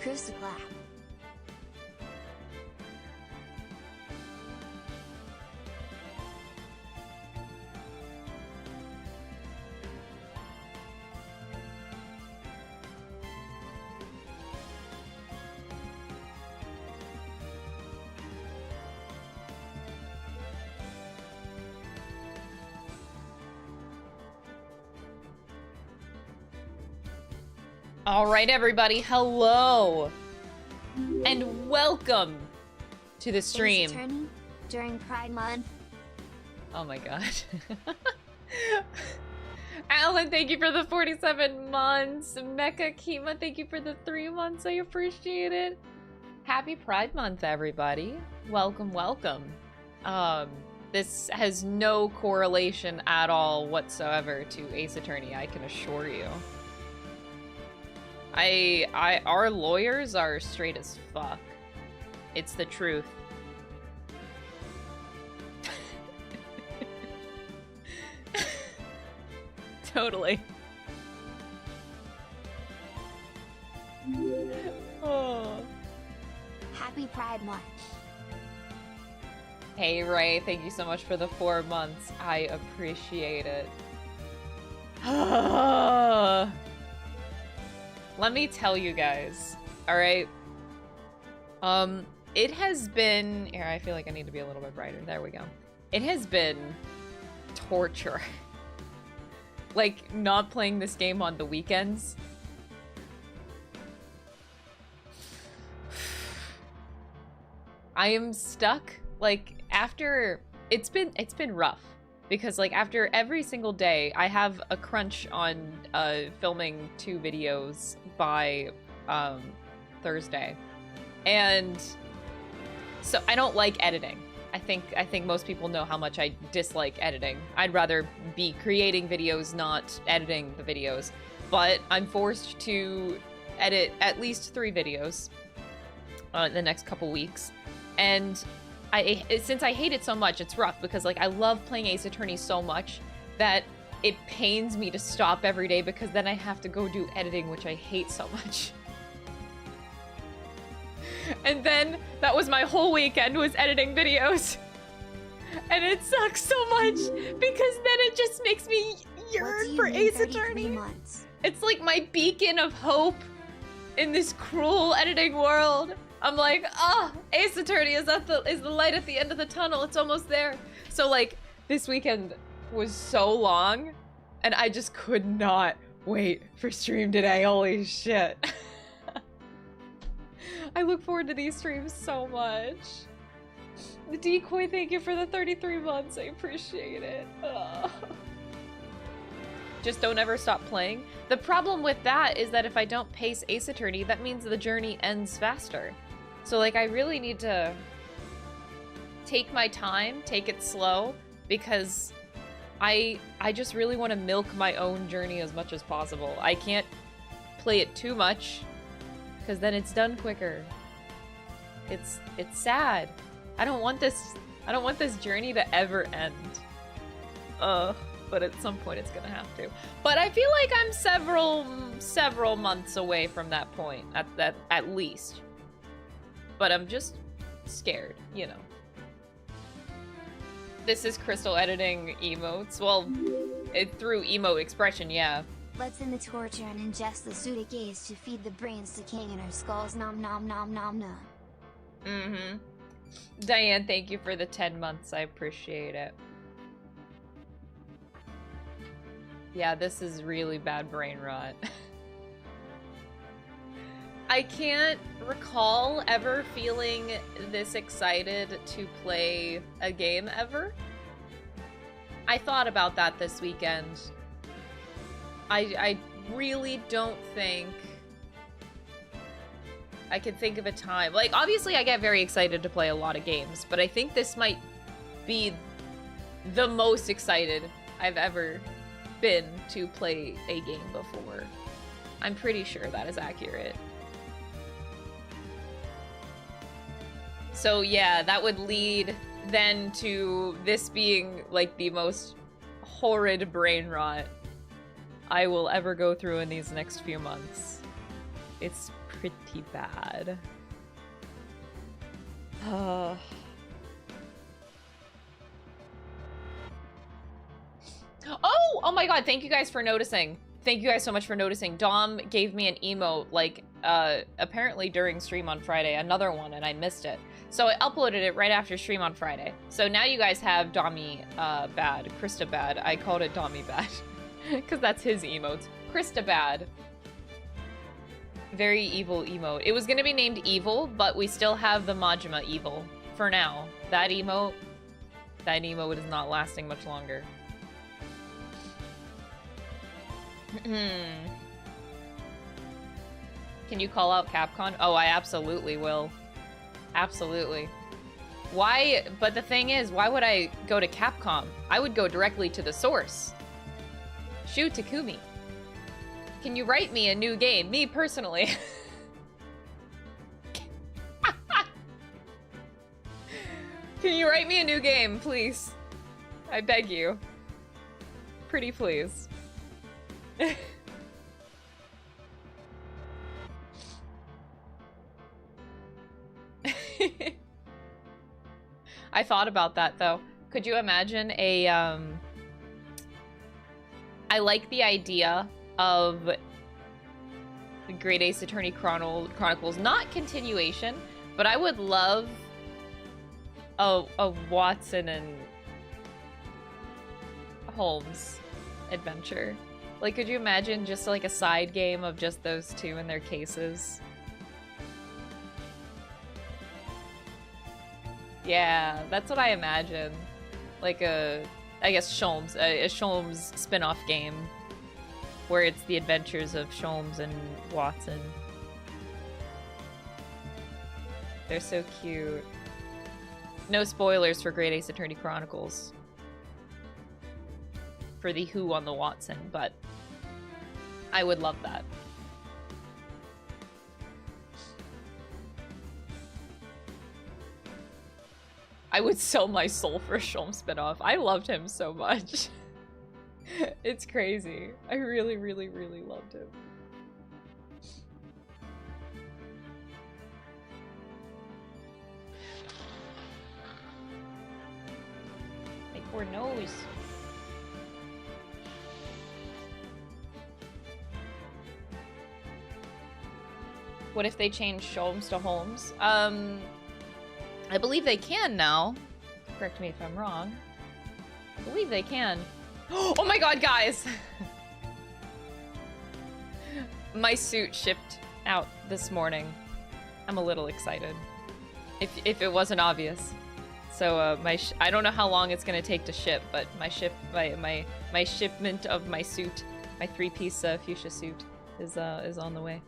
Chris clap. All right, everybody, hello, and welcome to the stream. Ace Attorney during Pride Month. Oh my god. Alan, thank you for the 47 months. Mecha Kima, thank you for the 3 months. I appreciate it. Happy Pride Month, everybody. Welcome, welcome. This has no correlation at all whatsoever to Ace Attorney, I can assure you. Our lawyers are straight as fuck. It's the truth. Totally. Oh. Happy Pride Month. Hey Ray, thank you so much for the 4 months. I appreciate it. Let me tell you guys, all right? It has been, here, I feel like I need to be a little bit brighter. There we go. It has been torture. Like, not playing this game on the weekends. I am stuck, like, after, it's been rough. Because, like, after every single day, I have a crunch on filming 2 videos by Thursday. And so I don't like editing. I think most people know how much I dislike editing. I'd rather be creating videos, not editing the videos. But I'm forced to edit at least 3 videos in the next couple weeks. And since I hate it so much, it's rough because, like, I love playing Ace Attorney so much that it pains me to stop every day because then I have to go do editing, which I hate so much. And then that was my whole weekend, was editing videos. And it sucks so much because then it just makes me yearn for Ace Attorney. Months? It's like my beacon of hope in this cruel editing world. I'm like, ah, oh, Ace Attorney is the light at the end of the tunnel. It's almost there. So, like, this weekend was so long, and I just could not wait for stream today. Holy shit. I look forward to these streams so much. The Decoy, thank you for the 33 months. I appreciate it. Ugh. Just don't ever stop playing. The problem with that is that if I don't pace Ace Attorney, that means the journey ends faster. So, like, I really need to take my time, take it slow, because I just really want to milk my own journey as much as possible. I can't play it too much, because then it's done quicker. It's sad. I don't want this journey to ever end. But at some point it's gonna have to. But I feel like I'm several months away from that point, at least. But I'm just scared, you know. This is Crystal editing emotes. Well, through emote expression, yeah. Let's end the torture and ingest the Sudagaze to feed the brains to King in our skulls. Nom nom nom nom nom. Mm-hmm. Diane, thank you for the 10 months. I appreciate it. Yeah, this is really bad brain rot. I can't recall ever feeling this excited to play a game ever. I thought about that this weekend. I really don't think I could think of a time. Like, obviously I get very excited to play a lot of games, but I think this might be the most excited I've ever been to play a game before. I'm pretty sure that is accurate. So yeah, that would lead then to this being like the most horrid brain rot I will ever go through in these next few months. It's pretty bad. Oh my god, thank you guys for noticing. Thank you guys so much for noticing. Dom gave me an emote, like, apparently during stream on Friday, another one, and I missed it. So I uploaded it right after stream on Friday. So now you guys have Dommy Bad, Krista Bad. I called it Dommy Bad, because that's his emotes. Krista Bad. Very evil emote. It was gonna be named Evil, but we still have the Majima Evil for now. That emote is not lasting much longer. Can you call out Capcom? Oh, I absolutely will. Absolutely. Why? But the thing is, why would I go to Capcom? I would go directly to the source. Shu Takumi. Can you write me a new game? Me personally. Can you write me a new game, please? I beg you. Pretty please. I thought about that though. Could you imagine a I like the idea of the Great Ace Attorney Chronicles, not continuation, but I would love a Watson and Holmes adventure. Like, could you imagine just like a side game of just those two and their cases? Yeah, that's what I imagine. Like I guess Sholmes, a Sholmes spin-off game where it's the adventures of Sholmes and Watson. They're so cute. No spoilers for Great Ace Attorney Chronicles. For the Who on the Watson, but I would love that. I would sell my soul for a Sholmes spinoff. I loved him so much. It's crazy. I really, really, really loved him. My poor nose. What if they change Sholmes to Holmes? I believe they can now. Correct me if I'm wrong. I believe they can. Oh my god, guys! My suit shipped out this morning. I'm a little excited. If it wasn't obvious. So I don't know how long it's gonna take to ship, but my shipment of my suit, my 3-piece fuchsia suit, is on the way.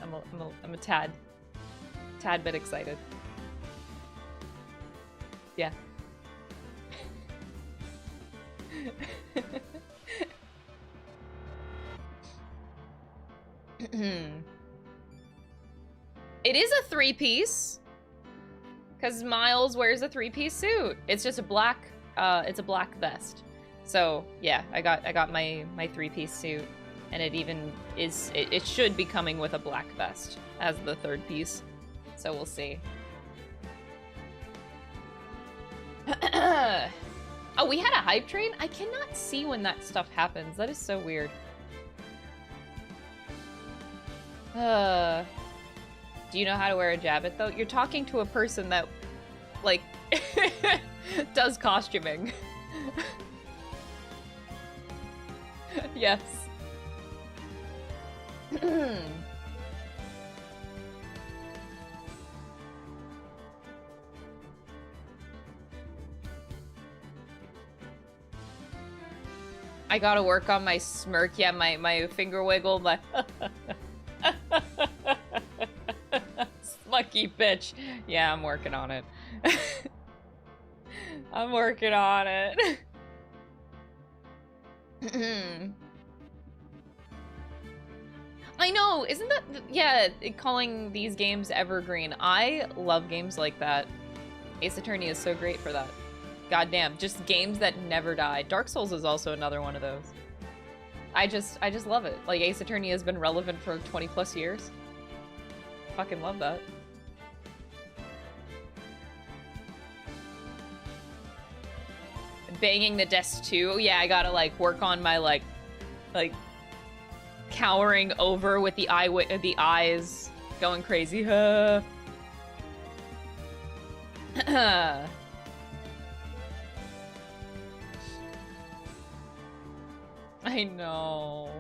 I'm a tad bit excited. Yeah. It is a 3-piece, because Miles wears a 3-piece suit. It's just a black, it's a black vest. So yeah, I got my 3-piece suit, and it even is. It should be coming with a black vest as the 3rd piece. So we'll see. Oh, we had a hype train? I cannot see when that stuff happens. That is so weird. Do you know how to wear a jabbet, though? You're talking to a person that, like, does costuming. Yes. I gotta work on my smirk. Yeah, my finger wiggle, my smucky bitch. Yeah, I'm working on it. I'm working on it. I know, isn't that, yeah, calling these games evergreen. I love games like that. Ace Attorney is so great for that. Goddamn, just games that never die. Dark Souls is also another one of those. I just love it. Like, Ace Attorney has been relevant for 20 plus years. Fucking love that. Banging the desk too. Yeah, I gotta like work on my like cowering over with the eyes going crazy. I know.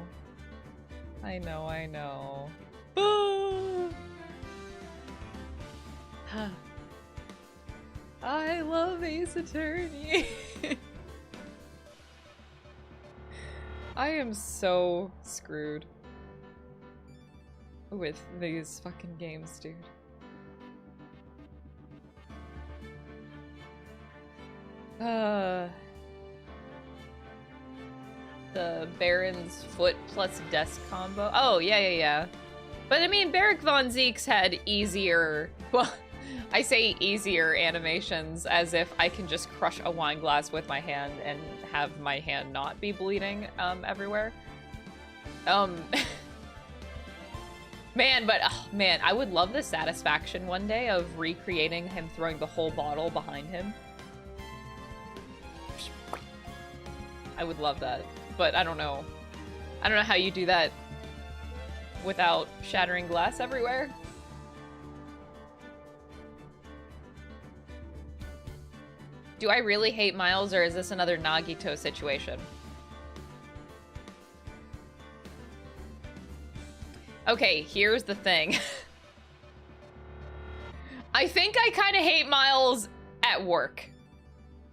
I know. I love Ace Attorney. I am so screwed with these fucking games, dude. The Baron's foot plus desk combo. Oh, yeah. But I mean, Beric Von Zeke's had easier, well, I say easier animations as if I can just crush a wine glass with my hand and have my hand not be bleeding everywhere. Man, I would love the satisfaction one day of recreating him throwing the whole bottle behind him. I would love that, but I don't know. I don't know how you do that without shattering glass everywhere. Do I really hate Miles, or is this another Nagito situation? Okay, here's the thing. I think I kind of hate Miles at work.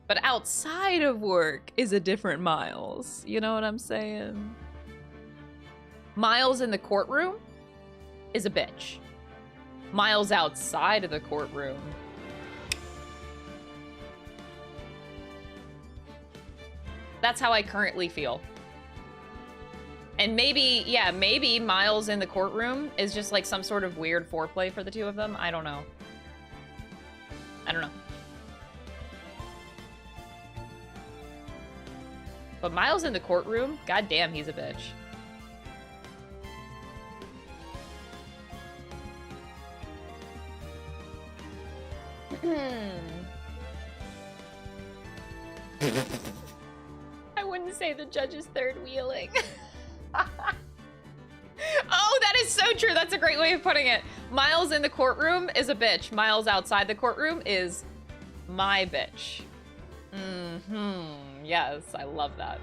But outside of work is a different Miles. You know what I'm saying? Miles in the courtroom is a bitch. Miles outside of the courtroom. That's how I currently feel. And maybe, yeah, maybe Miles in the courtroom is just like some sort of weird foreplay for the two of them. I don't know. I don't know. But Miles in the courtroom, goddamn, he's a bitch. I wouldn't say the judge is third wheeling. Oh, that is so true. That's a great way of putting it. Miles in the courtroom is a bitch. Miles outside the courtroom is my bitch. Yes, I love that.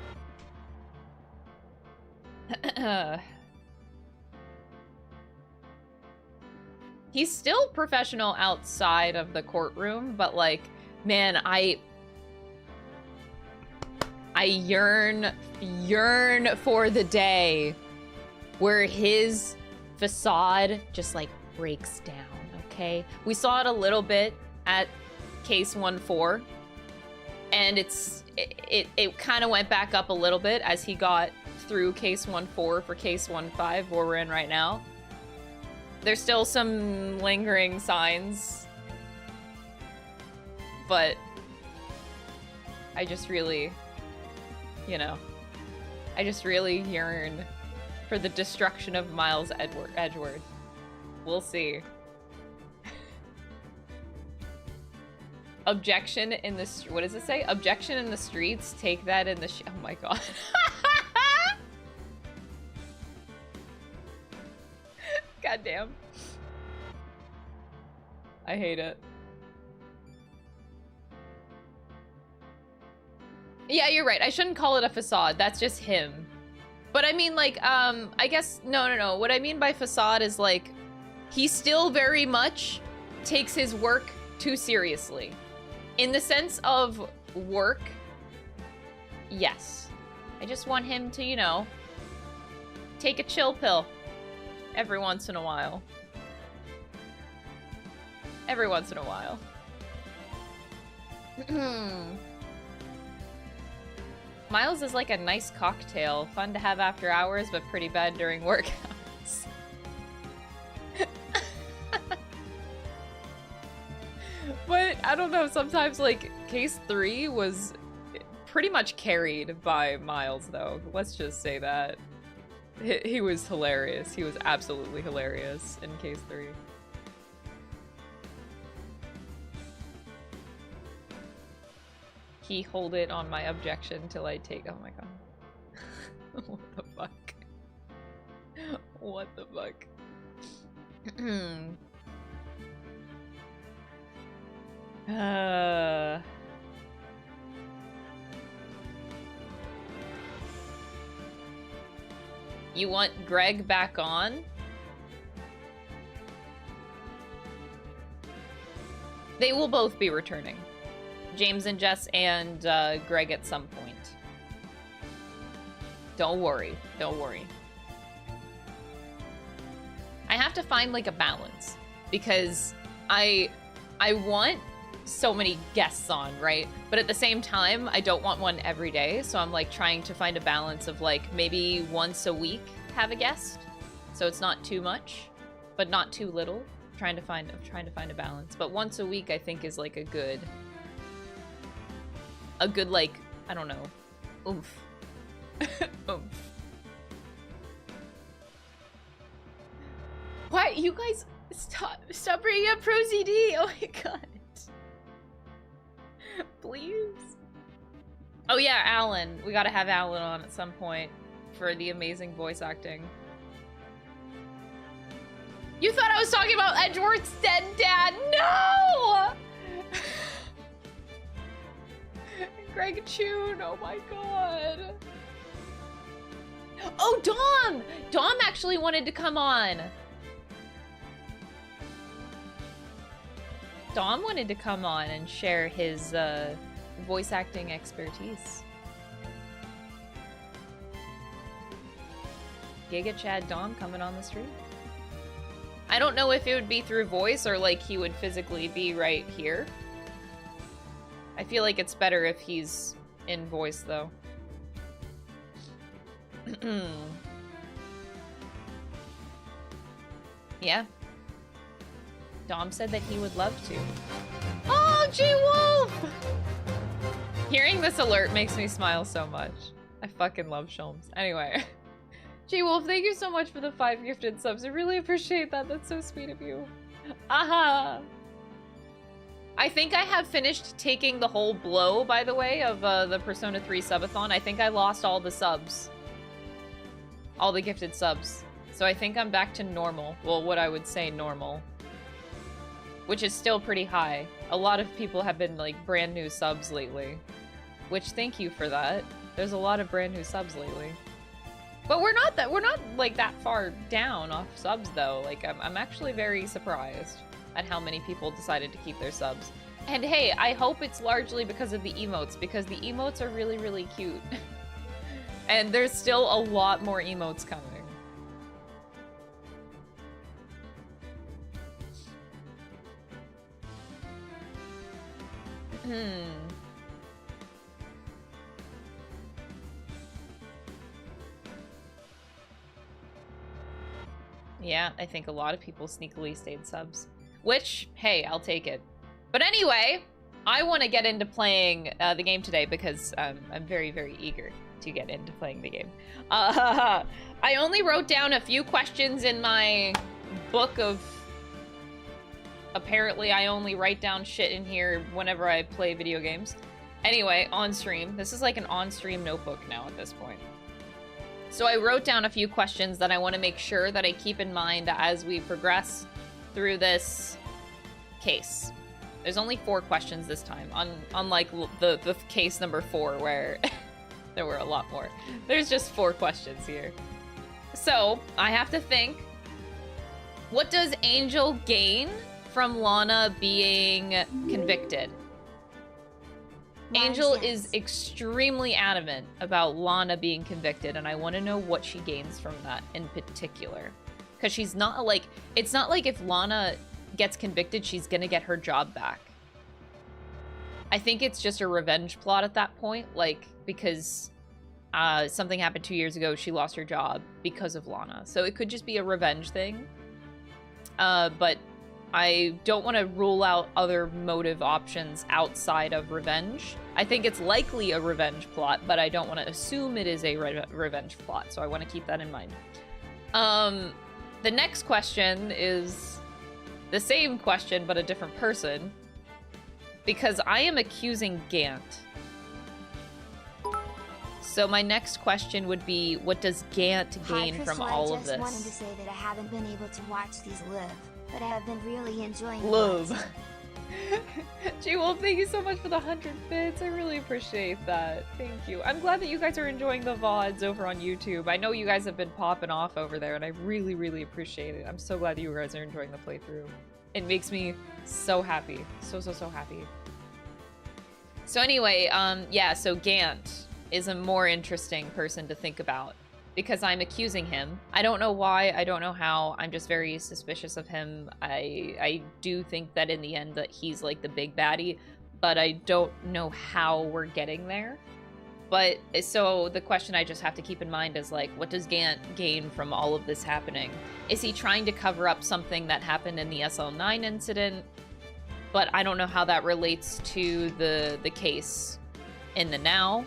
He's still professional outside of the courtroom, but like, man, I yearn for the day where his facade just like breaks down, okay? We saw it a little bit at case 1-4, and it kind of went back up a little bit as he got through case 1-4 for case 1-5, where we're in right now. There's still some lingering signs, but I just really, you know, I just really yearn for the destruction of Miles Edgeworth. We'll see. Objection in the what does it say? Objection in the streets. Take that in the oh my god. Goddamn. I hate it. Yeah, you're right. I shouldn't call it a facade. That's just him. But I mean, like, I guess, no. What I mean by facade is, like, he still very much takes his work too seriously. In the sense of work, yes. I just want him to, you know, take a chill pill every once in a while. Every once in a while. Miles is like a nice cocktail. Fun to have after hours, but pretty bad during work hours. But I don't know, sometimes like case 3 was pretty much carried by Miles, though. Let's just say that. He was hilarious. He was absolutely hilarious in case 3. He hold it on my objection till I take. Oh my god. What the fuck? What the fuck? You want Greg back on? They will both be returning. James and Jess and Greg at some point. Don't worry. Don't worry. I have to find like a balance because I want so many guests on, right? But at the same time, I don't want one every day. So I'm like trying to find a balance of like maybe once a week have a guest. So it's not too much, but not too little. I'm trying to find a balance. But once a week I think is like a good like, I don't know, oomph. Oomph. What? You guys stop bringing up ProZD. Oh my god. Please. Oh yeah, Alan. We gotta have Alan on at some point for the amazing voice acting. You thought I was talking about Edward's dead dad? No! Greg Chun, oh my god. Oh, Dom! Dom actually wanted to come on. Dom wanted to come on and share his voice acting expertise. Giga Chad Dom coming on the stream. I don't know if it would be through voice or like he would physically be right here. I feel like it's better if he's in voice though. Yeah. Dom said that he would love to. Oh, G-Wolf! Hearing this alert makes me smile so much. I fucking love Shulms. Anyway. G-Wolf, thank you so much for the 5 gifted subs. I really appreciate that. That's so sweet of you. Aha! I think I have finished taking the whole blow, by the way, of the Persona 3 subathon. I think I lost all the subs. All the gifted subs. So I think I'm back to normal. Well, what I would say normal. Which is still pretty high. A lot of people have been, like, brand new subs lately. Which, thank you for that. There's a lot of brand new subs lately. But we're not, like, that far down off subs, though. Like, I'm actually very surprised at how many people decided to keep their subs. And hey, I hope it's largely because of the emotes, because the emotes are really, really cute. And there's still a lot more emotes coming. Yeah, I think a lot of people sneakily stayed subs. Which, hey, I'll take it. But anyway, I want to get into playing the game today because I'm very, very eager to get into playing the game. I only wrote down a few questions in my book of... Apparently, I only write down shit in here whenever I play video games. Anyway, on stream. This is like an on-stream notebook now at this point. So I wrote down a few questions that I want to make sure that I keep in mind as we progress through this case. There's only 4 questions this time, unlike the case number 4 where there were a lot more. There's just 4 questions here. So I have to think, what does Angel gain from Lana being convicted? Angel is extremely adamant about Lana being convicted, and I want to know what she gains from that in particular. Because she's not like, it's not like if Lana gets convicted, she's gonna get her job back. I think it's just a revenge plot at that point, like, because something happened 2 years ago, she lost her job because of Lana. So it could just be a revenge thing. But I don't want to rule out other motive options outside of revenge. I think it's likely a revenge plot, but I don't want to assume it is a revenge plot, so I want to keep that in mind. The next question is the same question, but a different person, because I am accusing Gant. So my next question would be, what does Gant gain from all of this? I just wanted to say that I haven't been able to watch these live, but I have been really enjoying Love. G-Wolf, thank you so much for the 100 bits. I really appreciate that. Thank you. I'm glad that you guys are enjoying the VODs over on YouTube. I know you guys have been popping off over there, and I really, really appreciate it. I'm so glad that you guys are enjoying the playthrough. It makes me so happy. So happy. So anyway, yeah, so Gant is a more interesting person to think about because I'm accusing him. I don't know why, I don't know how, I'm just very suspicious of him. I do think that in the end that he's like the big baddie, but I don't know how we're getting there. But so the question I just have to keep in mind is like, what does Gant gain from all of this happening? Is he trying to cover up something that happened in the SL9 incident? But I don't know how that relates to the case in the now.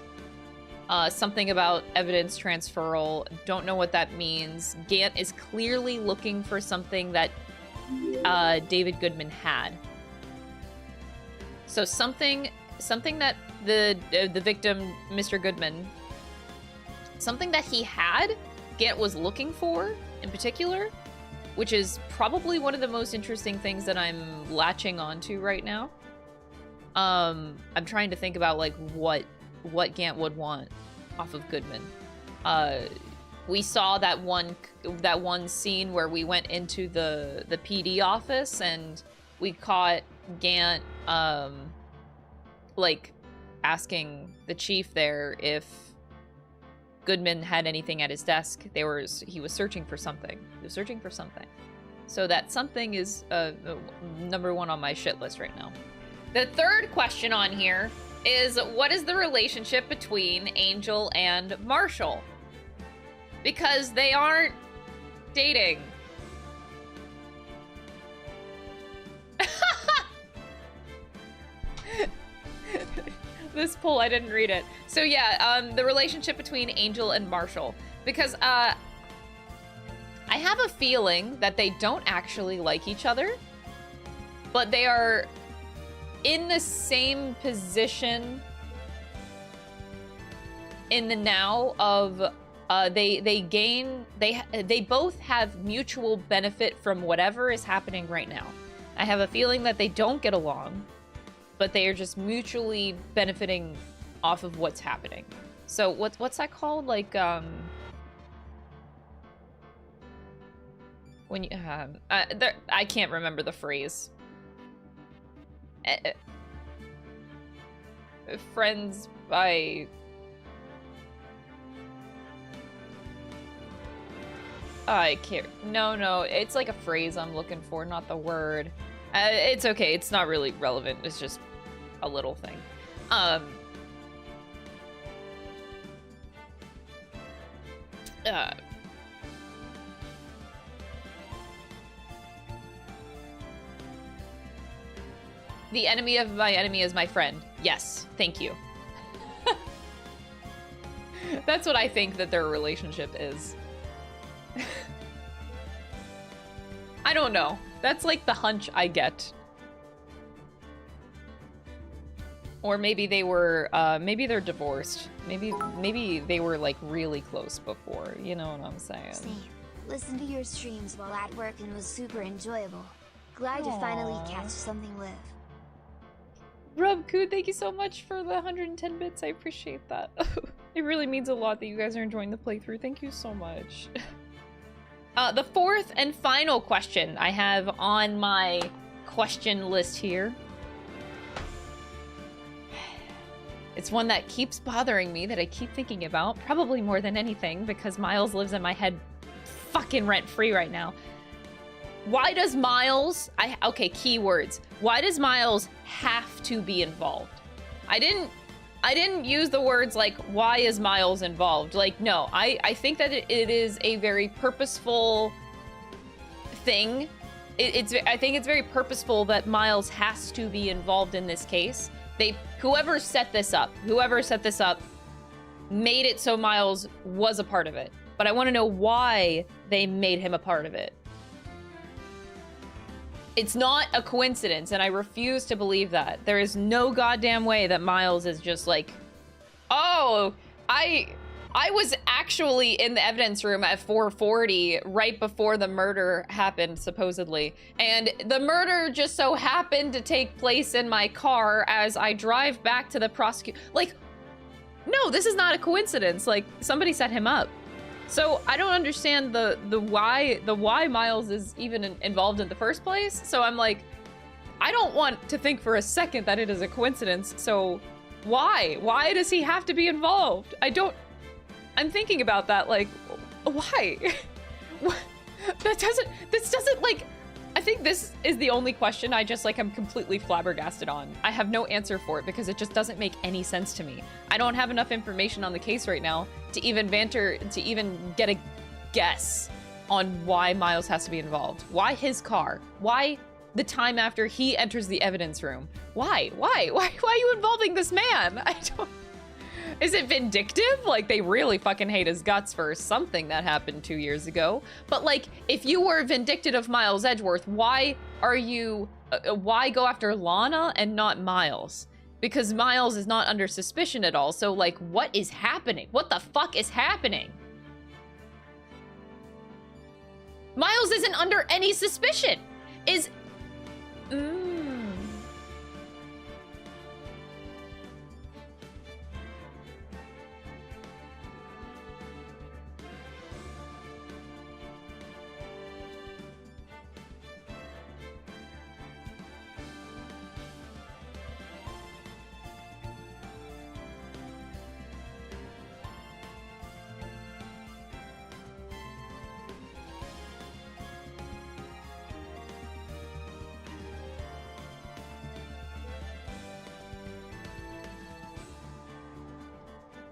Something about evidence transferal. Don't know what that means. Gant is clearly looking for something that David Goodman had. So something that the victim, Mr. Goodman, something that he had, Gant was looking for in particular, which is probably one of the most interesting things that I'm latching onto right now. I'm trying to think about like what Gant would want off of Goodman. We saw that one scene where we went into the PD office and we caught Gant like asking the chief there if Goodman had anything at his desk. He was searching for something. He was searching for something. So that something is number one on my shit list right now. The third question on here is, what is the relationship between Angel and Marshall? Because they aren't dating. This poll, I didn't read it. So yeah, the relationship between Angel and Marshall. Because I have a feeling that they don't actually like each other, but they are in the same position in the now of they both have mutual benefit from whatever is happening right now. I have a feeling that they don't get along, but they are just mutually benefiting off of what's happening. So what's that called? Like when you I can't remember the phrase. Friends by I can't. No, it's like a phrase I'm looking for, not the word. It's okay. It's not really relevant. It's just a little thing. The enemy of my enemy is my friend. Yes, thank you. That's what I think that their relationship is. I don't know. That's like the hunch I get. Or maybe they were, maybe they're divorced. Maybe they were like really close before. You know what I'm saying? Same. Listen to your streams while at work and was super enjoyable. Glad to finally catch something live. Rubku, thank you so much for the 110 bits. I appreciate that. It really means a lot that you guys are enjoying the playthrough. Thank you so much. The fourth and final question I have on my question list here. It's one that keeps bothering me, that I keep thinking about, probably more than anything, because Miles lives in my head fucking rent-free right now. Why does Miles... okay, keywords. Why does Miles have to be involved? I didn't use the words like, why is Miles involved? Like, no, I think that it is a very purposeful thing I think it's very purposeful that Miles has to be involved in this case. Whoever set this up made it so Miles was a part of it. But I want to know why they made him a part of it. It's not a coincidence, and I refuse to believe that. There is no goddamn way that Miles is just like, oh, I was actually in the evidence room at 4:40 right before the murder happened, supposedly. And the murder just so happened to take place in my car as I drive back to the prosecutor. Like, no, this is not a coincidence. Like, somebody set him up. So I don't understand the why Miles is even involved in the first place. So I'm like, I don't want to think for a second that it is a coincidence. So why? Why does he have to be involved? I'm thinking about that, like, why? This doesn't, like, I think this is the only question I just, like, I'm completely flabbergasted on. I have no answer for it because it just doesn't make any sense to me. I don't have enough information on the case right now to even get a guess on why Miles has to be involved. Why his car? Why the time after he enters the evidence room? Why are you involving this man? I don't... Is it vindictive? Like, they really fucking hate his guts for something that happened 2 years ago. But, like, if you were vindictive of Miles Edgeworth, why go after Lana and not Miles? Because Miles is not under suspicion at all. So, like, what is happening? What the fuck is happening? Miles isn't under any suspicion.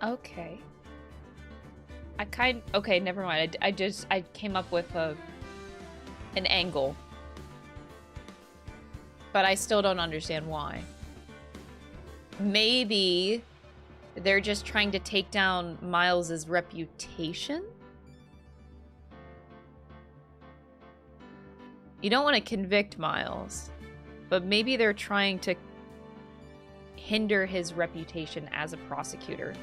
Okay. Okay, never mind. I came up with an angle. But I still don't understand why. Maybe they're just trying to take down Miles's reputation? You don't want to convict Miles, but maybe they're trying to hinder his reputation as a prosecutor.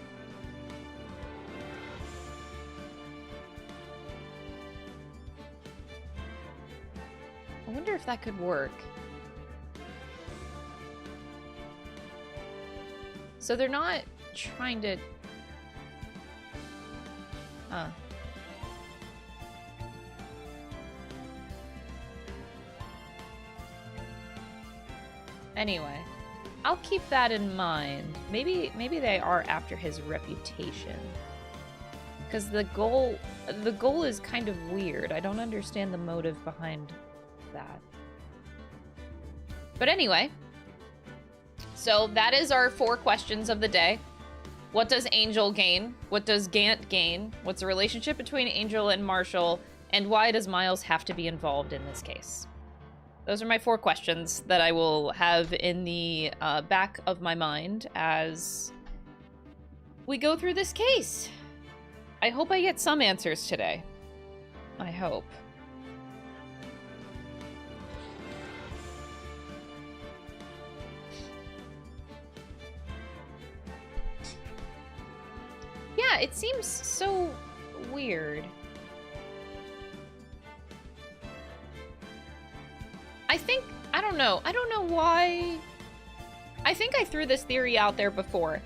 I wonder if that could work. So they're not trying to... Anyway, I'll keep that in mind. Maybe they are after his reputation. Because the goal is kind of weird. I don't understand the motive behind that. But anyway, so that is our 4 questions of the day. What does Angel gain? What does Gant gain? What's the relationship between Angel and Marshall? And why does Miles have to be involved in this case? Those are my 4 questions that I will have in the back of my mind as we go through this case. I hope I get some answers today. I hope. Yeah, it seems so weird. I don't know why. I think I threw this theory out there before.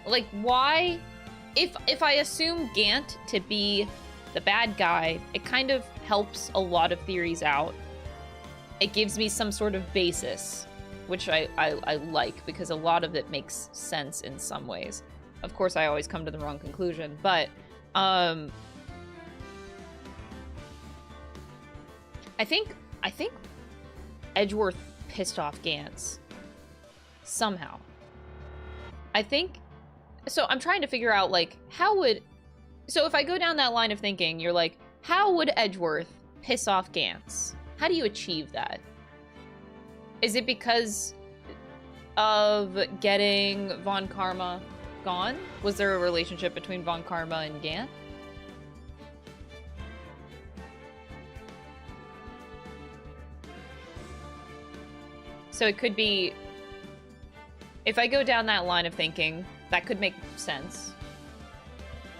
Like, why, if I assume Gant to be the bad guy, it kind of helps a lot of theories out. It gives me some sort of basis, which I like, because a lot of it makes sense in some ways. Of course, I always come to the wrong conclusion, but I think Edgeworth pissed off Gantz somehow. I think so. I'm trying to figure out, like, so if I go down that line of thinking, you're like, how would Edgeworth piss off Gantz? How do you achieve that? Is it because of getting Von Karma gone? Was there a relationship between Von Karma and Gant? So it could be, if I go down that line of thinking, that could make sense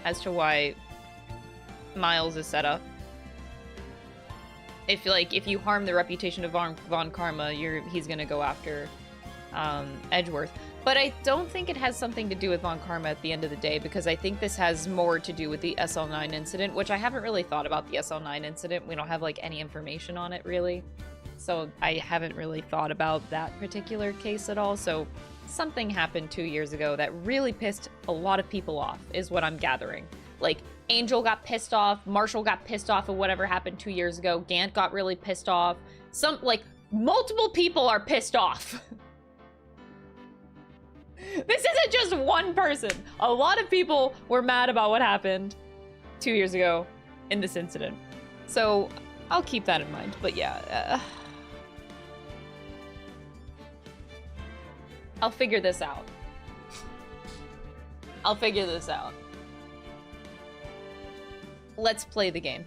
as to why Miles is set up. If you harm the reputation of Von Karma, he's gonna go after Edgeworth. But I don't think it has something to do with Von Karma at the end of the day, because I think this has more to do with the SL9 incident, which I haven't really thought about the SL9 incident. We don't have, like, any information on it, really. So I haven't really thought about that particular case at all. So something happened 2 years ago that really pissed a lot of people off, is what I'm gathering. Like, Angel got pissed off, Marshall got pissed off of whatever happened 2 years ago, Gant got really pissed off. Multiple people are pissed off. This isn't just one person. A lot of people were mad about what happened 2 years ago in this incident. So I'll keep that in mind, but yeah. I'll figure this out. I'll figure this out. Let's play the game.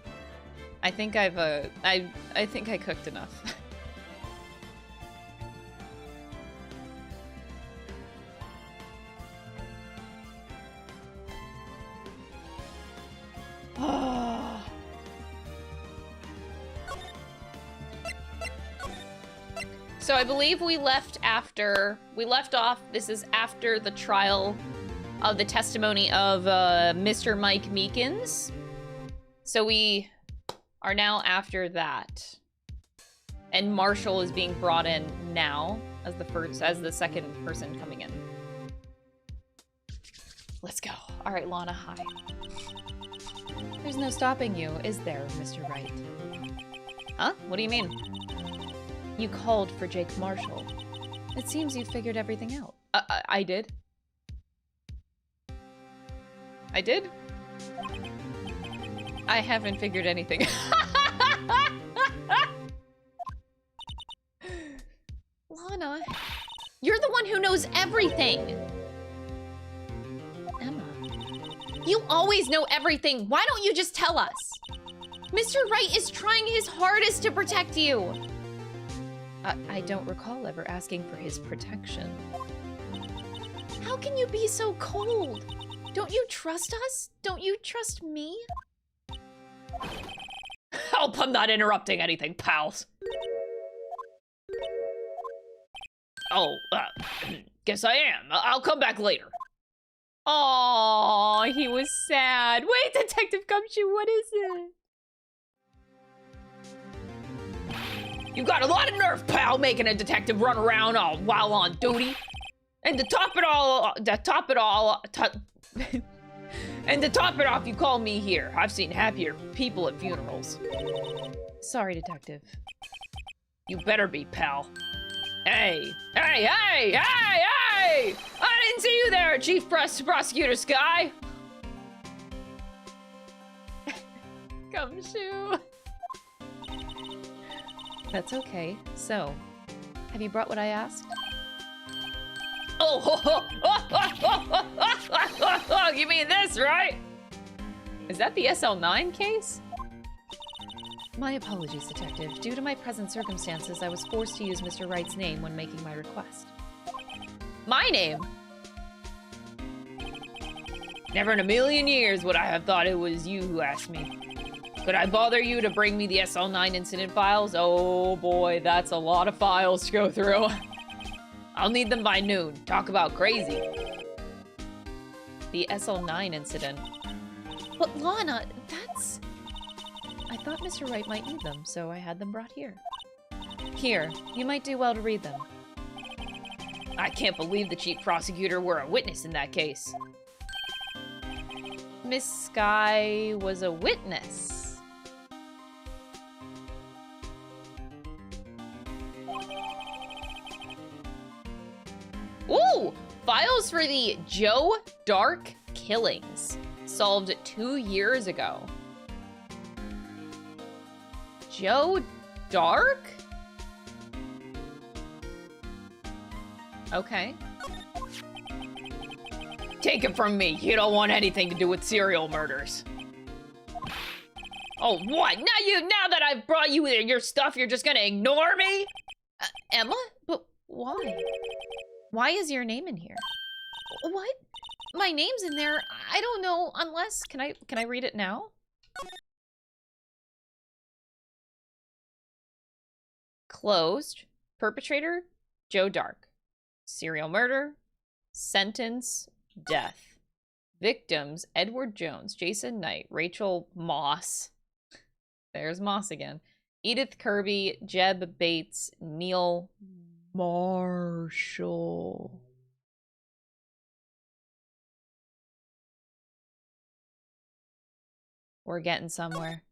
I think I think I cooked enough. So I believe we left off, this is after the trial of the testimony of Mr. Mike Meekins. So we are now after that. And Marshall is being brought in now as the second person coming in. Let's go. All right, Lana, hi. There's no stopping you, is there, Mr. Wright? Huh? What do you mean? You called for Jake Marshall. It seems you figured everything out. I did. I did? I haven't figured anything. Lana, you're the one who knows everything. Emma, you always know everything. Why don't you just tell us? Mr. Wright is trying his hardest to protect you. I don't recall ever asking for his protection. How can you be so cold? Don't you trust us? Don't you trust me? Help, I'm not interrupting anything, pals. Oh, guess I am. I'll come back later. Aww, he was sad. Wait, Detective Gumshoe, what is it? You got a lot of nerve, pal, making a detective run around while on duty. And to top it off, you call me here. I've seen happier people at funerals. Sorry, Detective. You better be, pal. Hey! I didn't see you there, Chief Prosecutor Sky! Gumshoe. That's okay. So, have you brought what I asked? Oh, you mean this, right? Is that the SL9 case? My apologies, Detective. Due to my present circumstances, I was forced to use Mr. Wright's name when making my request. My name? Never in a million years would I have thought it was you who asked me. Could I bother you to bring me the SL9 incident files? Oh boy, that's a lot of files to go through. I'll need them by noon. Talk about crazy. The SL9 incident. But Lana, that's... I thought Mr. Wright might need them, so I had them brought here. Here, you might do well to read them. I can't believe the Chief Prosecutor were a witness in that case. Miss Sky was a witness. Ooh! Files for the Joe Dark killings. Solved 2 years ago. Joe Dark? Okay. Take it from me. You don't want anything to do with serial murders. Oh, what? Now that I've brought you your stuff, you're just gonna ignore me? Emma? But why? Why is your name in here? What? My name's in there? I don't know, unless... Can I read it now? Closed. Perpetrator, Joe Dark. Serial murder. Sentence, death. Victims, Edward Jones, Jason Knight, Rachel Moss. There's Moss again. Edith Kirby, Jeb Bates, Neil Marshall. We're getting somewhere.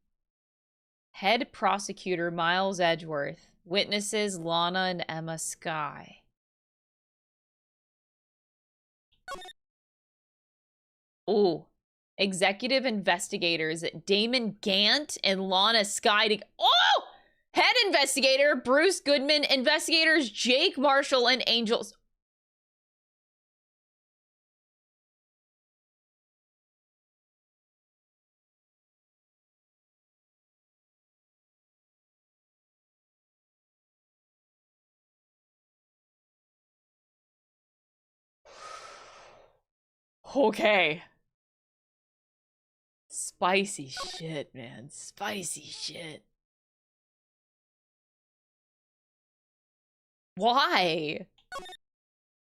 Head prosecutor, Miles Edgeworth. Witnesses, Lana and Emma Skye. Ooh. Executive investigators, Damon Gant and Lana Skye. Oh! Head investigator, Bruce Goodman. Investigators, Jake Marshall and Angels. Okay. Spicy shit, man. Spicy shit. Why?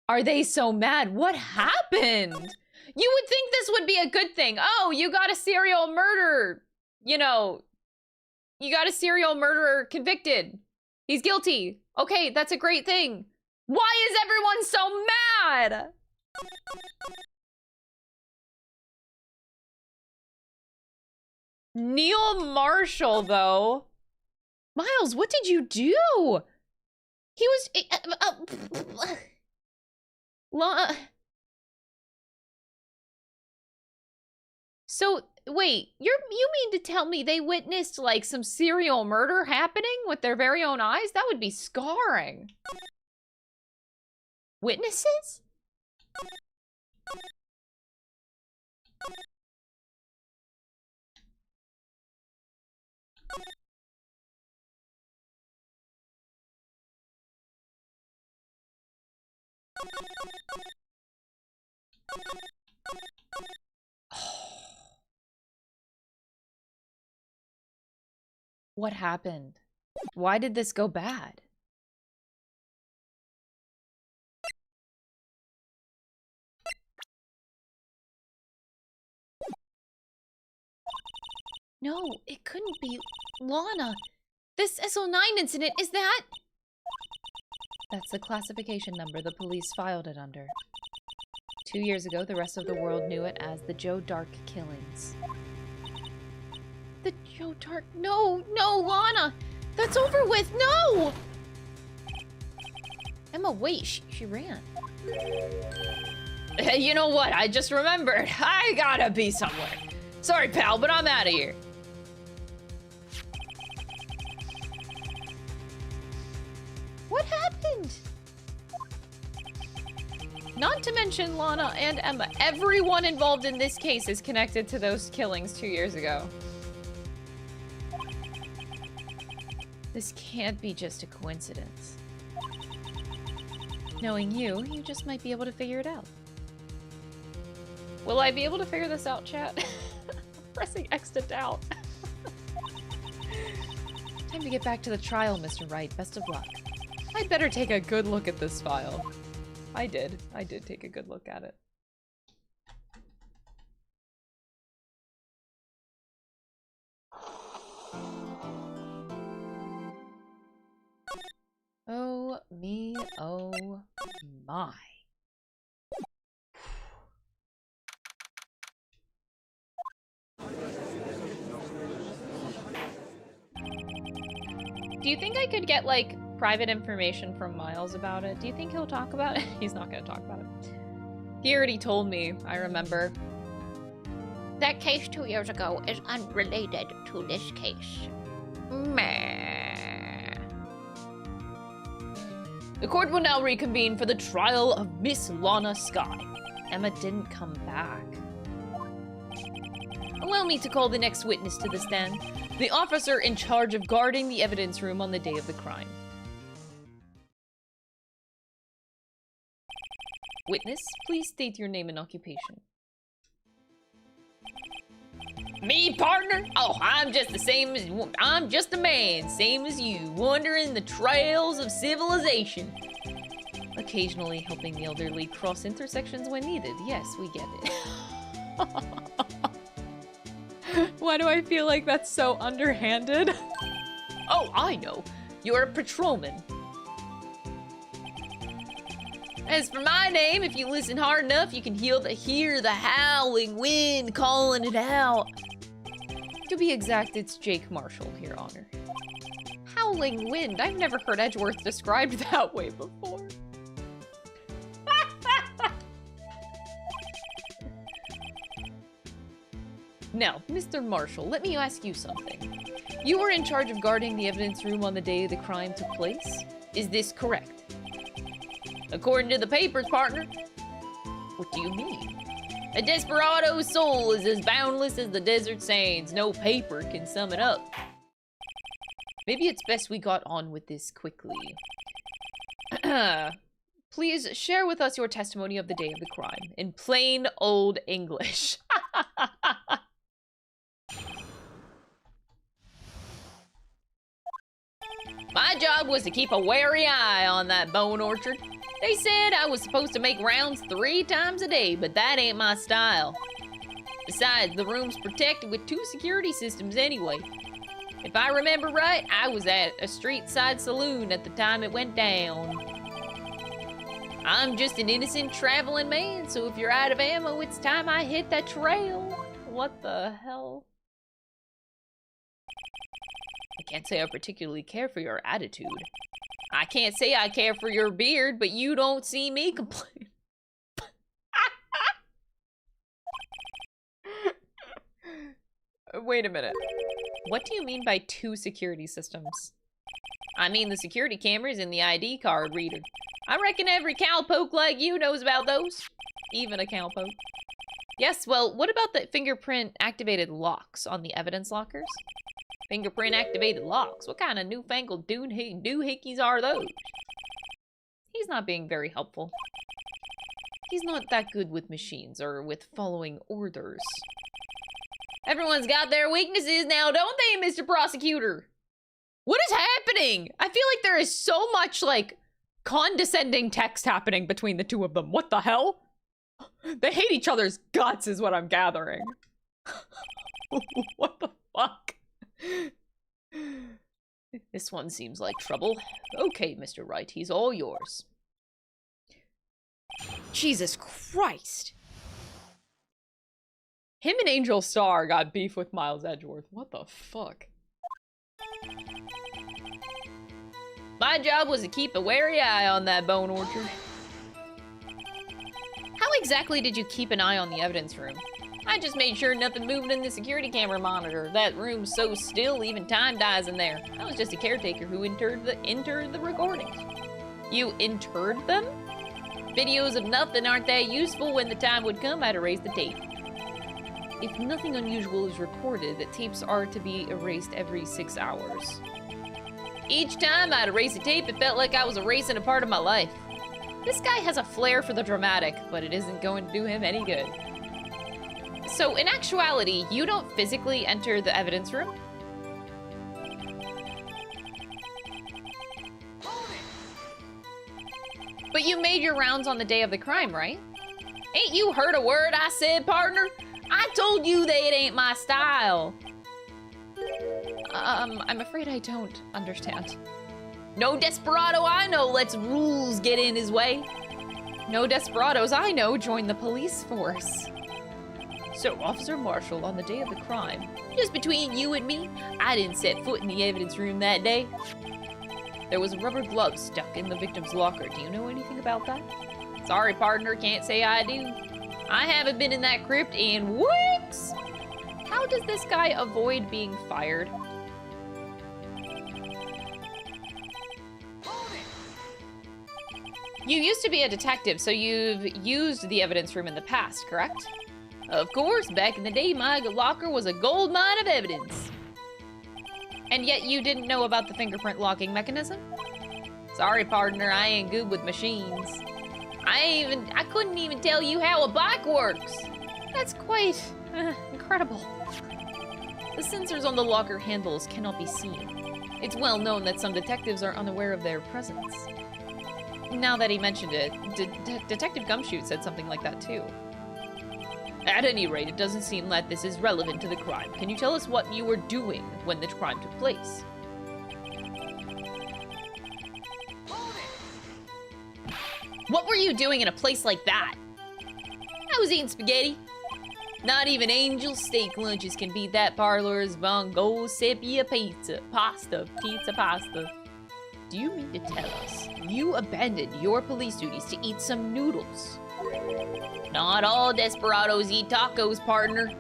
Are they so mad? What happened? You would think this would be a good thing. Oh, you got a serial murderer. You know, you got a serial murderer convicted. He's guilty. Okay, that's a great thing. Why is everyone so mad? Neil Marshall, though. Miles, what did you do? He was... So, wait, you mean to tell me they witnessed, like, some serial murder happening with their very own eyes? That would be scarring. Witnesses? What happened? Why did this go bad? No, it couldn't be Lana. This SO9 incident, is that? That's the classification number the police filed it under. 2 years ago, the rest of the world knew it as the Joe Dark killings. The Joe Dark... No, Lana! That's over with, no! Emma, wait, she ran. Hey, you know what? I just remembered. I gotta be somewhere. Sorry, pal, but I'm out of here. What happened? Not to mention Lana and Emma. Everyone involved in this case is connected to those killings 2 years ago. This can't be just a coincidence. Knowing you just might be able to figure it out. Will I be able to figure this out, chat? Pressing X to doubt. Time to get back to the trial, Mr. Wright. Best of luck. I'd better take a good look at this file. I did take a good look at it. Oh me, oh my. Do you think I could get, like, private information from Miles about it? Do you think he'll talk about it? He's not gonna talk about it. He already told me, I remember. That case 2 years ago is unrelated to this case. Meh. The court will now reconvene for the trial of Miss Lana Scott. Emma didn't come back. Allow me to call the next witness to the stand. The officer in charge of guarding the evidence room on the day of the crime. Witness, please state your name and occupation. Me, partner? Oh, I'm just a man, same as you, wandering the trails of civilization. Occasionally helping the elderly cross intersections when needed. Yes, we get it. Why do I feel like that's so underhanded? Oh, I know. You're a patrolman. As for my name, if you listen hard enough, you can hear the howling wind calling it out. To be exact, it's Jake Marshall, Your Honor. Howling wind? I've never heard Edgeworth described that way before. Now, Mr. Marshall, let me ask you something. You were in charge of guarding the evidence room on the day the crime took place? Is this correct? According to the papers, partner. What do you mean? A desperado's soul is as boundless as the desert sands. No paper can sum it up. Maybe it's best we got on with this quickly. Please share with us your testimony of the day of the crime in plain old English. My job was to keep a wary eye on that bone orchard. They said I was supposed to make rounds 3 times a day, but that ain't my style. Besides, the room's protected with 2 security systems anyway. If I remember right, I was at a street-side saloon at the time it went down. I'm just an innocent traveling man, so if you're out of ammo, it's time I hit that trail. What the hell? I can't say I particularly care for your attitude. I can't say I care for your beard, but you don't see me complain. Wait a minute. What do you mean by 2 security systems? I mean the security cameras and the ID card reader. I reckon every cowpoke like you knows about those. Even a cowpoke. Yes, well, what about the fingerprint-activated locks on the evidence lockers? Fingerprint-activated locks? What kind of newfangled doohickeys are those? He's not being very helpful. He's not that good with machines or with following orders. Everyone's got their weaknesses now, don't they, Mr. Prosecutor? What is happening? I feel like there is so much, like, condescending text happening between the two of them. What the hell? They hate each other's guts is what I'm gathering. What the fuck? This one seems like trouble. Okay, Mr. Wright, he's all yours. Jesus Christ. Him and Angel Starr got beef with Miles Edgeworth. What the fuck? My job was to keep a wary eye on that bone orchard. How exactly did you keep an eye on the evidence room? I just made sure nothing moved in the security camera monitor. That room's so still, even time dies in there. I was just a caretaker who entered the recordings. You interred them? Videos of nothing aren't that useful. When the time would come, I'd erase the tape. If nothing unusual is recorded, the tapes are to be erased every 6 hours. Each time I'd erase a tape, it felt like I was erasing a part of my life. This guy has a flair for the dramatic, but it isn't going to do him any good. So, in actuality, you don't physically enter the evidence room? But you made your rounds on the day of the crime, right? Ain't you heard a word I said, partner? I told you that it ain't my style. I'm afraid I don't understand. No desperado I know lets rules get in his way. No desperados I know join the police force. So, Officer Marshall, on the day of the crime, just between you and me, I didn't set foot in the evidence room that day. There was a rubber glove stuck in the victim's locker. Do you know anything about that? Sorry, partner, can't say I do. I haven't been in that crypt in weeks. How does this guy avoid being fired? You used to be a detective, so you've used the evidence room in the past, correct? Of course, back in the day, my locker was a gold mine of evidence. And yet you didn't know about the fingerprint locking mechanism? Sorry, partner, I ain't good with machines. I couldn't even tell you how a bike works. That's quite incredible. The sensors on the locker handles cannot be seen. It's well known that some detectives are unaware of their presence. Now that he mentioned it, Detective Gumshoe said something like that too. At any rate, it doesn't seem that this is relevant to the crime. Can you tell us what you were doing when the crime took place? What were you doing in a place like that? I was eating spaghetti. Not even Angel steak lunches can beat that parlor's Von Gogh sepia pizza. Pasta. Do you mean to tell us you abandoned your police duties to eat some noodles? Not all desperados eat tacos, partner.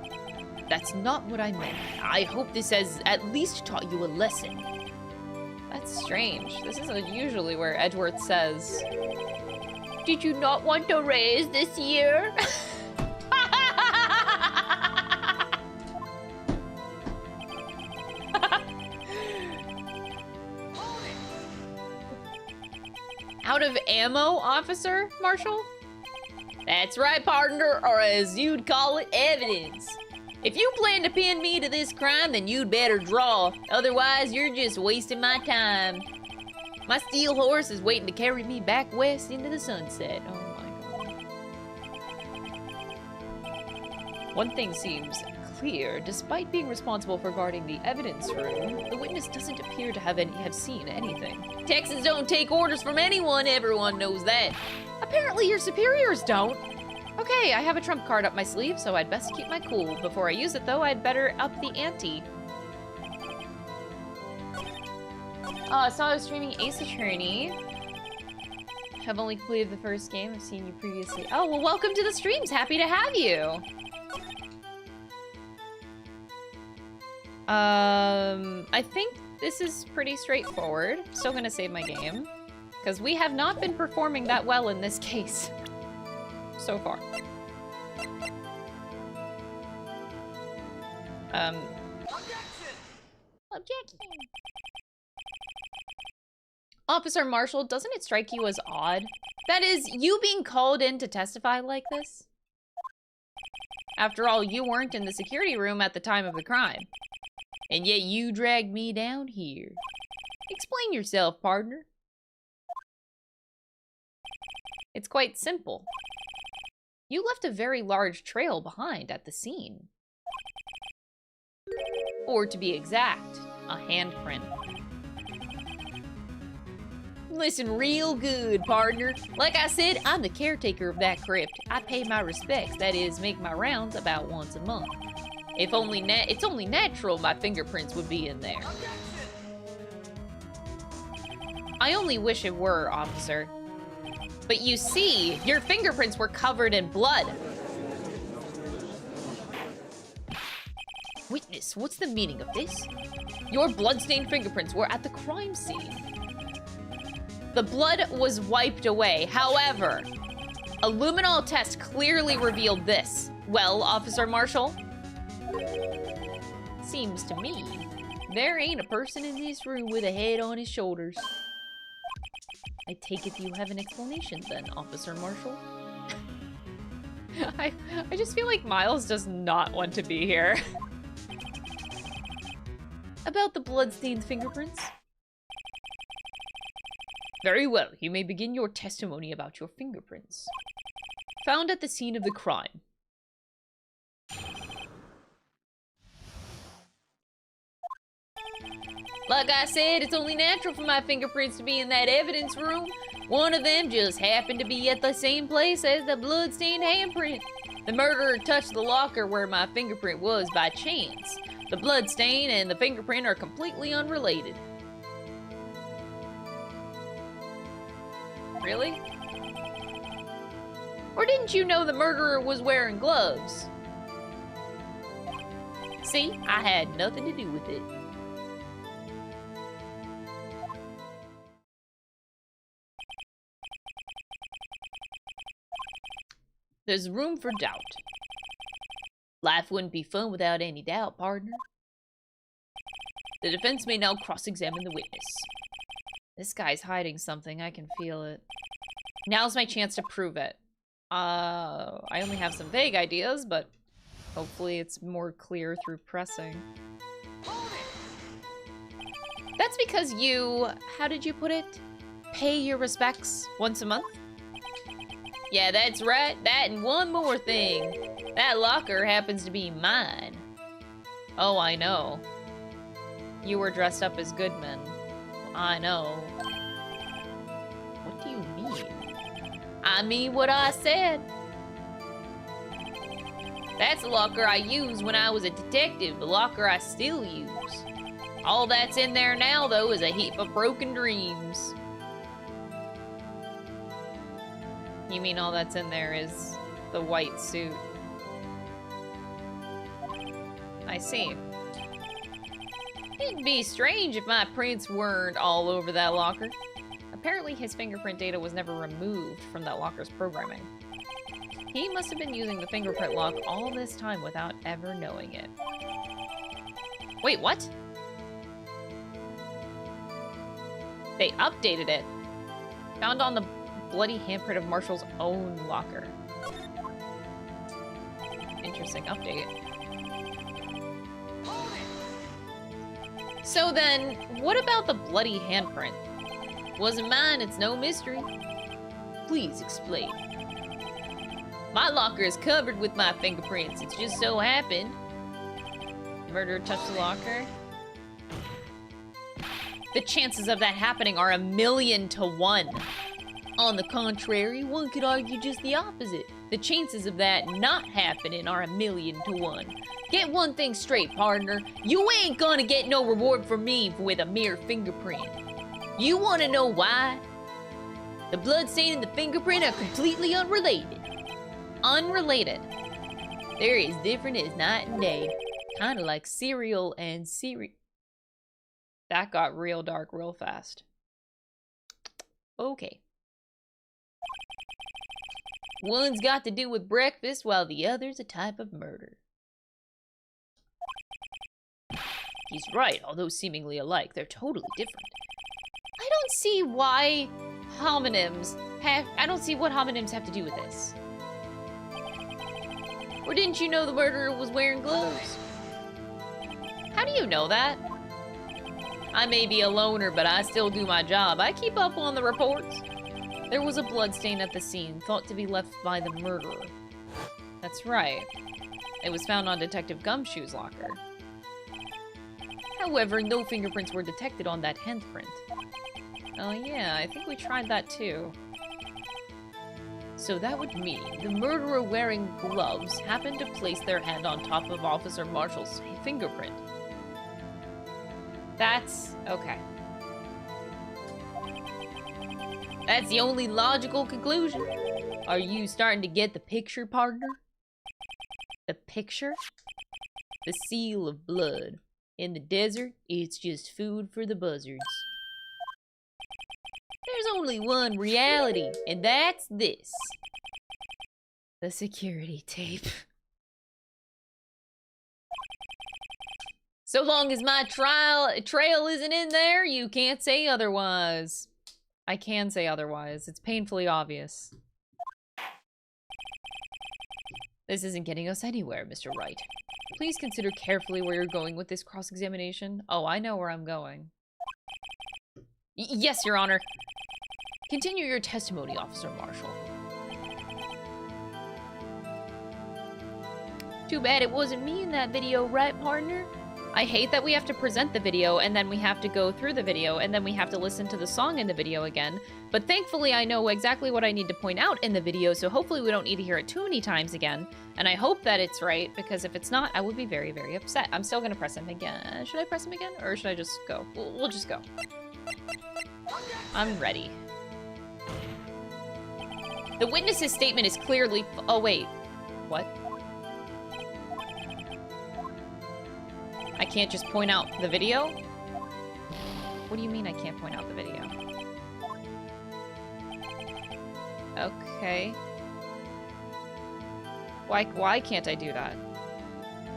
That's not what I meant. I hope this has at least taught you a lesson. That's strange. This isn't usually where Edgeworth says, "Did you not want a raise this year?" Out of ammo, Officer Marshall? That's right, partner, or as you'd call it, evidence. If you plan to pin me to this crime, then you'd better draw. Otherwise, you're just wasting my time. My steel horse is waiting to carry me back west into the sunset. Oh my god. One thing seems clear. Despite being responsible for guarding the evidence room, the witness doesn't appear to have seen anything. Texans don't take orders from anyone, everyone knows that. Apparently your superiors don't. Okay, I have a trump card up my sleeve, so I'd best keep my cool. Before I use it, though, I'd better up the ante. I saw I was streaming Ace Attorney. Have only completed the first game. I've seen you previously. Oh, well, welcome to the streams. Happy to have you. I think this is pretty straightforward. Still gonna save my game. Because we have not been performing that well in this case. So far. Objection! Officer Marshall, doesn't it strike you as odd? That is, you being called in to testify like this? After all, you weren't in the security room at the time of the crime. And yet you dragged me down here. Explain yourself, partner. It's quite simple. You left a very large trail behind at the scene. Or to be exact, a handprint. Listen real good, partner. Like I said, I'm the caretaker of that crypt. I pay my respects, that is, make my rounds about once a month. It's only natural my fingerprints would be in there. I only wish it were, officer. But you see, your fingerprints were covered in blood. Witness, what's the meaning of this? Your bloodstained fingerprints were at the crime scene. The blood was wiped away. However, a luminol test clearly revealed this. Well, Officer Marshall? Seems to me, there ain't a person in this room with a head on his shoulders. I take it you have an explanation then, Officer Marshall? I just feel like Miles does not want to be here. About the bloodstained fingerprints? Very well, you may begin your testimony about your fingerprints. Found at the scene of the crime. Like I said, it's only natural for my fingerprints to be in that evidence room. One of them just happened to be at the same place as the bloodstained handprint. The murderer touched the locker where my fingerprint was by chance. The bloodstain and the fingerprint are completely unrelated. Really? Or didn't you know the murderer was wearing gloves? See, I had nothing to do with it. There's room for doubt. Life wouldn't be fun without any doubt, partner. The defense may now cross-examine the witness. This guy's hiding something, I can feel it. Now's my chance to prove it. I only have some vague ideas, but hopefully it's more clear through pressing. That's because you, how did you put it? Pay your respects once a month? Yeah, that's right. That and one more thing. That locker happens to be mine. Oh, I know. You were dressed up as Goodman. I know. What do you mean? I mean what I said. That's the locker I used when I was a detective, the locker I still use. All that's in there now, though, is a heap of broken dreams. You mean all that's in there is the white suit? I see. It'd be strange if my prints weren't all over that locker. Apparently his fingerprint data was never removed from that locker's programming. He must have been using the fingerprint lock all this time without ever knowing it. Wait, what? They updated it. Found on the bloody handprint of Marshall's own locker. Interesting update. So then, what about the bloody handprint? Wasn't mine, it's no mystery. Please explain. My locker is covered with my fingerprints. It just so happened. Murderer touched the locker. The chances of that happening are 1,000,000 to 1. On the contrary, one could argue just the opposite. The chances of that not happening are 1,000,000 to 1. Get one thing straight, partner. You ain't gonna get no reward from me with a mere fingerprint. You wanna know why? The bloodstain and the fingerprint are completely unrelated. Unrelated. They're as different as night and day. Kinda like cereal and cereal. That got real dark real fast. Okay. One's got to do with breakfast while the other's a type of murder. He's right, although seemingly alike, they're totally different. I don't see why homonyms have... I don't see what homonyms have to do with this. Or didn't you know the murderer was wearing gloves? How do you know that? I may be a loner, but I still do my job. I keep up on the reports. There was a bloodstain at the scene, thought to be left by the murderer. That's right. It was found on Detective Gumshoe's locker. However, no fingerprints were detected on that handprint. Oh yeah, I think we tried that too. So that would mean the murderer wearing gloves happened to place their hand on top of Officer Marshall's fingerprint. That's... okay. That's the only logical conclusion. Are you starting to get the picture, partner? The picture? The seal of blood. In the desert, it's just food for the buzzards. There's only one reality, and that's this. The security tape. So long as my trail isn't in there, you can't say otherwise. I can say otherwise. It's painfully obvious. This isn't getting us anywhere, Mr. Wright. Please consider carefully where you're going with this cross-examination. Oh, I know where I'm going. Yes, Your Honor. Continue your testimony, Officer Marshall. Too bad it wasn't me in that video, right, partner? I hate that we have to present the video, and then we have to go through the video, and then we have to listen to the song in the video again. But thankfully, I know exactly what I need to point out in the video, so hopefully we don't need to hear it too many times again. And I hope that it's right, because if it's not, I would be very, very upset. I'm still gonna press him again. Should I press him again, or should I just go? We'll just go. I'm ready. The witness's statement is clearly... oh, wait. What? I can't just point out the video? What do you mean I can't point out the video? Okay. Why can't I do that?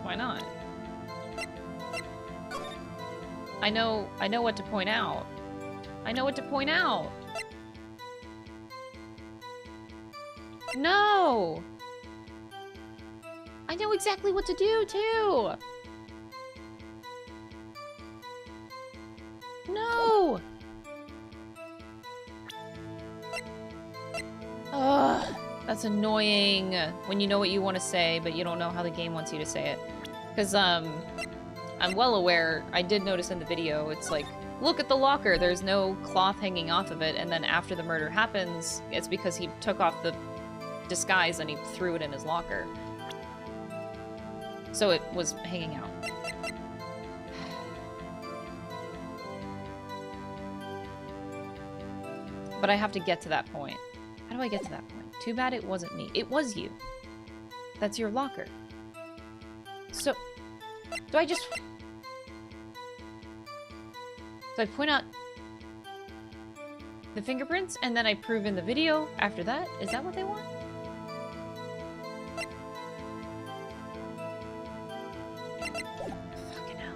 Why not? I know what to point out. I know what to point out. No! I know exactly what to do, too! No! Ugh, that's annoying when you know what you want to say, but you don't know how the game wants you to say it. Because, I'm well aware, I did notice in the video, it's like, look at the locker, there's no cloth hanging off of it, and then after the murder happens, it's because he took off the disguise and he threw it in his locker. So it was hanging out. But I have to get to that point. How do I get to that point? Too bad it wasn't me. It was you. That's your locker. So, do I just... So I point out the fingerprints, and then I prove in the video after that? Is that what they want? Fucking hell.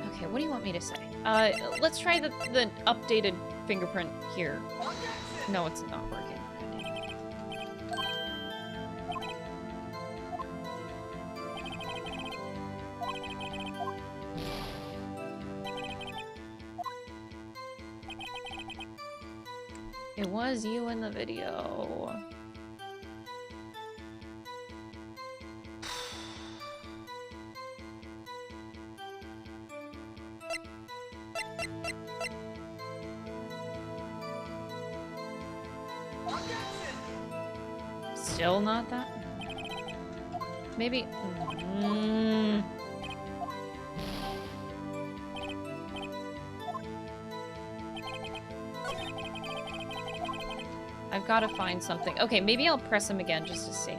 Okay, what do you want me to say? Let's try the updated fingerprint here. No, it's not working. It was you in the video. Still not that? Maybe... I've got to find something. Okay, maybe I'll press him again just to see.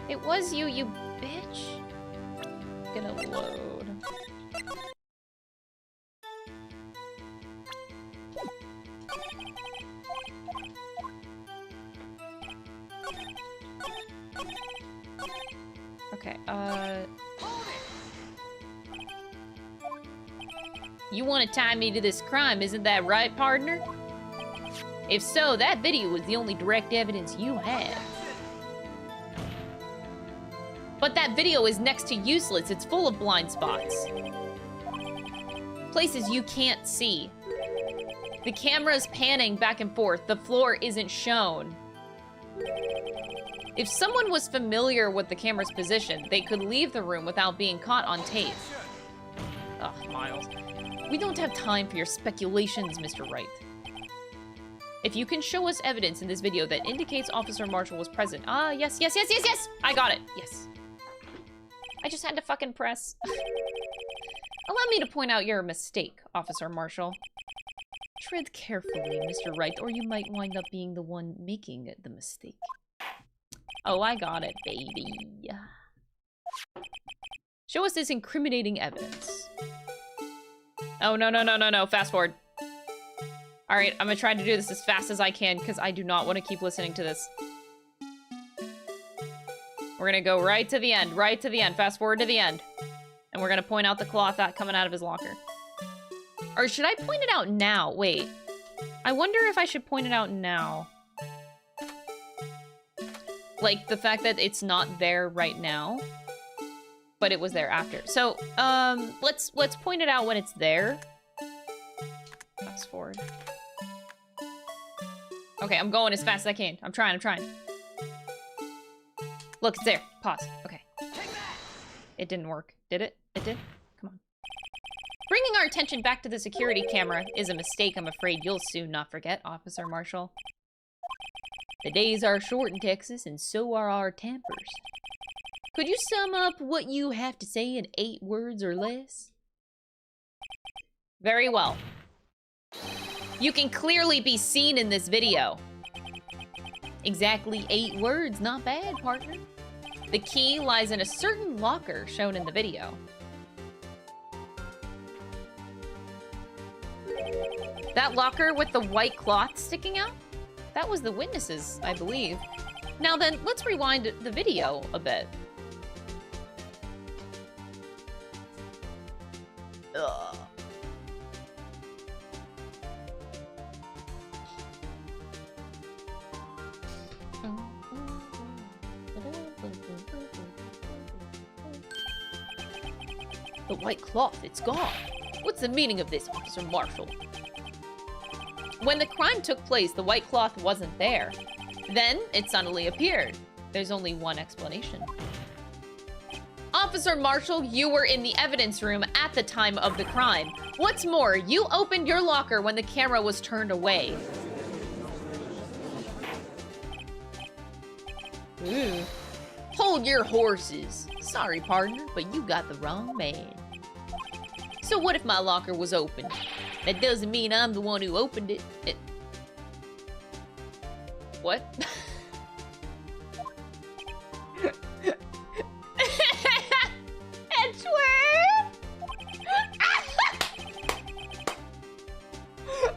It was you, you bitch. Gonna load. Okay, you want to tie me to this crime, isn't that right, partner? If so, that video is the only direct evidence you have. But that video is next to useless. It's full of blind spots. Places you can't see. The camera's panning back and forth. The floor isn't shown. If someone was familiar with the camera's position, they could leave the room without being caught on tape. Ugh, Miles. We don't have time for your speculations, Mr. Wright. If you can show us evidence in this video that indicates Officer Marshall was present. Ah, yes, yes, yes, yes, yes! I got it, yes. I just had to fucking press. Allow me to point out your mistake, Officer Marshall. Tread carefully, Mr. Wright, or you might wind up being the one making the mistake. Oh, I got it, baby. Show us this incriminating evidence. Oh, no, no, no, no, no. Fast forward. All right, I'm gonna try to do this as fast as I can because I do not want to keep listening to this. We're gonna go right to the end, right to the end. Fast forward to the end. And we're gonna point out the cloth coming out of his locker. Or should I point it out now? Wait. I wonder if I should point it out now. Like, the fact that it's not there right now, but it was there after. So, let's point it out when it's there. Fast forward. Okay, I'm going as fast as I can. I'm trying. Look, it's there. Pause. Okay. It didn't work. Did it? It did? Come on. Bringing our attention back to the security camera is a mistake I'm afraid you'll soon not forget, Officer Marshall. The days are short in Texas, and so are our tempers. Could you sum up what you have to say in 8 words or less? Very well. You can clearly be seen in this video. Exactly 8 words, not bad, partner. The key lies in a certain locker shown in the video. That locker with the white cloth sticking out? That was the witnesses, I believe. Now then, let's rewind the video a bit. Ugh. The white cloth, it's gone. What's the meaning of this, Officer Marshall? When the crime took place, the white cloth wasn't there. Then, it suddenly appeared. There's only one explanation. Officer Marshall, you were in the evidence room at the time of the crime. What's more, you opened your locker when the camera was turned away. Ooh. Hold your horses. Sorry, partner, but you got the wrong man. So what if my locker was open? That doesn't mean I'm the one who opened it. What?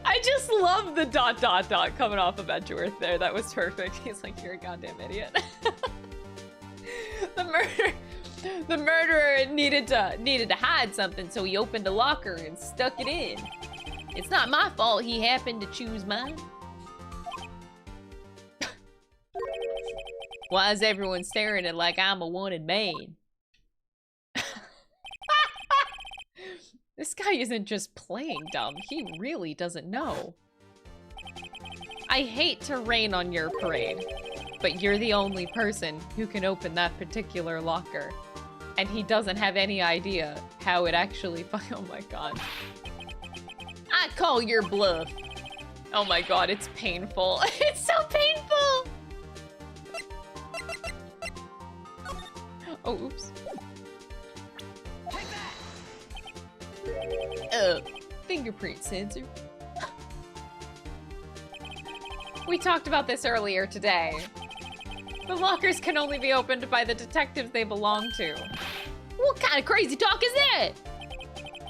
I just love the ... coming off of Edgeworth there. That was perfect. He's like, you're a goddamn idiot. The murderer needed to hide something, so he opened a locker and stuck it in. It's not my fault he happened to choose mine. Why is everyone staring at like I'm a wanted man? This guy isn't just playing dumb. He really doesn't know. I hate to rain on your parade, but you're the only person who can open that particular locker. And he doesn't have any idea how it actually... Oh my god. I call your bluff. Oh my god, it's painful. It's so painful! Oh, oops. Fingerprint sensor. We talked about this earlier today. The lockers can only be opened by the detectives they belong to. What kind of crazy talk is that?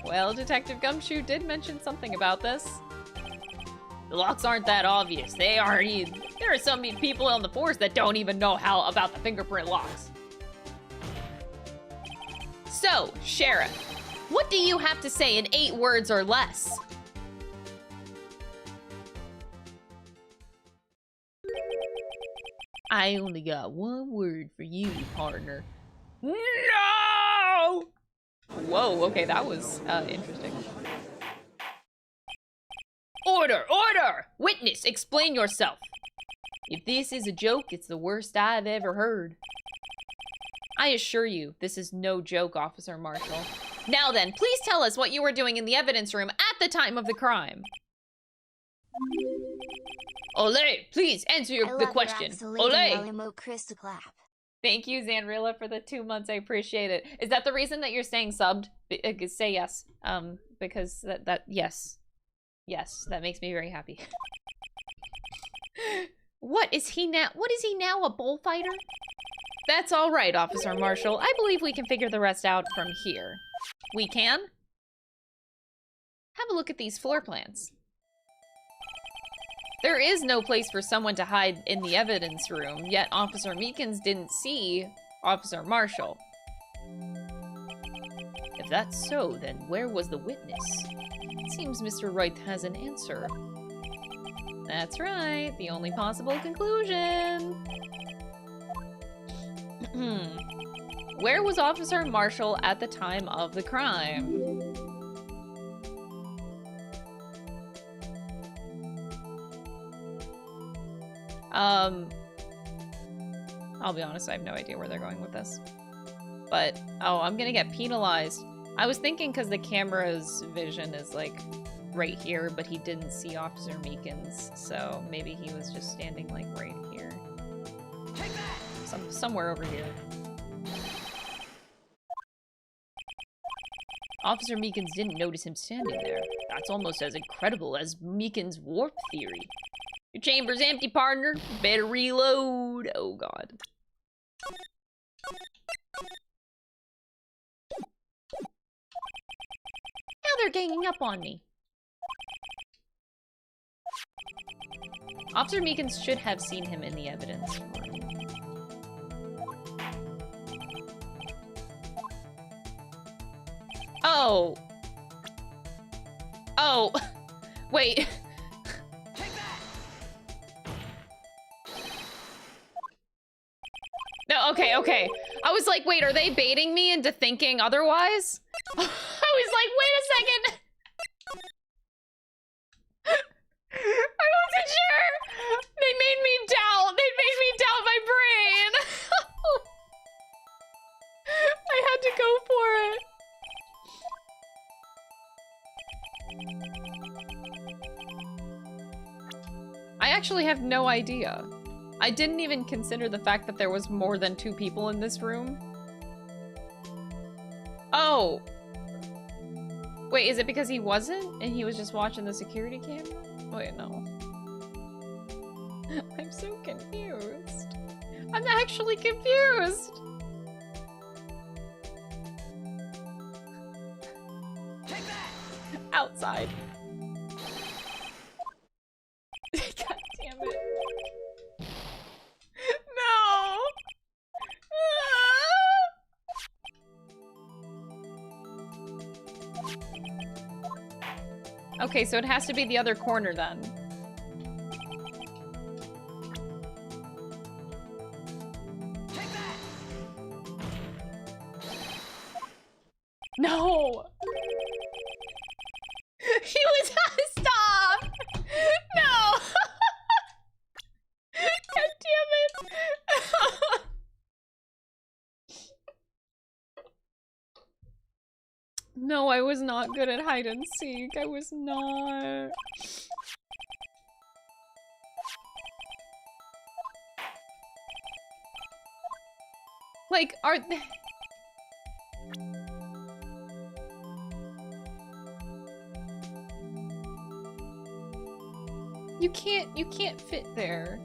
Well, Detective Gumshoe did mention something about this. The locks aren't that obvious. There are some people on the force that don't even know how about the fingerprint locks. So, Sheriff, what do you have to say in 8 words or less? I only got 1 word for you, partner. No! Whoa, okay, that was interesting. Order! Order! Witness, explain yourself. If this is a joke, it's the worst I've ever heard. I assure you, this is no joke, Officer Marshall. Now then, please tell us what you were doing in the evidence room at the time of the crime. Olay, please answer the question. Olay! Thank you, Zanrilla, for the 2 months. I appreciate it. Is that the reason that you're staying subbed? Say yes. Because yes. Yes, that makes me very happy. What is he now? What is he now, a bullfighter? That's all right, Officer Marshall. I believe we can figure the rest out from here. We can? Have a look at these floor plans. There is no place for someone to hide in the evidence room, yet Officer Meekins didn't see Officer Marshall. If that's so, then where was the witness? It seems Mr. Wright has an answer. That's right, the only possible conclusion. Where was Officer Marshall at the time of the crime? I'll be honest, I have no idea where they're going with this. But, oh, I'm gonna get penalized. I was thinking because the camera's vision is, like, right here, but he didn't see Officer Meekins, so maybe he was just standing, like, right here. Somewhere over here. Officer Meekins didn't notice him standing there. That's almost as incredible as Meekins' warp theory. Your chamber's empty, partner. Better reload. Oh, God. Now they're ganging up on me. Officer Meekins should have seen him in the evidence room. Oh. Oh. Wait. No, okay, okay. I was like, wait, are they baiting me into thinking otherwise? I was like, wait a second. I wasn't sure. They made me doubt. They made me doubt my brain. I had to go for it. I actually have no idea. I didn't even consider the fact that there was more than 2 people in this room. Oh. Wait, is it because he wasn't? And he was just watching the security camera? Wait, no. I'm so confused. I'm actually confused. Take that! Outside. God damn it. No! Okay, so it has to be the other corner then. Take that! No! He was stop! No! God damn it! No, I was not good at hide and seek. I was not. Like, are they... You can't fit there.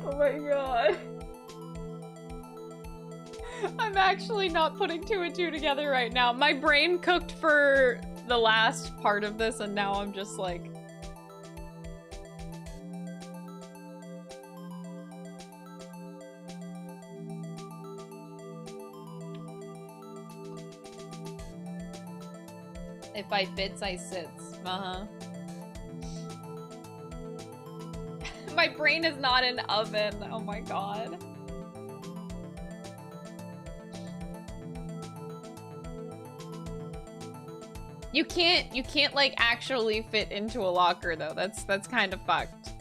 Oh my god. I'm actually not putting 2 and 2 together right now. My brain cooked for the last part of this and now I'm just like... If I fits, I sits. Uh-huh. My brain is not an oven. Oh my god. You can't like actually fit into a locker though. That's kind of fucked.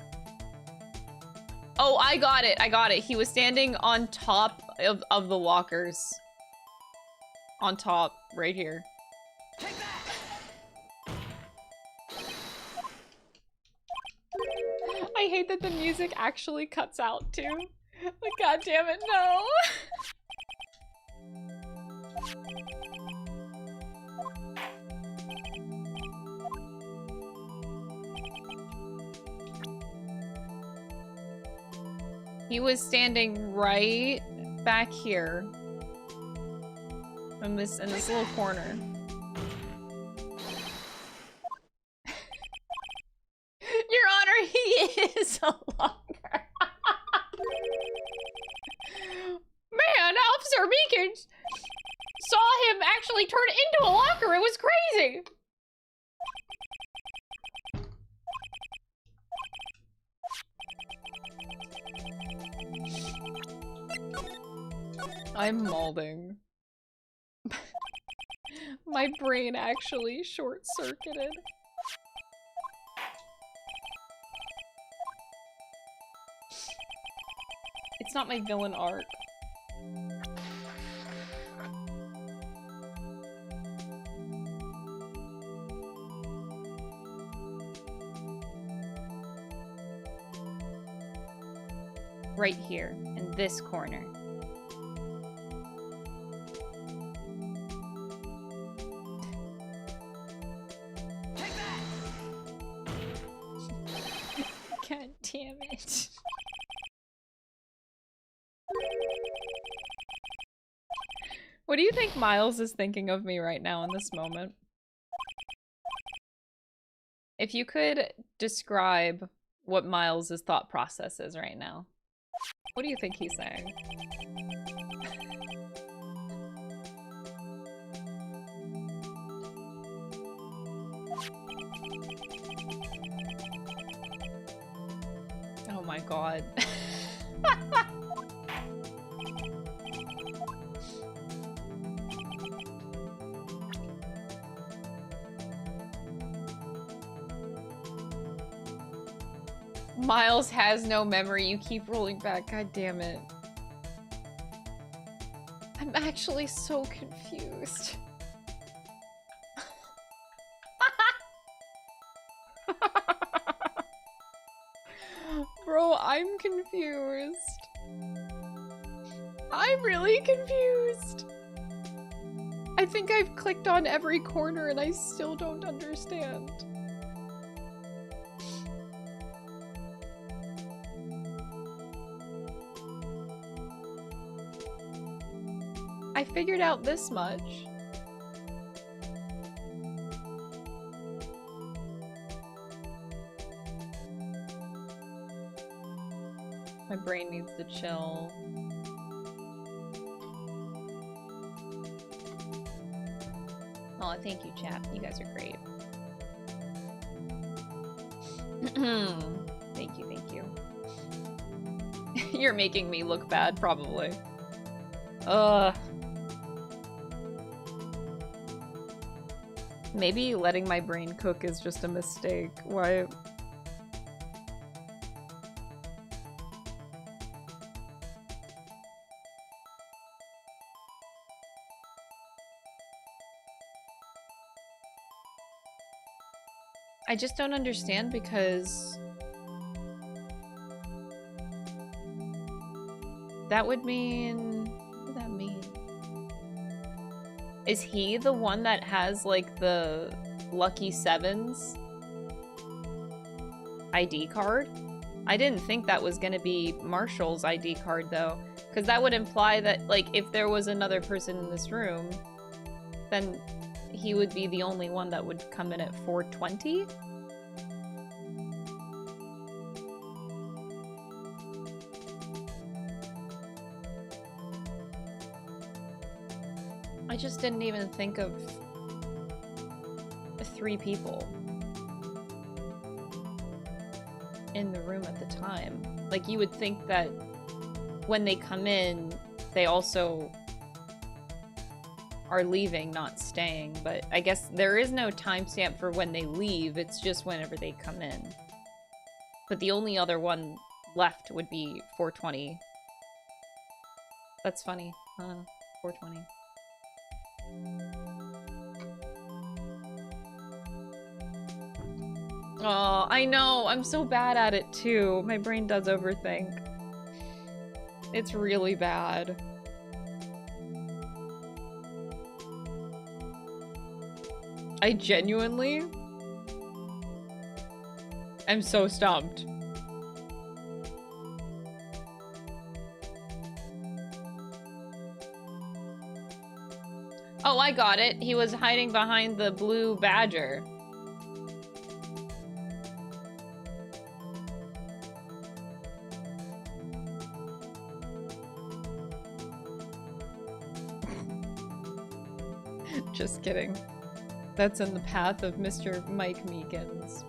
Oh, I got it. He was standing on top of the lockers. On top, right here. Take that! I hate that the music actually cuts out too. Like, god damn it, no! He was standing right back here. In this little corner. Your Honor, he is a locker. Man, Officer Meekins saw him actually turn into a locker. It was crazy. I'm malding. My brain actually short-circuited. It's not my villain arc. Right here, in this corner. God damn it. What do you think Miles is thinking of me right now in this moment? If you could describe what Miles' thought process is right now, what do you think he's saying? Oh my god. Miles has no memory. You keep rolling back. God damn it. I'm actually so confused. Bro, I'm confused. I'm really confused. I think I've clicked on every corner and I still don't understand. I figured out this much. My brain needs to chill. Oh, thank you, chat. You guys are great. Thank you, thank you. You're making me look bad, probably. Ugh. Maybe letting my brain cook is just a mistake. Why? I just don't understand because that would mean, what would that mean? Is he the one that has like the Lucky Sevens ID card? I didn't think that was gonna be Marshall's ID card though, because that would imply that like if there was another person in this room, then he would be the only one that would come in at 420? I just didn't even think of 3 people in the room at the time. Like, you would think that when they come in, they also are leaving, not staying, but I guess there is no timestamp for when they leave, it's just whenever they come in. But the only other one left would be 420. That's funny, huh? 420. Oh, I know, I'm so bad at it too. My brain does overthink. It's really bad. I genuinely am so stumped. Oh, I got it. He was hiding behind the blue badger. Just kidding. That's in the path of Mr. Mike Meekins.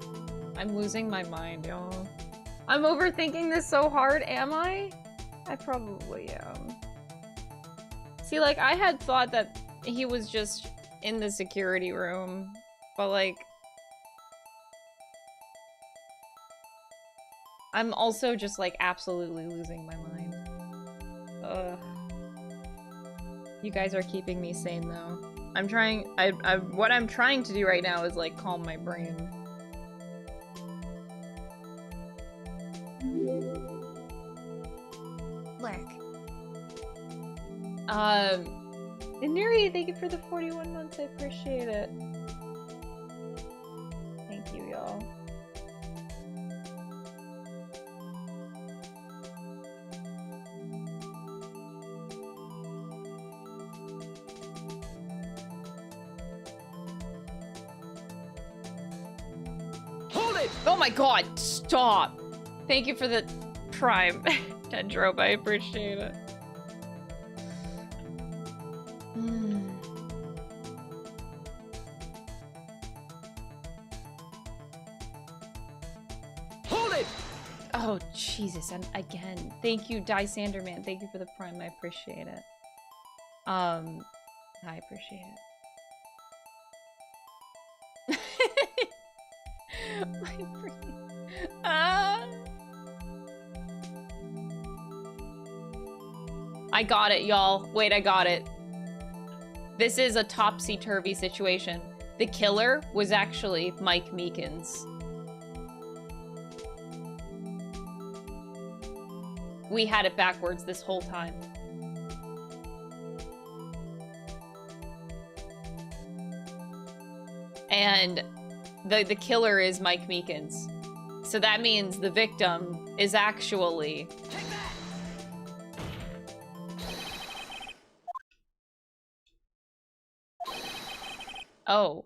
I'm losing my mind, y'all. I'm overthinking this so hard, am I? I probably am. See, like, I had thought that he was just in the security room, but, like, I'm also just, like, absolutely losing my mind. Ugh. You guys are keeping me sane, though. I'm trying- what I'm trying to do right now is, like, calm my brain. Lurk. Inuri, thank you for the 41 months, I appreciate it. Thank you, y'all. it! Oh my god, stop! Thank you for the prime, Dendrobe, I appreciate it. Hold it! Oh, Jesus, and again. Thank you, Dysander Man. Thank you for the prime, I appreciate it. I appreciate it. My brain. I got it, y'all. Wait, I got it. This is a topsy-turvy situation. The killer was actually Mike Meekins. We had it backwards this whole time. And the killer is Mike Meekins. So that means the victim is actually... Oh.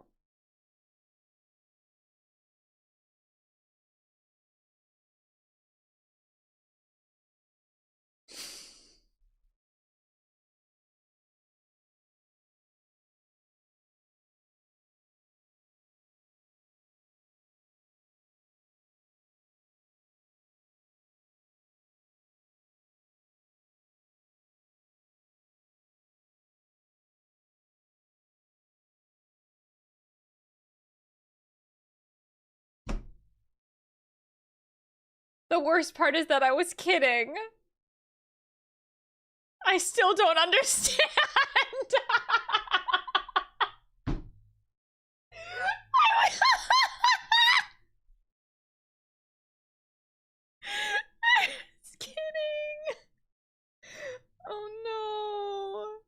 The worst part is that I was kidding. I still don't understand. I was kidding. Oh no.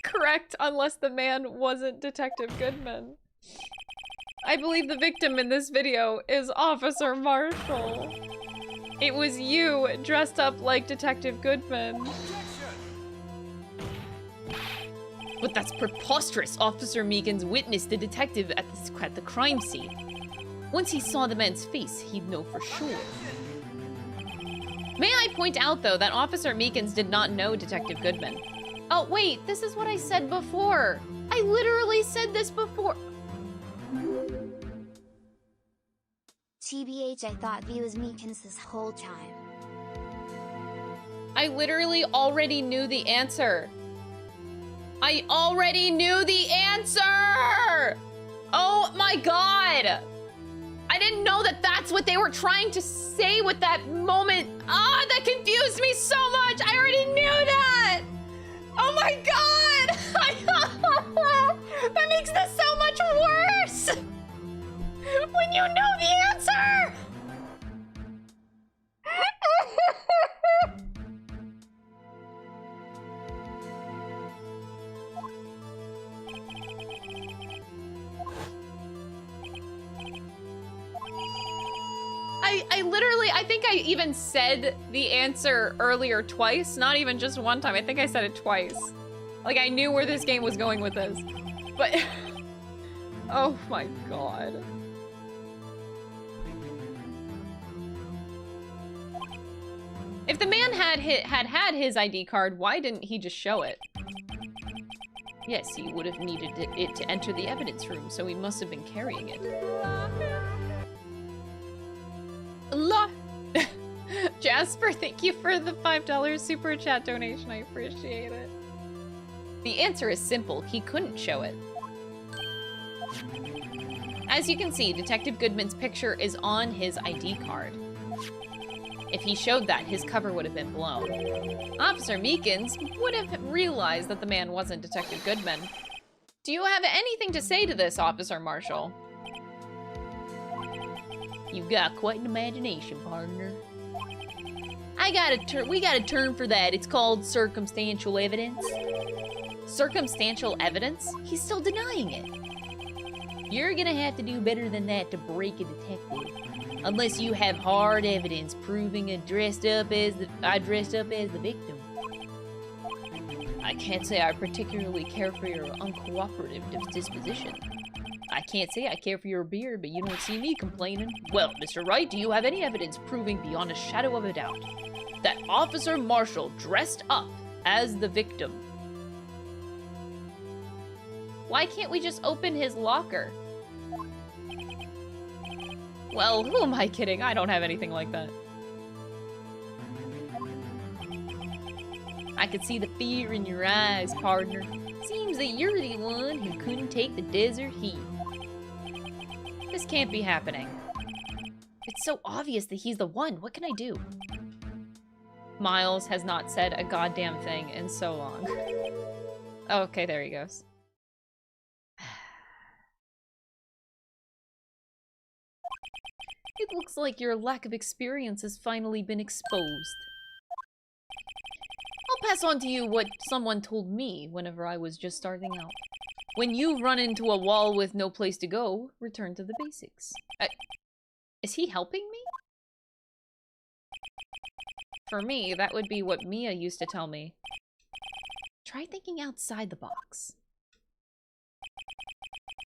Correct, unless the man wasn't Detective Goodman. I believe the victim in this video is Officer Marshall. It was you dressed up like Detective Goodman. But that's preposterous. Officer Meekins witnessed the detective at the crime scene. Once he saw the man's face, he'd know for sure. May I point out, though, that Officer Meekins did not know Detective Goodman. Oh, wait, this is what I said before. I literally said this before. TBH, I thought V was Meekins this whole time. I literally already knew the answer. I already knew the answer! Oh my god! I didn't know that that's what they were trying to say with that moment. Ah, that confused me so much! I already knew that! Oh my god! That makes this so much worse! When you know the answer! I think I even said the answer earlier twice, not even just one time. I think I said it twice. Like, I knew where this game was going with this. But, oh my god. If the man had his ID card, why didn't he just show it? Yes, he would have needed it to enter the evidence room, so he must have been carrying it. Jasper, thank you for the $5 super chat donation. I appreciate it. The answer is simple. He couldn't show it. As you can see, Detective Goodman's picture is on his ID card. If he showed that, his cover would have been blown. Officer Meekins would have realized that the man wasn't Detective Goodman. Do you have anything to say to this, Officer Marshall? You've got quite an imagination, partner. We got a term for that. It's called circumstantial evidence. Circumstantial evidence? He's still denying it. You're gonna have to do better than that to break a detective. Unless you have hard evidence proving I dressed up as the victim. I can't say I particularly care for your uncooperative disposition. I can't say I care for your beard, but you don't see me complaining. Well, Mr. Wright, do you have any evidence proving beyond a shadow of a doubt that Officer Marshall dressed up as the victim? Why can't we just open his locker? Well, who am I kidding? I don't have anything like that. I could see the fear in your eyes, partner. Seems that you're the one who couldn't take the desert heat. This can't be happening. It's so obvious that he's the one. What can I do? Miles has not said a goddamn thing in so long. Oh, okay, there he goes. It looks like your lack of experience has finally been exposed. I'll pass on to you what someone told me whenever I was just starting out. When you run into a wall with no place to go, return to the basics. Is he helping me? For me, that would be what Mia used to tell me. Try thinking outside the box.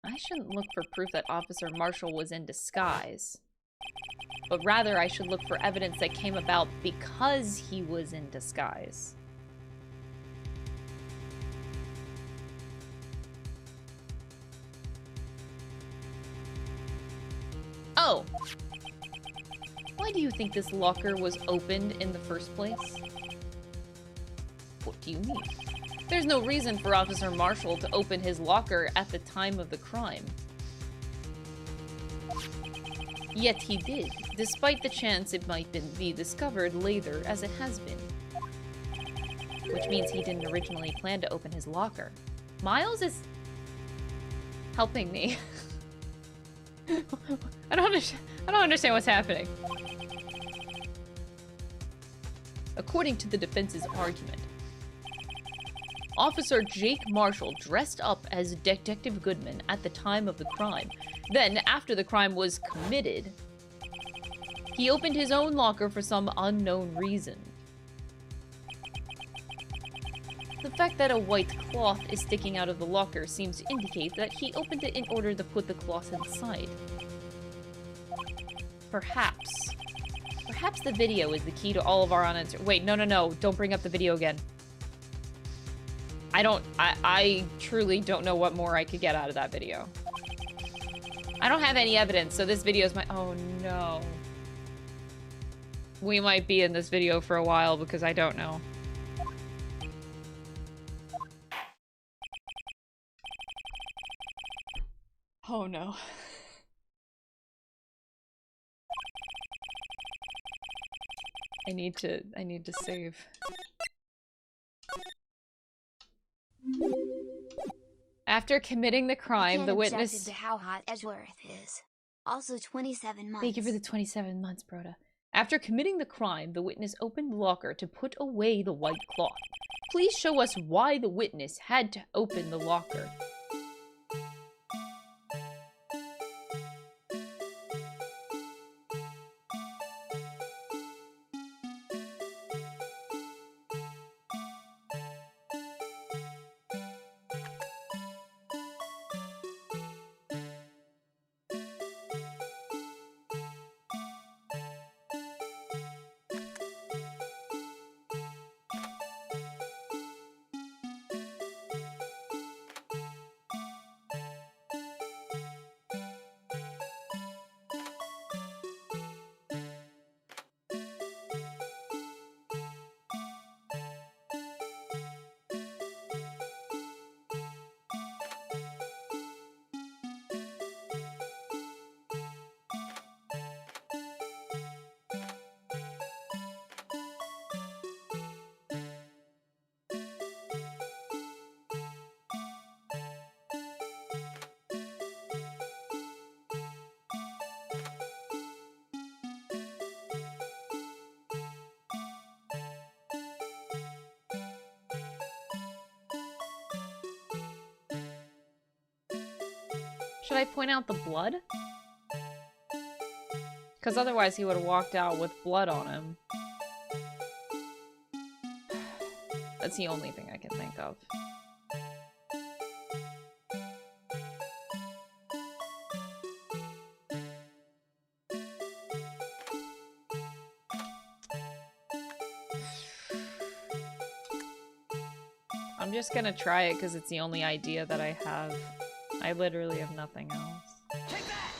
I shouldn't look for proof that Officer Marshall was in disguise. But rather, I should look for evidence that came about because he was in disguise. Oh! Why do you think this locker was opened in the first place? What do you mean? There's no reason for Officer Marshall to open his locker at the time of the crime. Yet he did, despite the chance it might be discovered later as it has been. Which means he didn't originally plan to open his locker. Miles is helping me. I don't understand what's happening. According to the defense's argument, Officer Jake Marshall dressed up as Detective Goodman at the time of the crime. Then, after the crime was committed, he opened his own locker for some unknown reason. The fact that a white cloth is sticking out of the locker seems to indicate that he opened it in order to put the cloth inside. Perhaps the video is the key to all of our unanswered— Wait, no, don't bring up the video again. I truly don't know what more I could get out of that video. I don't have any evidence, so this video is my— Oh no. We might be in this video for a while because I don't know. Oh no. I need to save. After committing the crime, the witness— to how hot Edgeworth is. Also 27 months. Thank you for the 27 months, Broda. After committing the crime, the witness opened the locker to put away the white cloth. Please show us why the witness had to open the locker. Should I point out the blood? Because otherwise he would have walked out with blood on him. That's the only thing I can think of. I'm just gonna try it because it's the only idea that I have. I literally have nothing else. Take that!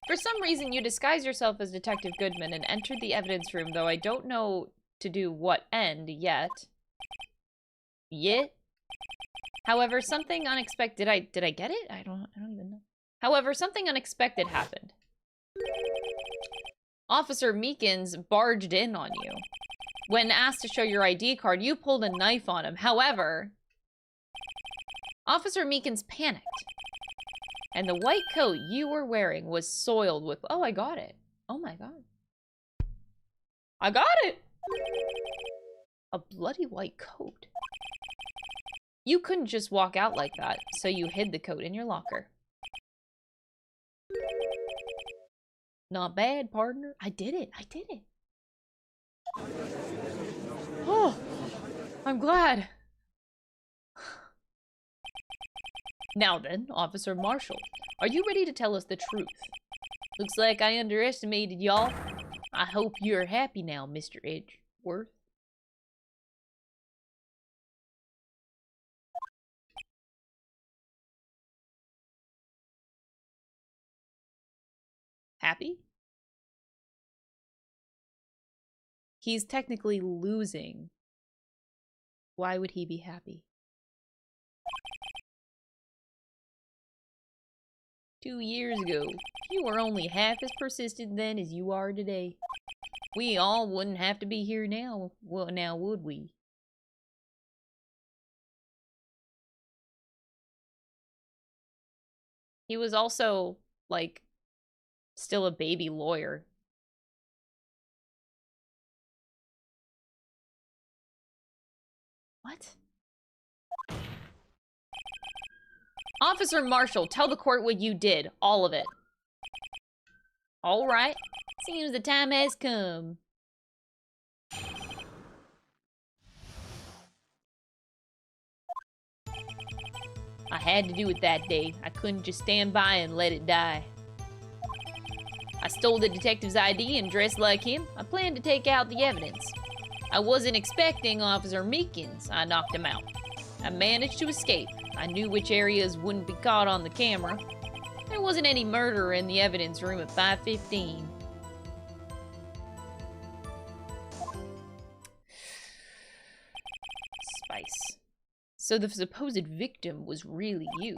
For some reason, you disguised yourself as Detective Goodman and entered the evidence room, though I don't know to do what end yet. However, something unexpected. Did I get it? I don't even know. However, something unexpected happened. Officer Meekins barged in on you. When asked to show your ID card, you pulled a knife on him. However, Officer Meekins panicked. And the white coat you were wearing was soiled with... Oh, I got it. Oh my god. I got it! A bloody white coat. You couldn't just walk out like that, so you hid the coat in your locker. Not bad, partner. I did it. I did it. Oh, I'm glad. Now then, Officer Marshall, are you ready to tell us the truth? Looks like I underestimated y'all. I hope you're happy now, Mr. Edgeworth. Happy? He's technically losing. Why would he be happy? 2 years ago, you were only half as persistent then as you are today. We all wouldn't have to be here now. Well, now would we? He was also, like, still a baby lawyer. What? Officer Marshall, tell the court what you did. All of it. All right. Seems the time has come. I had to do it that day. I couldn't just stand by and let it die. I stole the detective's ID and dressed like him. I planned to take out the evidence. I wasn't expecting Officer Meekins. I knocked him out. I managed to escape. I knew which areas wouldn't be caught on the camera. There wasn't any murder in the evidence room at 5:15. Spice. So the supposed victim was really you.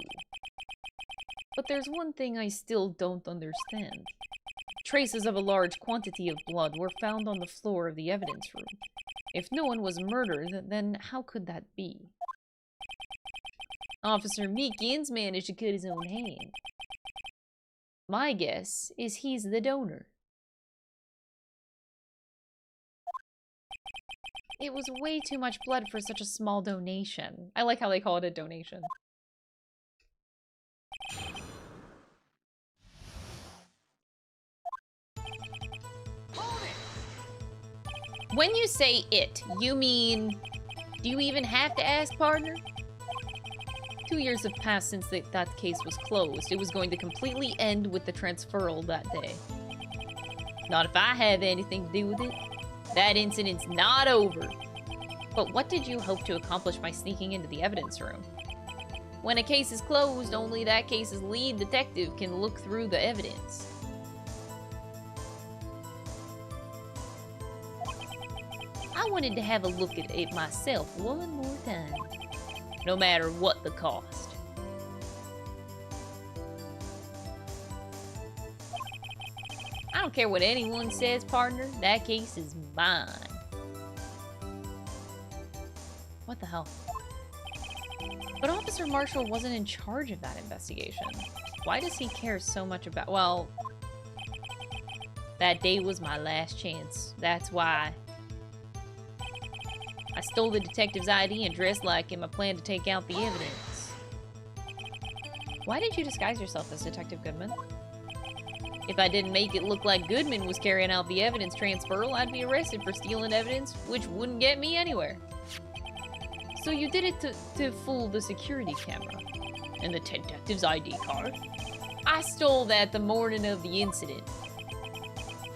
But there's one thing I still don't understand. Traces of a large quantity of blood were found on the floor of the evidence room. If no one was murdered, then how could that be? Officer Meekins managed to cut his own hand. My guess is he's the donor. It was way too much blood for such a small donation. I like how they call it a donation. When you say it, you mean... Do you even have to ask, partner? 2 years have passed since that case was closed. It was going to completely end with the transferal that day. Not if I have anything to do with it. That incident's not over. But what did you hope to accomplish by sneaking into the evidence room? When a case is closed, only that case's lead detective can look through the evidence. I wanted to have a look at it myself one more time. No matter what the cost. I don't care what anyone says, partner. That case is mine. What the hell? But Officer Marshall wasn't in charge of that investigation. Why does he care so much about... Well, that day was my last chance. That's why. I stole the detective's ID and dressed like him. I planned to take out the evidence. Why did you disguise yourself as Detective Goodman? If I didn't make it look like Goodman was carrying out the evidence transfer, I'd be arrested for stealing evidence, which wouldn't get me anywhere. So you did it to fool the security camera. And the detective's ID card? I stole that the morning of the incident.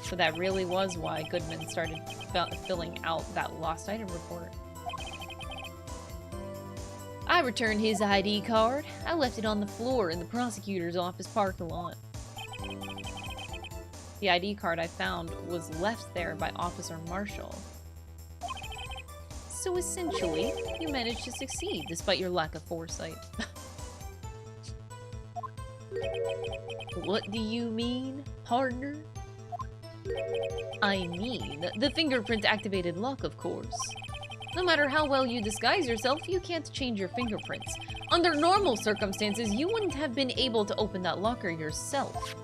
So that really was why Goodman started filling out that lost item report. I returned his ID card. I left it on the floor in the prosecutor's office parking lot. The ID card I found was left there by Officer Marshall. So essentially, you managed to succeed despite your lack of foresight. What do you mean, partner? I mean, the fingerprint-activated lock, of course. No matter how well you disguise yourself, you can't change your fingerprints. Under normal circumstances, you wouldn't have been able to open that locker yourself.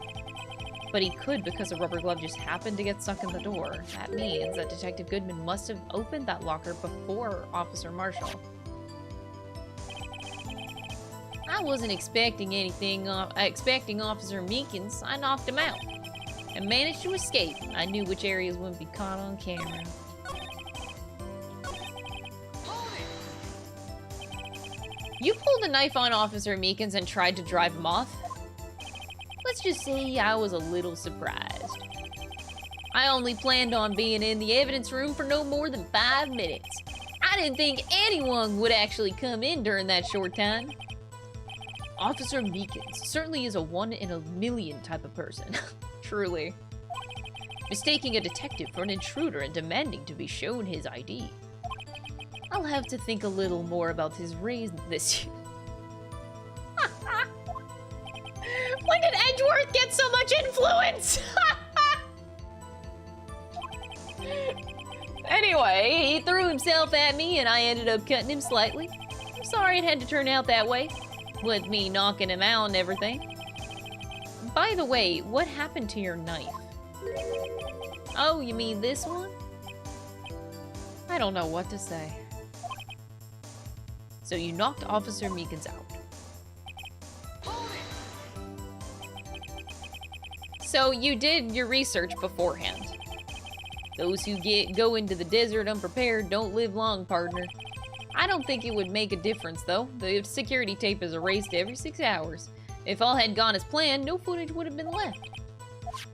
But he could because a rubber glove just happened to get stuck in the door. That means that Detective Goodman must have opened that locker before Officer Marshall. I wasn't expecting anything, expecting Officer Meekins. I knocked him out and managed to escape. I knew which areas wouldn't be caught on camera. You pulled a knife on Officer Meekins and tried to drive him off? Let's just say I was a little surprised. I only planned on being in the evidence room for no more than 5 minutes. I didn't think anyone would actually come in during that short time. Officer Meekins certainly is a 1 in a million type of person. Truly. Mistaking a detective for an intruder and demanding to be shown his ID. I'll have to think a little more about his raise this year. When did Edgeworth get so much influence? Anyway, he threw himself at me and I ended up cutting him slightly. I'm sorry it had to turn out that way. With me knocking him out and everything. By the way, what happened to your knife? Oh, you mean this one? I don't know what to say. So you knocked Officer Meekins out. So you did your research beforehand. Those who go into the desert unprepared don't live long, partner. I don't think it would make a difference, though. The security tape is erased every 6 hours. If all had gone as planned, no footage would have been left.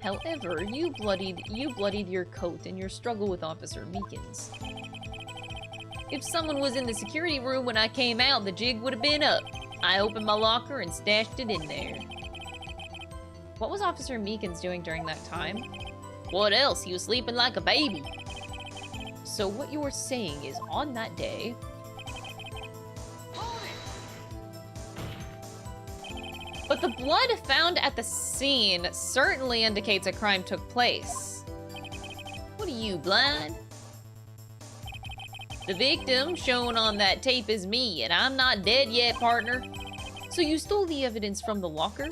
However, you bloodied your coat in your struggle with Officer Meekins. If someone was in the security room when I came out, the jig would have been up. I opened my locker and stashed it in there. What was Officer Meekins doing during that time? What else? He was sleeping like a baby. So what you're saying is, on that day... But the blood found at the scene certainly indicates a crime took place. What are you, blind? The victim shown on that tape is me, and I'm not dead yet, partner. So you stole the evidence from the locker?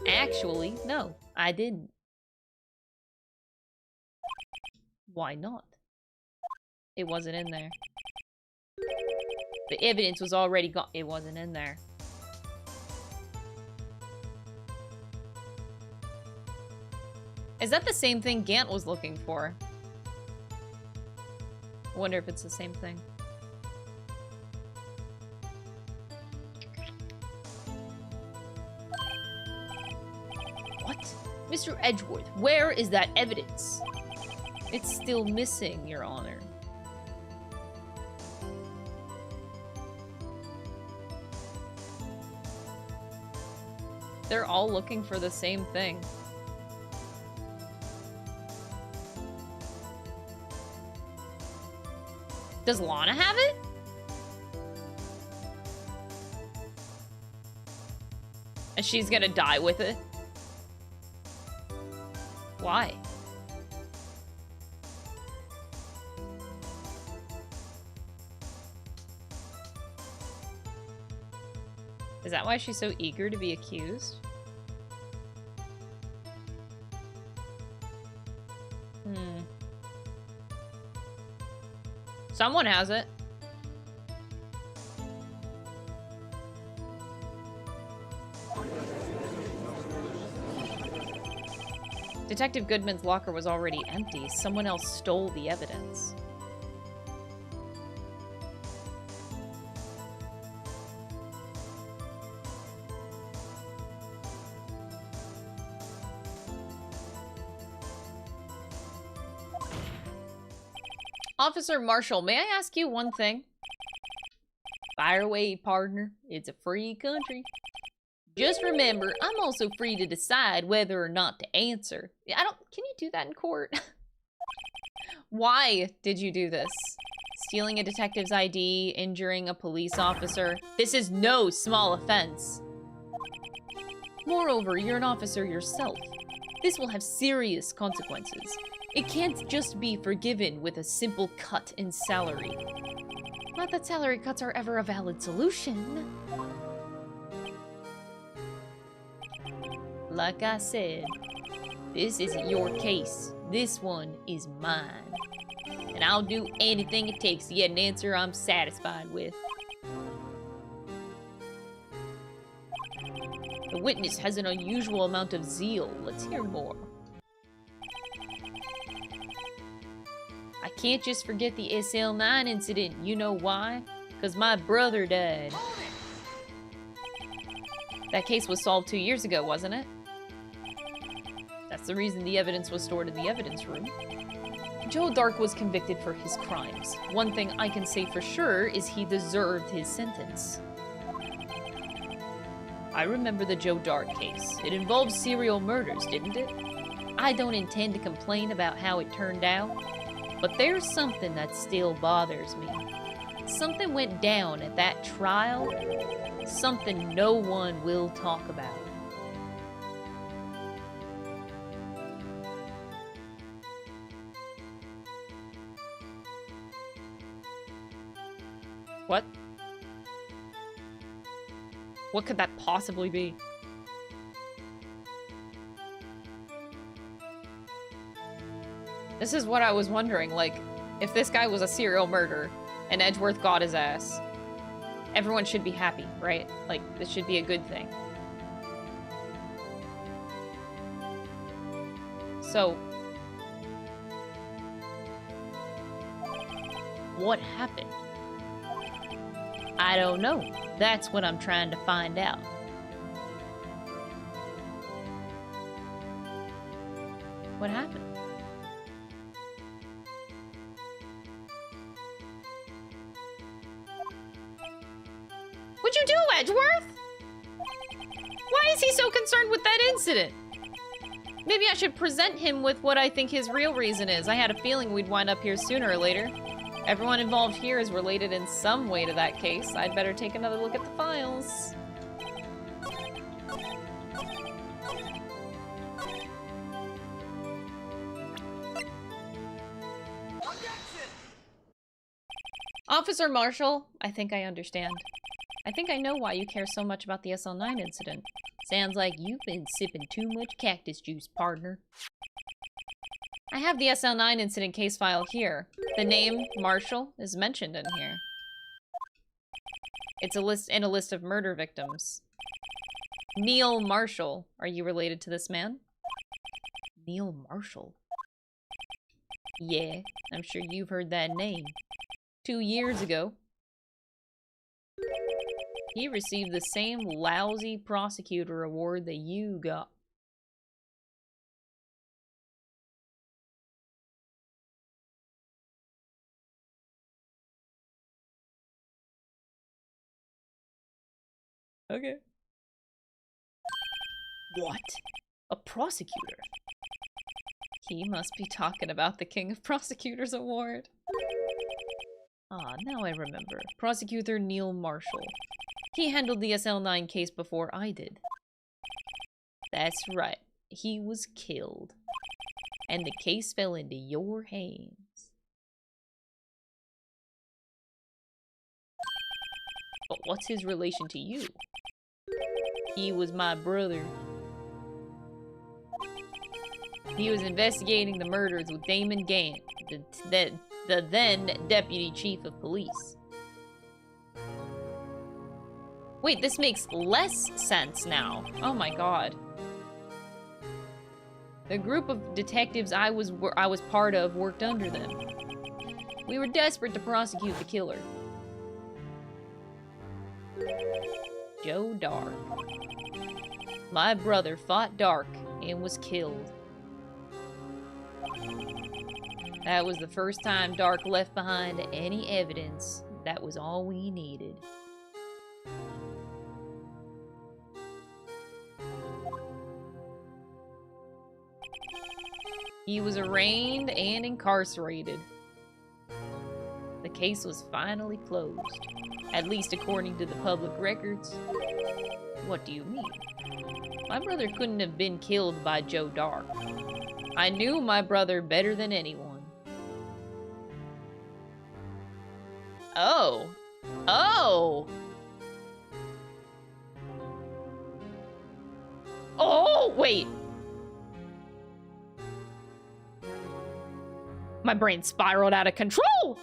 Actually, no, I didn't. Why not? It wasn't in there. The evidence was already gone. It wasn't in there. Is that the same thing Gant was looking for? I wonder if it's the same thing. What? Mr. Edgeworth, where is that evidence? It's still missing, Your Honor. They're all looking for the same thing. Does Lana have it? And she's gonna die with it? Why? Is that why she's so eager to be accused? Someone has it. Detective Goodman's locker was already empty. Someone else stole the evidence. Officer Marshall, may I ask you one thing? Fire away, partner. It's a free country. Just remember, I'm also free to decide whether or not to answer. Can you do that in court? Why did you do this? Stealing a detective's ID, injuring a police officer. This is no small offense. Moreover, you're an officer yourself. This will have serious consequences. It can't just be forgiven with a simple cut in salary. Not that salary cuts are ever a valid solution. Like I said, this isn't your case. This one is mine. And I'll do anything it takes to get an answer I'm satisfied with. The witness has an unusual amount of zeal. Let's hear more. I can't just forget the SL9 incident. You know why? Because my brother died. That case was solved 2 years ago, wasn't it? That's the reason the evidence was stored in the evidence room. Joe Dark was convicted for his crimes. One thing I can say for sure is he deserved his sentence. I remember the Joe Dark case. It involved serial murders, didn't it? I don't intend to complain about how it turned out, but there's something that still bothers me. Something went down at that trial, something no one will talk about. What? What could that possibly be? This is what I was wondering, like, if this guy was a serial murderer and Edgeworth got his ass, everyone should be happy, right? Like, this should be a good thing. So, what happened? I don't know. That's what I'm trying to find out. What happened? What'd you do, Edgeworth? Why is he so concerned with that incident? Maybe I should present him with what I think his real reason is. I had a feeling we'd wind up here sooner or later. Everyone involved here is related in some way to that case. I'd better take another look at the files. Officer Marshall, I think I understand. I think I know why you care so much about the SL9 incident. Sounds like you've been sipping too much cactus juice, partner. I have the SL9 incident case file here. The name, Marshall, is mentioned in here. It's a list of murder victims. Neil Marshall. Are you related to this man? Neil Marshall? Yeah, I'm sure you've heard that name. 2 years ago, he received the same lousy prosecutor award that you got. Okay. What? A prosecutor? He must be talking about the King of Prosecutors Award. Ah, now I remember. Prosecutor Neil Marshall. He handled the SL9 case before I did. That's right. He was killed. And the case fell into your hands. But what's his relation to you? He was my brother. He was investigating the murders with Damon Gant, the then Deputy Chief of Police. Wait, this makes less sense now. Oh my god. The group of detectives I was part of worked under them. We were desperate to prosecute the killer. Joe Dark. My brother fought Dark and was killed. That was the first time Dark left behind any evidence. That was all we needed. He was arraigned and incarcerated. The case was finally closed. At least according to the public records. What do you mean? My brother couldn't have been killed by Joe Dark. I knew my brother better than anyone. Oh. Oh! Oh, wait. My brain spiraled out of control!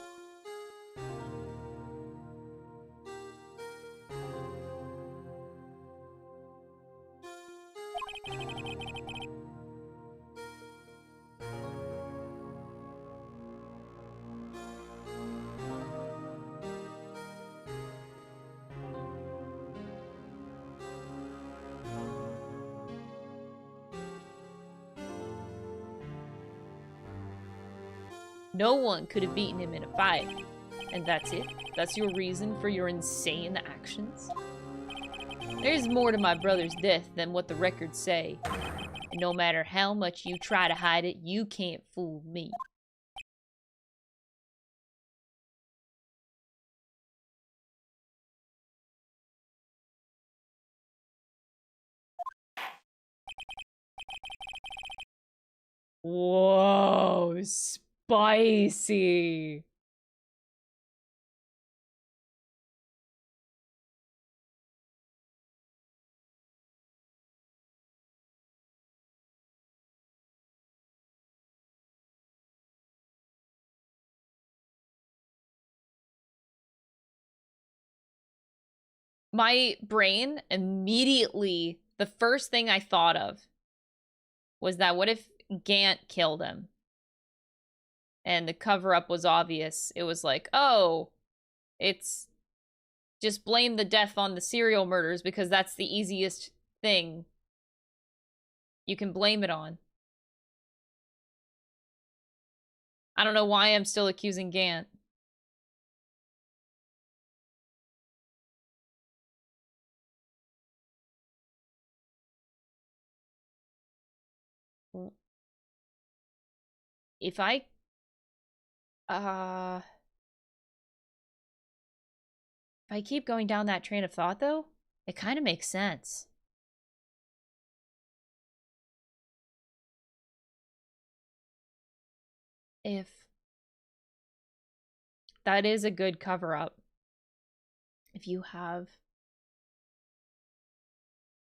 No one could have beaten him in a fight. And that's it? That's your reason for your insane actions? There's more to my brother's death than what the records say. And no matter how much you try to hide it, you can't fool me. Whoa, spicy. My brain immediately, the first thing I thought of was that what if Gant killed him? And the cover-up was obvious. It was like, oh, it's just blame the death on the serial murders because that's the easiest thing you can blame it on. I don't know why I'm still accusing Gant. If I keep going down that train of thought, though, it kind of makes sense. If that is a good cover-up. If you have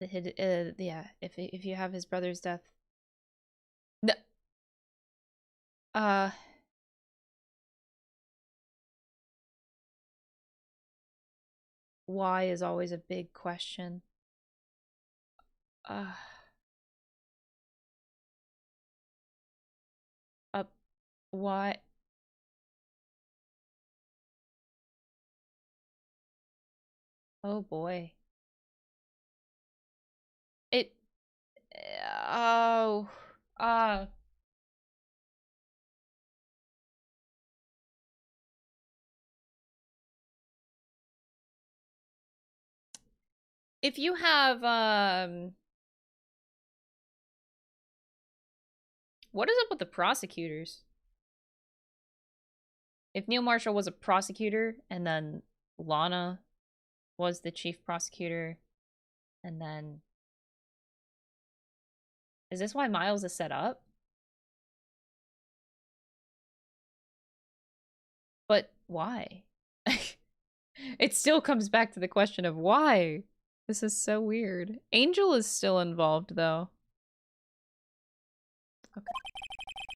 the yeah, if you have his brother's death. No. Why is always a big question. Why? Oh boy. It. Oh. If you have, what is up with the prosecutors? If Neil Marshall was a prosecutor, and then Lana was the chief prosecutor, and then... Is this why Miles is set up? But why? It still comes back to the question of why. This is so weird. Angel is still involved, though. Okay.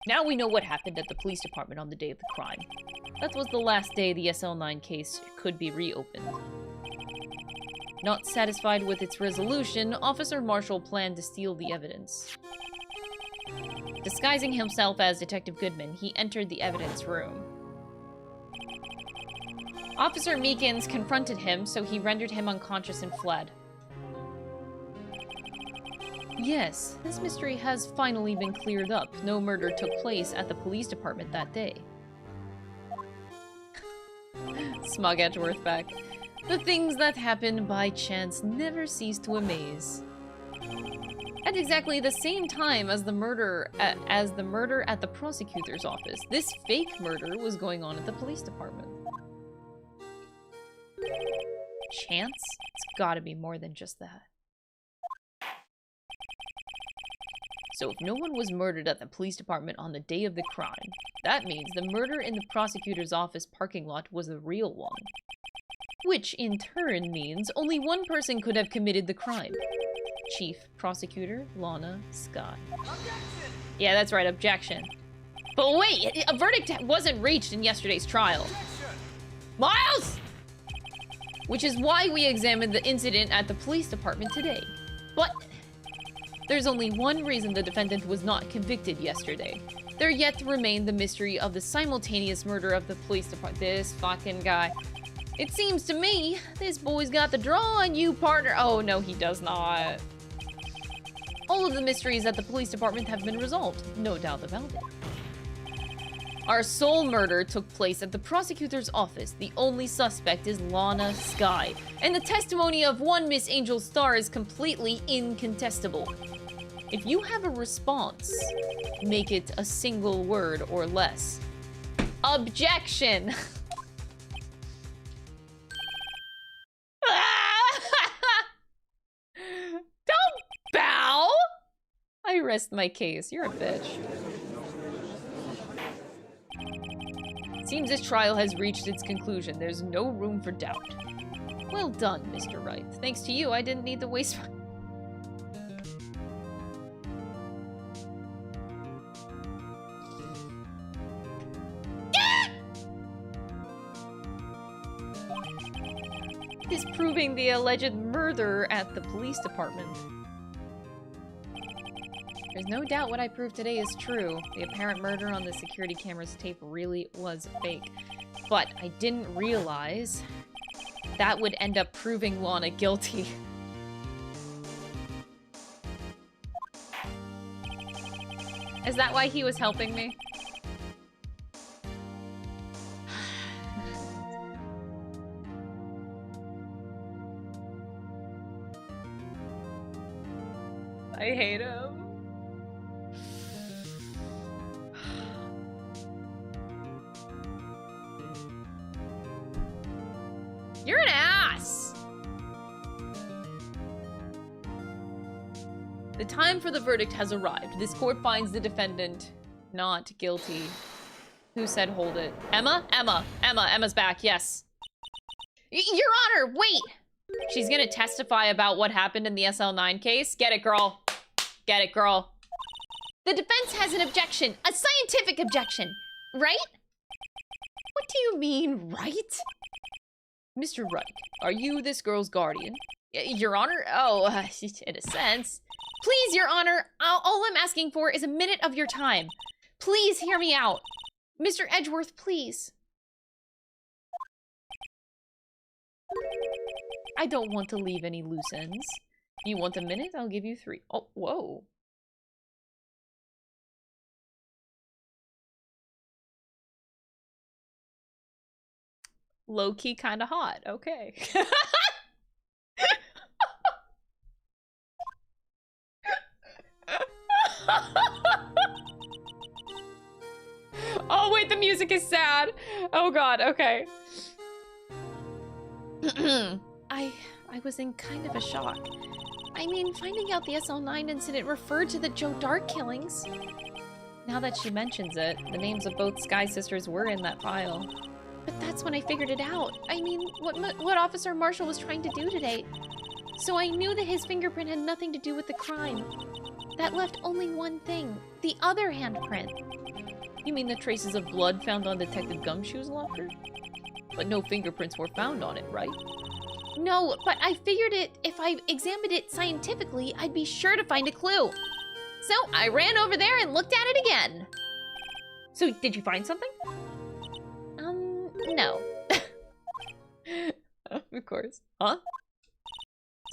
Now we know what happened at the police department on the day of the crime. That was the last day the SL9 case could be reopened. Not satisfied with its resolution, Officer Marshall planned to steal the evidence. Disguising himself as Detective Goodman, he entered the evidence room. Officer Meekins confronted him, so he rendered him unconscious and fled. Yes, this mystery has finally been cleared up. No murder took place at the police department that day. Smug Edgeworth back. The things that happen by chance never cease to amaze. At exactly the same time as the murder at the prosecutor's office, this fake murder was going on at the police department. Chance? It's gotta be more than just that. So if no one was murdered at the police department on the day of the crime, that means the murder in the prosecutor's office parking lot was the real one. Which, in turn, means only one person could have committed the crime. Chief Prosecutor Lana Scott. Objection! Yeah, that's right, objection. But wait, a verdict wasn't reached in yesterday's trial. Objection! Miles! Which is why we examined the incident at the police department today. But there's only one reason the defendant was not convicted yesterday. There yet remained the mystery of the simultaneous murder of the police department. This fucking guy. It seems to me, this boy's got the draw on you, partner. Oh, no, he does not. All of the mysteries at the police department have been resolved. No doubt about it. Our sole murder took place at the prosecutor's office. The only suspect is Lana Skye. And the testimony of one Miss Angel Star is completely incontestable. If you have a response, make it a single word or less. Objection! Don't bow! I rest my case. You're a bitch. Seems this trial has reached its conclusion. There's no room for doubt. Well done, Mr. Wright. Thanks to you, I didn't need to waste my... Disproving the alleged murder at the police department. There's no doubt what I proved today is true. The apparent murder on the security camera's tape really was fake. But I didn't realize that would end up proving Lana guilty. Is that why he was helping me? I hate him. You're an ass! The time for the verdict has arrived. This court finds the defendant not guilty. Who said hold it? Emma? Emma's back, yes. Your Honor, wait! She's gonna testify about what happened in the SL9 case. Get it, girl. Get it, girl. The defense has an objection. A scientific objection. Right? What do you mean, right? Mr. Wright, are you this girl's guardian? Your Honor? Oh, in a sense. Please, Your Honor, all I'm asking for is a minute of your time. Please hear me out. Mr. Edgeworth, please. I don't want to leave any loose ends. You want a minute? I'll give you 3. Oh, whoa. Low-key kind of hot. Okay. Oh, wait, the music is sad. Oh, God. Okay. I was in kind of a shock. I mean, finding out the SL9 incident referred to the Joe Dark killings. Now that she mentions it, the names of both Sky sisters were in that file. But that's when I figured it out. I mean, what Officer Marshall was trying to do today. So I knew that his fingerprint had nothing to do with the crime. That left only one thing. The other handprint. You mean the traces of blood found on Detective Gumshoe's locker? But no fingerprints were found on it, right? No, but I figured if I examined it scientifically, I'd be sure to find a clue. So I ran over there and looked at it again. So did you find something? No. Of course. Huh?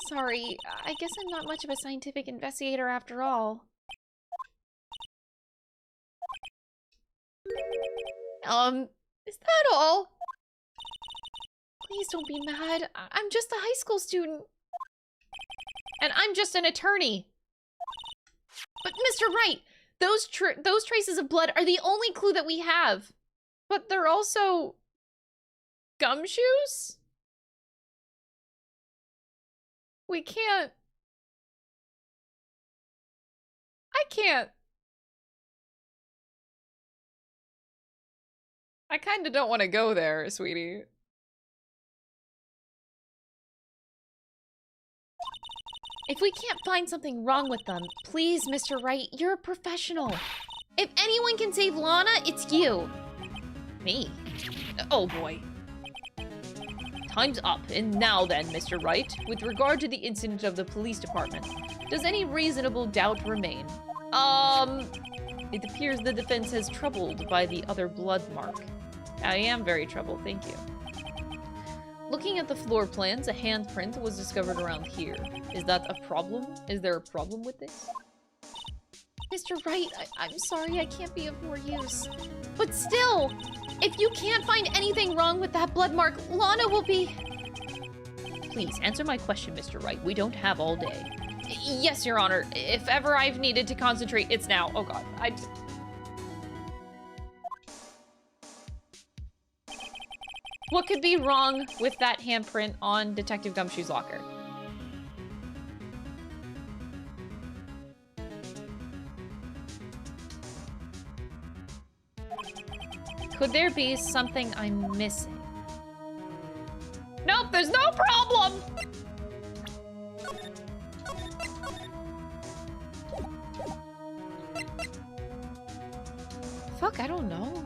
Sorry, I guess I'm not much of a scientific investigator after all. Is that all? Please don't be mad. I'm just a high school student. And I'm just an attorney. But Mr. Wright, those traces of blood are the only clue that we have. But they're also gumshoes? We can't. I can't. I kind of don't want to go there, sweetie. If we can't find something wrong with them, please, Mr. Wright, you're a professional. If anyone can save Lana, it's you. Me? Oh boy. Time's up, and now then, Mr. Wright, with regard to the incident of the police department, does any reasonable doubt remain? It appears the defense is troubled by the other blood mark. I am very troubled, thank you. Looking at the floor plans, a handprint was discovered around here. Is that a problem? Is there a problem with this? Mr. Wright, I'm sorry I can't be of more use. But still, if you can't find anything wrong with that blood mark, Lana will be... Please, answer my question, Mr. Wright. We don't have all day. Yes, Your Honor. If ever I've needed to concentrate, it's now. Oh god, What could be wrong with that handprint on Detective Gumshoe's locker? Could there be something I'm missing? Nope, there's no problem! Fuck, I don't know.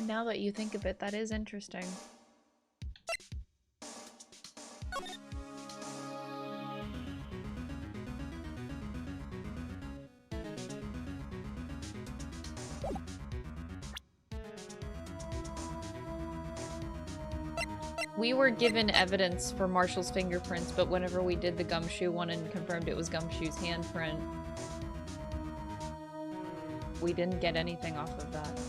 Now that you think of it, that is interesting. We were given evidence for Marshall's fingerprints, but whenever we did the Gumshoe one and confirmed it was Gumshoe's handprint, we didn't get anything off of that.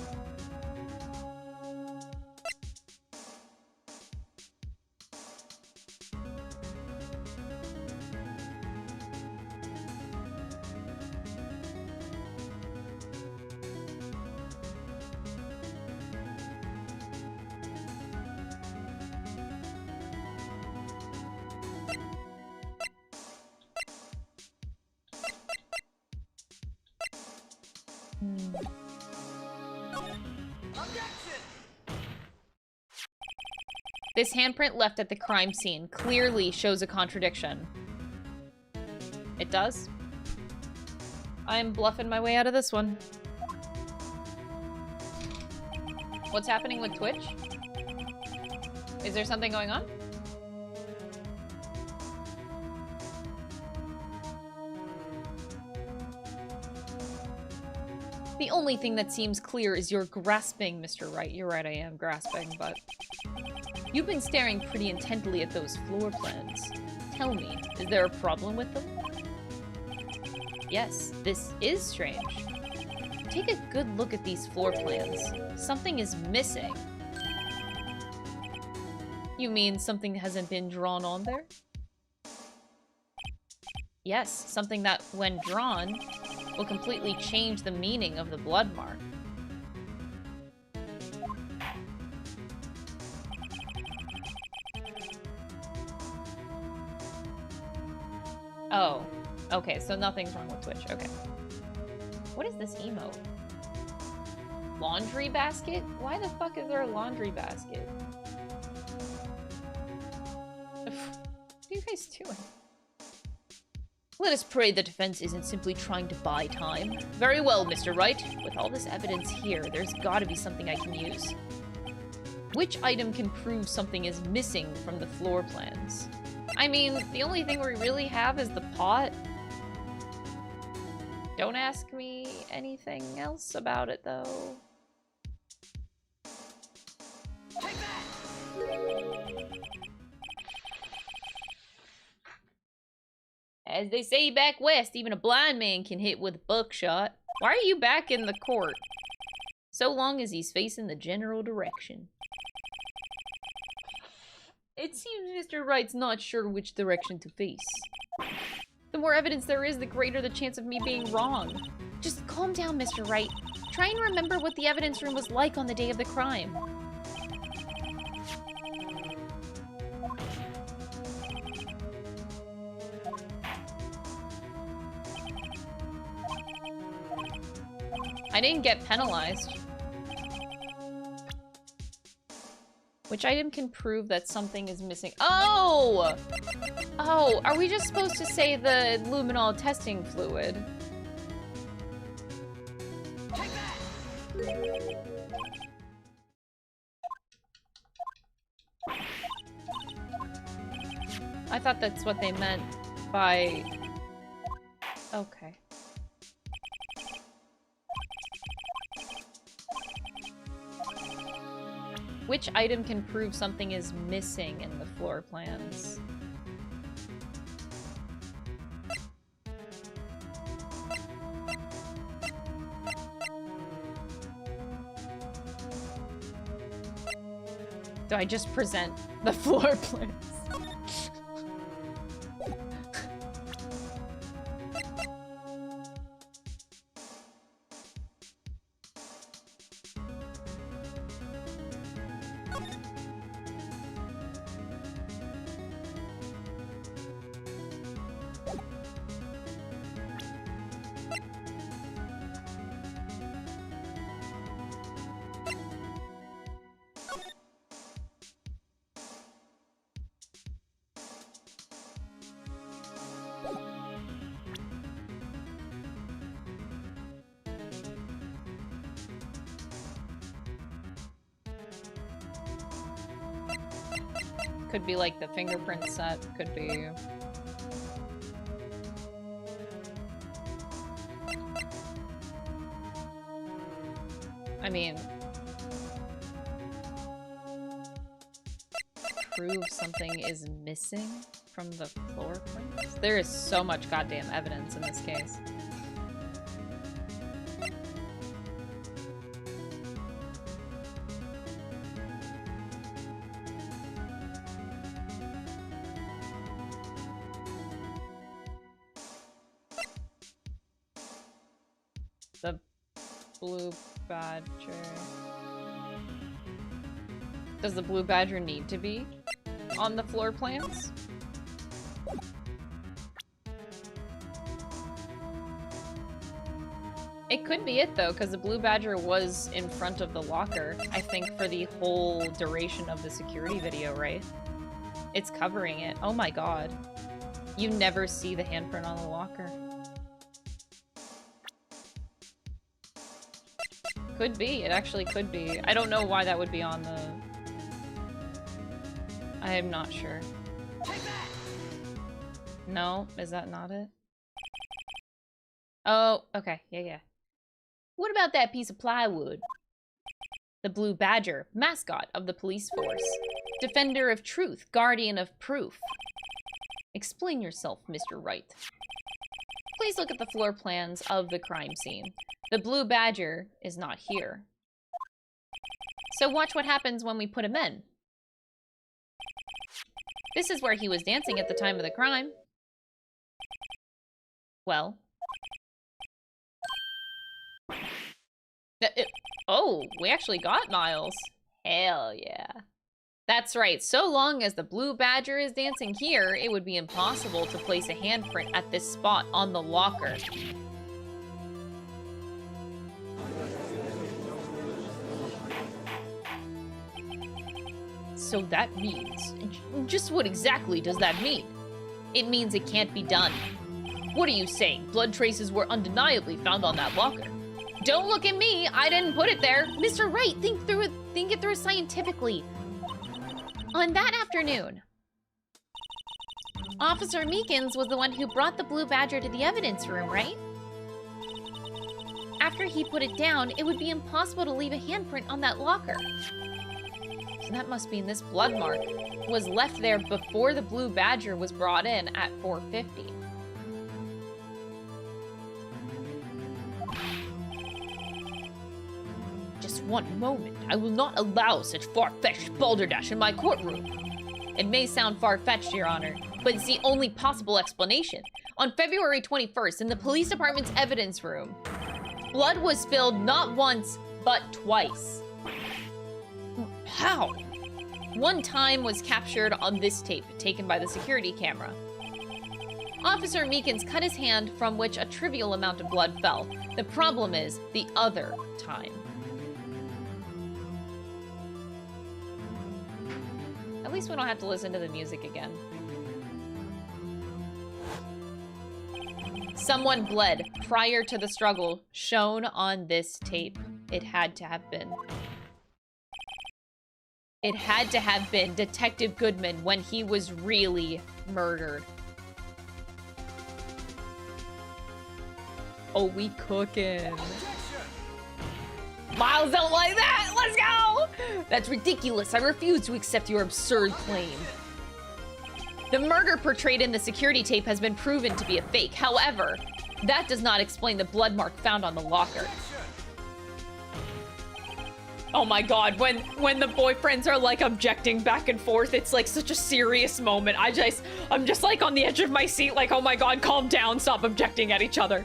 This handprint left at the crime scene clearly shows a contradiction. It does? I'm bluffing my way out of this one. What's happening with Twitch? Is there something going on? The only thing that seems clear is you're grasping, Mr. Wright. You're right, I am grasping, but... You've been staring pretty intently at those floor plans. Tell me, is there a problem with them? Yes, this is strange. Take a good look at these floor plans. Something is missing. You mean something hasn't been drawn on there? Yes, something that, when drawn, will completely change the meaning of the blood mark. Oh, okay, so nothing's wrong with Twitch, okay. What is this emote? Laundry basket? Why the fuck is there a laundry basket? guys doing? Let us pray the defense isn't simply trying to buy time. Very well, Mr. Wright. With all this evidence here, there's gotta be something I can use. Which item can prove something is missing from the floor plans? I mean, the only thing we really have is the pot. Don't ask me anything else about it, though. Take that! As they say back west, even a blind man can hit with buckshot. Why are you back in the court? So long as he's facing the general direction. It seems Mr. Wright's not sure which direction to face. The more evidence there is, the greater the chance of me being wrong. Just calm down, Mr. Wright. Try and remember what the evidence room was like on the day of the crime. I didn't get penalized. Which item can prove that something is missing? Oh! Oh, are we just supposed to say the luminol testing fluid? Take that! I thought that's what they meant by... Okay. Which item can prove something is missing in the floor plans? Do I just present the floor plans? Could be like the fingerprint set, could be... I mean... Prove something is missing from the floor plans? There is so much goddamn evidence in this case. The blue badger. Does the blue badger need to be on the floor plans? It could be it though, because the blue badger was in front of the locker, I think, for the whole duration of the security video, right? It's covering it. Oh my god. You never see the handprint on the locker. Could be. It actually could be. I don't know why that would be on the... I am not sure. No? Is that not it? Oh, okay. Yeah. What about that piece of plywood? The blue badger, mascot of the police force. Defender of truth, guardian of proof. Explain yourself, Mr. Wright. Please look at the floor plans of the crime scene. The blue badger is not here. So watch what happens when we put him in. This is where he was dancing at the time of the crime. Well. Oh, we actually got Miles. Hell yeah. That's right, so long as the blue badger is dancing here, it would be impossible to place a handprint at this spot on the locker. So that means... Just what exactly does that mean? it means it can't be done. What are you saying? Blood traces were undeniably found on that locker. Don't look at me, I didn't put it there. Mr. Wright, think it through scientifically. On that afternoon, Officer Meekins was the one who brought the blue badger to the evidence room, right? After he put it down, it would be impossible to leave a handprint on that locker. So that must mean this blood mark was left there before the blue badger was brought in at 4:50. Just one moment. I will not allow such far-fetched balderdash in my courtroom. It may sound far-fetched, Your Honor, but it's the only possible explanation. On February 21st, in the police department's evidence room, blood was spilled not once, but twice. How? One time was captured on this tape, taken by the security camera. Officer Meekins cut his hand, from which a trivial amount of blood fell. The problem is the other time. At least we don't have to listen to the music again. Someone bled prior to the struggle shown on this tape. It had to have been. It had to have been Detective Goodman when he was really murdered. Oh, we cooking. Miles don't like that! Let's go! That's ridiculous. I refuse to accept your absurd claim. The murder portrayed in the security tape has been proven to be a fake. However, that does not explain the blood mark found on the locker. Oh my god, when the boyfriends are like objecting back and forth, it's like such a serious moment. I'm just like on the edge of my seat, like, oh my god, calm down, stop objecting at each other.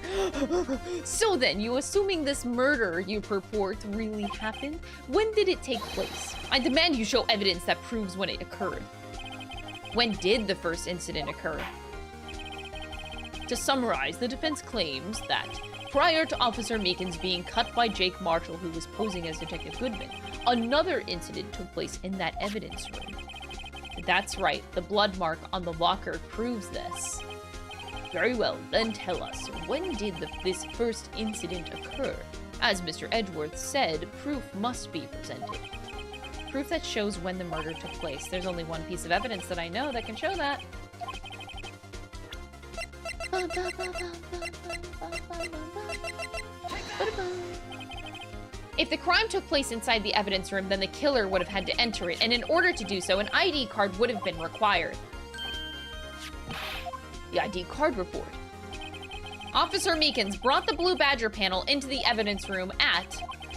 So then, you assuming this murder you purport really happened? When did it take place? I demand you show evidence that proves when it occurred. When did the first incident occur? To summarize, the defense claims that prior to Officer Meekins being cut by Jake Marshall, who was posing as Detective Goodman, another incident took place in that evidence room. That's right, the blood mark on the locker proves this. Very well, then tell us, when did this first incident occur? As Mr. Edgeworth said, proof must be presented. Proof that shows when the murder took place. There's only one piece of evidence that I know that can show that. If the crime took place inside the evidence room, then the killer would have had to enter it, and in order to do so, an ID card would have been required. The ID card report. Officer Meekins brought the Blue Badger panel into the evidence room at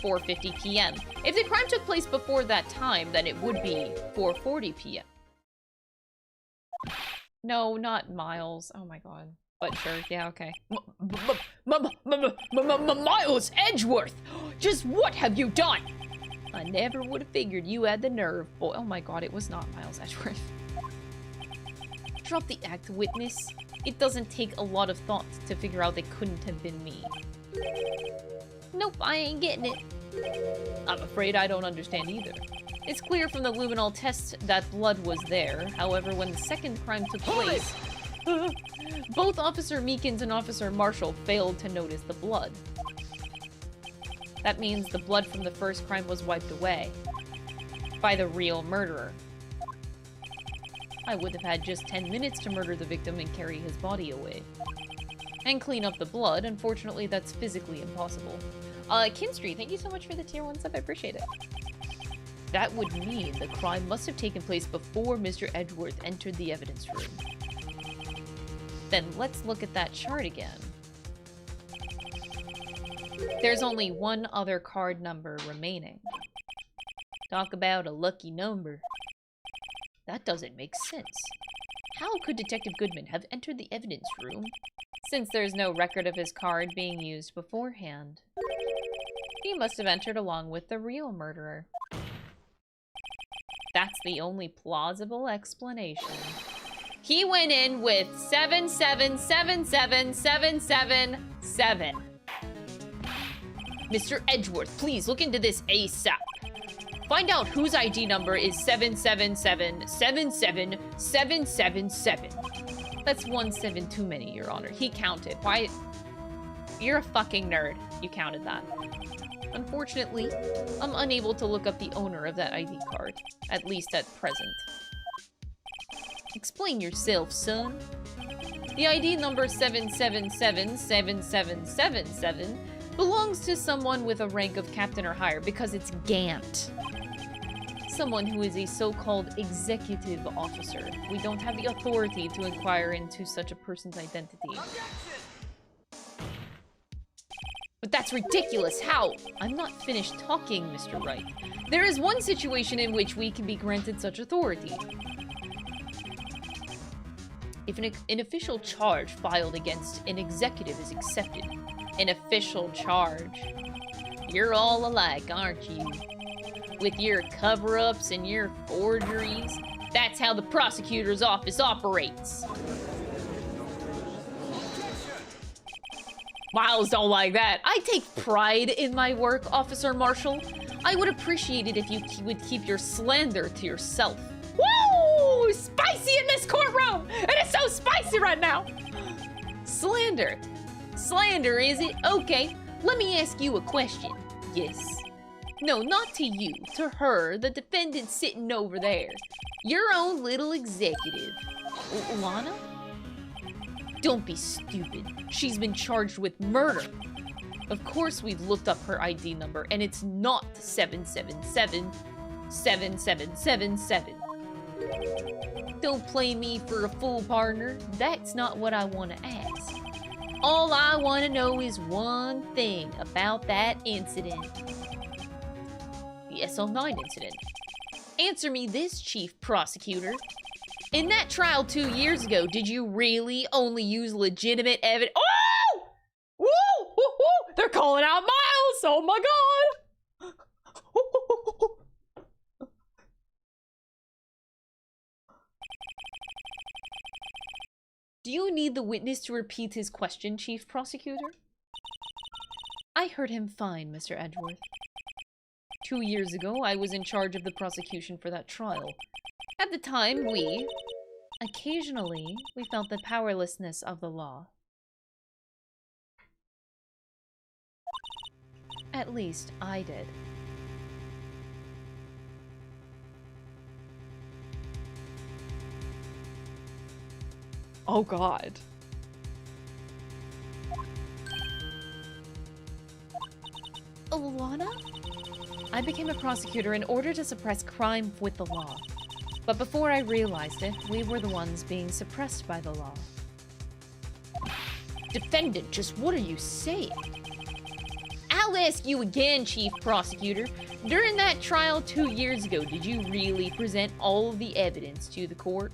4:50 p.m. If the crime took place before that time, then it would be 4:40 p.m. No, not Miles. Oh my god. But sure, yeah, okay. Miles Edgeworth! Just what have you done? I never would have figured you had the nerve, boy. Oh my god, it was not Miles Edgeworth. Drop the act, witness. It doesn't take a lot of thought to figure out they couldn't have been me. Nope, I ain't getting it. I'm afraid I don't understand either. It's clear from the luminol test that blood was there. However, when the second crime took place, both Officer Meekins and Officer Marshall failed to notice the blood. That means the blood from the first crime was wiped away by the real murderer. I would have had just 10 minutes to murder the victim and carry his body away. And clean up the blood. Unfortunately, that's physically impossible. Kinstry, thank you so much for the tier 1 sub. I appreciate it. That would mean the crime must have taken place before Mr. Edgeworth entered the evidence room. Then let's look at that chart again. There's only one other card number remaining. Talk about a lucky number. That doesn't make sense. How could Detective Goodman have entered the evidence room, since there's no record of his card being used beforehand? He must have entered along with the real murderer. That's the only plausible explanation. He went in with 7777777. Mr. Edgeworth, please look into this ASAP. Find out whose ID number is 77777777. That's 1-7 too many, Your Honor. He counted. Why? You're a fucking nerd. You counted that. Unfortunately, I'm unable to look up the owner of that ID card. At least at present. Explain yourself, son. The ID number 7777777 belongs to someone with a rank of captain or higher because it's Gant. Someone who is a so-called executive officer. We don't have the authority to inquire into such a person's identity. Objection! But that's ridiculous. How? I'm not finished talking, Mr. Wright. There is one situation in which we can be granted such authority. If an official charge filed against an executive is accepted. An official charge. You're all alike, aren't you? With your cover-ups and your forgeries. That's how the prosecutor's office operates. Miles don't like that. I take pride in my work, Officer Marshall. I would appreciate it if you would keep your slander to yourself. Woo! Spicy in this courtroom! It is so spicy right now! Slander. Slander, is it? Okay, let me ask you a question. Yes. No, not to you. To her, the defendant sitting over there. Your own little executive. Lana? Don't be stupid. She's been charged with murder. Of course we've looked up her ID number, and it's not 7777777. Don't play me for a fool, partner. That's not what I want to ask. All I want to know is one thing about that incident. The SL9 incident. Answer me this, Chief Prosecutor. In that trial 2 years ago, did you really only use legitimate evidence? Oh! Woo! Woo! Woo! They're calling out Miles! Oh my god! Do you need the witness to repeat his question, Chief Prosecutor? I heard him fine, Mr. Edgeworth. 2 years ago, I was in charge of the prosecution for that trial. At the time, occasionally, we felt the powerlessness of the law. At least, I did. Oh god. Lana? I became a prosecutor in order to suppress crime with the law. But before I realized it, we were the ones being suppressed by the law. Defendant, just what are you saying? I'll ask you again, Chief Prosecutor. During that trial 2 years ago, did you really present all of the evidence to the court?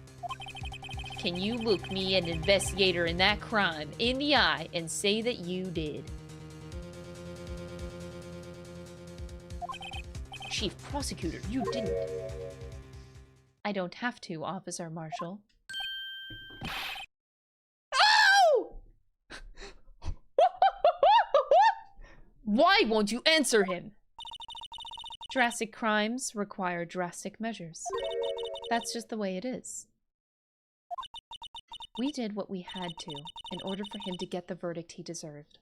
Can you look me, an investigator in that crime, in the eye and say that you did? Chief Prosecutor, you didn't. I don't have to, Officer Marshall. Oh! Why won't you answer him? Drastic crimes require drastic measures. That's just the way it is. We did what we had to in order for him to get the verdict he deserved.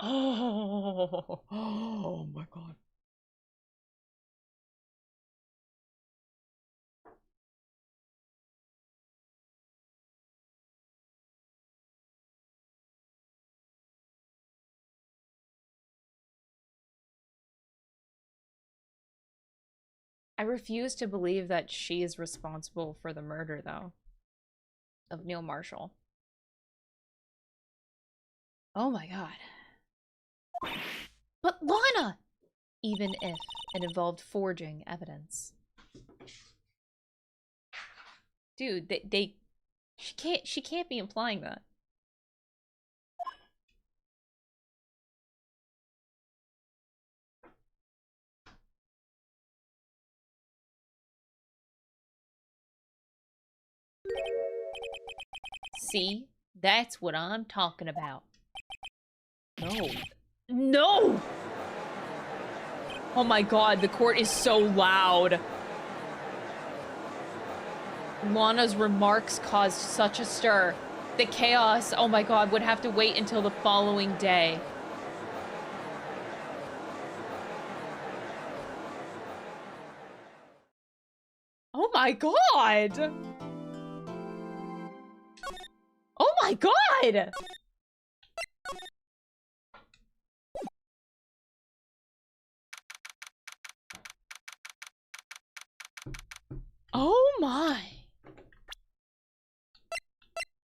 Oh my god. I refuse to believe that she is responsible for the murder, though, of Neil Marshall. Oh my god. But Lana! Even if it involved forging evidence. Dude, she can't be implying that. See? That's what I'm talking about. No. No! Oh my god, the court is so loud. Lana's remarks caused such a stir. The chaos, oh my god, would have to wait until the following day. Oh my god! Oh my god! Oh my.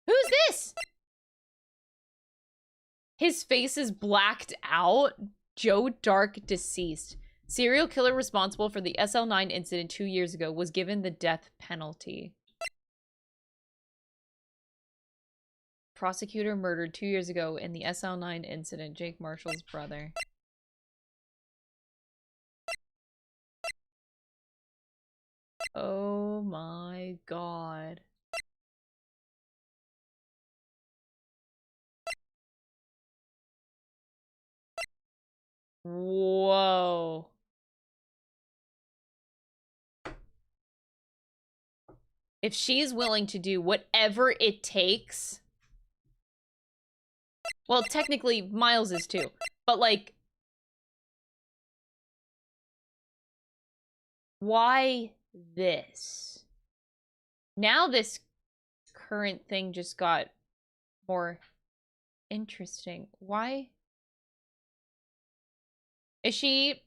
Who's this? His face is blacked out. Joe Dark deceased. Serial killer responsible for the SL9 incident 2 years ago was given the death penalty. Prosecutor murdered 2 years ago in the SL9 incident, Jake Marshall's brother. Oh my god. Whoa. If she's willing to do whatever it takes... Well, technically, Miles is too. But, like... Why this? Now this current thing just got more interesting. Why? Is she...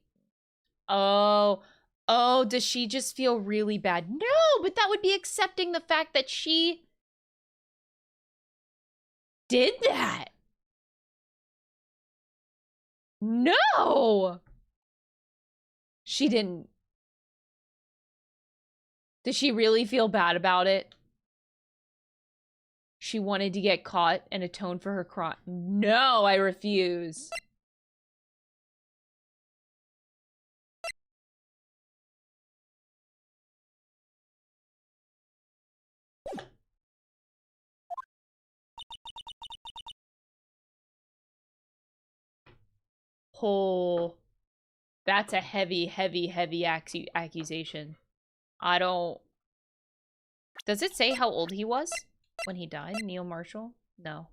Oh, does she just feel really bad? No, but that would be accepting the fact that she did that. No! She didn't. Does she really feel bad about it? She wanted to get caught and atone for her crime. No, I refuse. Oh, that's a heavy, heavy, heavy accusation. I don't... Does it say how old he was when he died, Neil Marshall? No.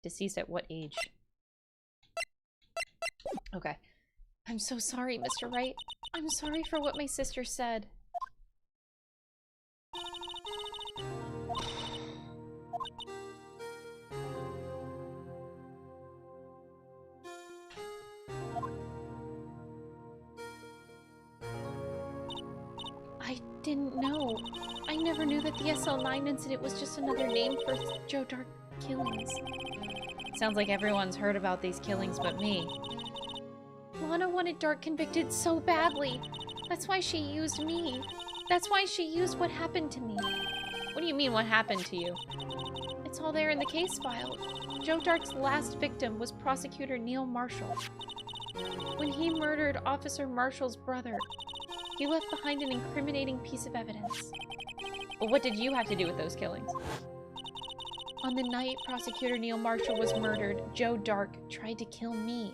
Deceased at what age? Okay. I'm so sorry, Mr. Wright. I'm sorry for what my sister said. I didn't know. I never knew that the SL9 incident was just another name for Joe Dark killings. Sounds like everyone's heard about these killings but me. Lana wanted Dark convicted so badly. That's why she used me. That's why she used what happened to me. What do you mean, what happened to you? It's all there in the case file. Joe Dark's last victim was prosecutor Neil Marshall. When he murdered Officer Marshall's brother, he left behind an incriminating piece of evidence. But what did you have to do with those killings? On the night prosecutor Neil Marshall was murdered, Joe Dark tried to kill me.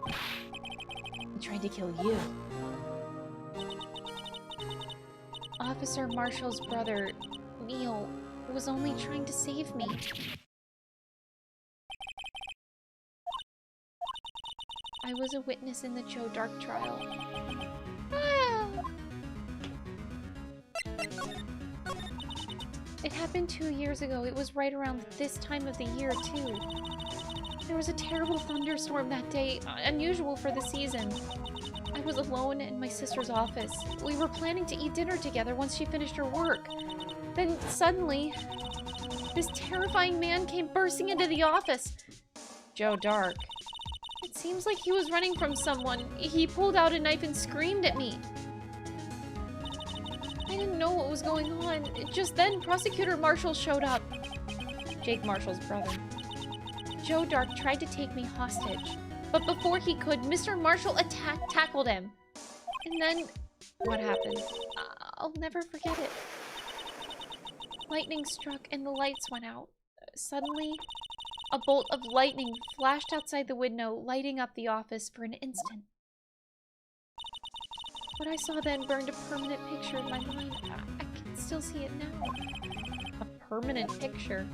He tried to kill you. Officer Marshall's brother, Neil, was only trying to save me. I was a witness in the Joe Dark trial. Ah. It happened 2 years ago. It was right around this time of the year, too. There was a terrible thunderstorm that day, unusual for the season. I was alone in my sister's office. We were planning to eat dinner together once she finished her work. Then, suddenly, this terrifying man came bursting into the office. Joe Dark. It seems like he was running from someone. He pulled out a knife and screamed at me. I didn't know what was going on. Just then, Prosecutor Marshall showed up. Jake Marshall's brother. Joe Dark tried to take me hostage. But before he could, Mr. Marshall tackled him. And then... what happened? I'll never forget it. Lightning struck and the lights went out. Suddenly, a bolt of lightning flashed outside the window, lighting up the office for an instant. What I saw then burned a permanent picture in my mind. I can still see it now. A permanent picture?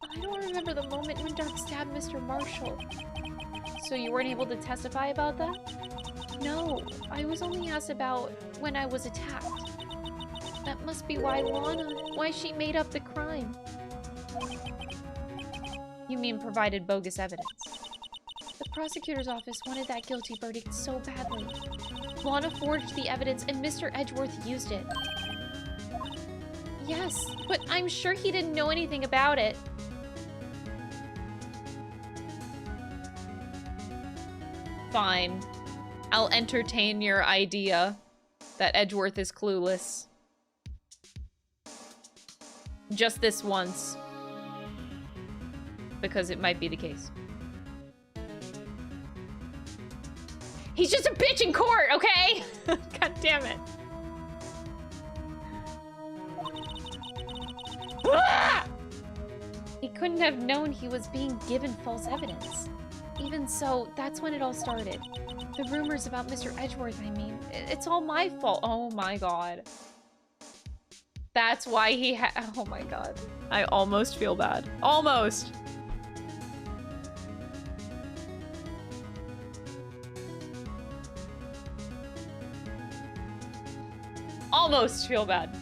I don't remember the moment when Dark stabbed Mr. Marshall. So you weren't able to testify about that? No, I was only asked about when I was attacked. That must be why why she made up the crime. You mean provided bogus evidence? The prosecutor's office wanted that guilty verdict so badly. Lana forged the evidence and Mr. Edgeworth used it. Yes, but I'm sure he didn't know anything about it. Fine. I'll entertain your idea that Edgeworth is clueless. Just this once. Because it might be the case. He's just a bitch in court, okay? God damn it. Ah! He couldn't have known he was being given false evidence. Even so, that's when it all started. The rumors about Mr. Edgeworth, I mean. It's all my fault. Oh my god. That's why he oh my god. I almost feel bad. Almost! Almost feel bad.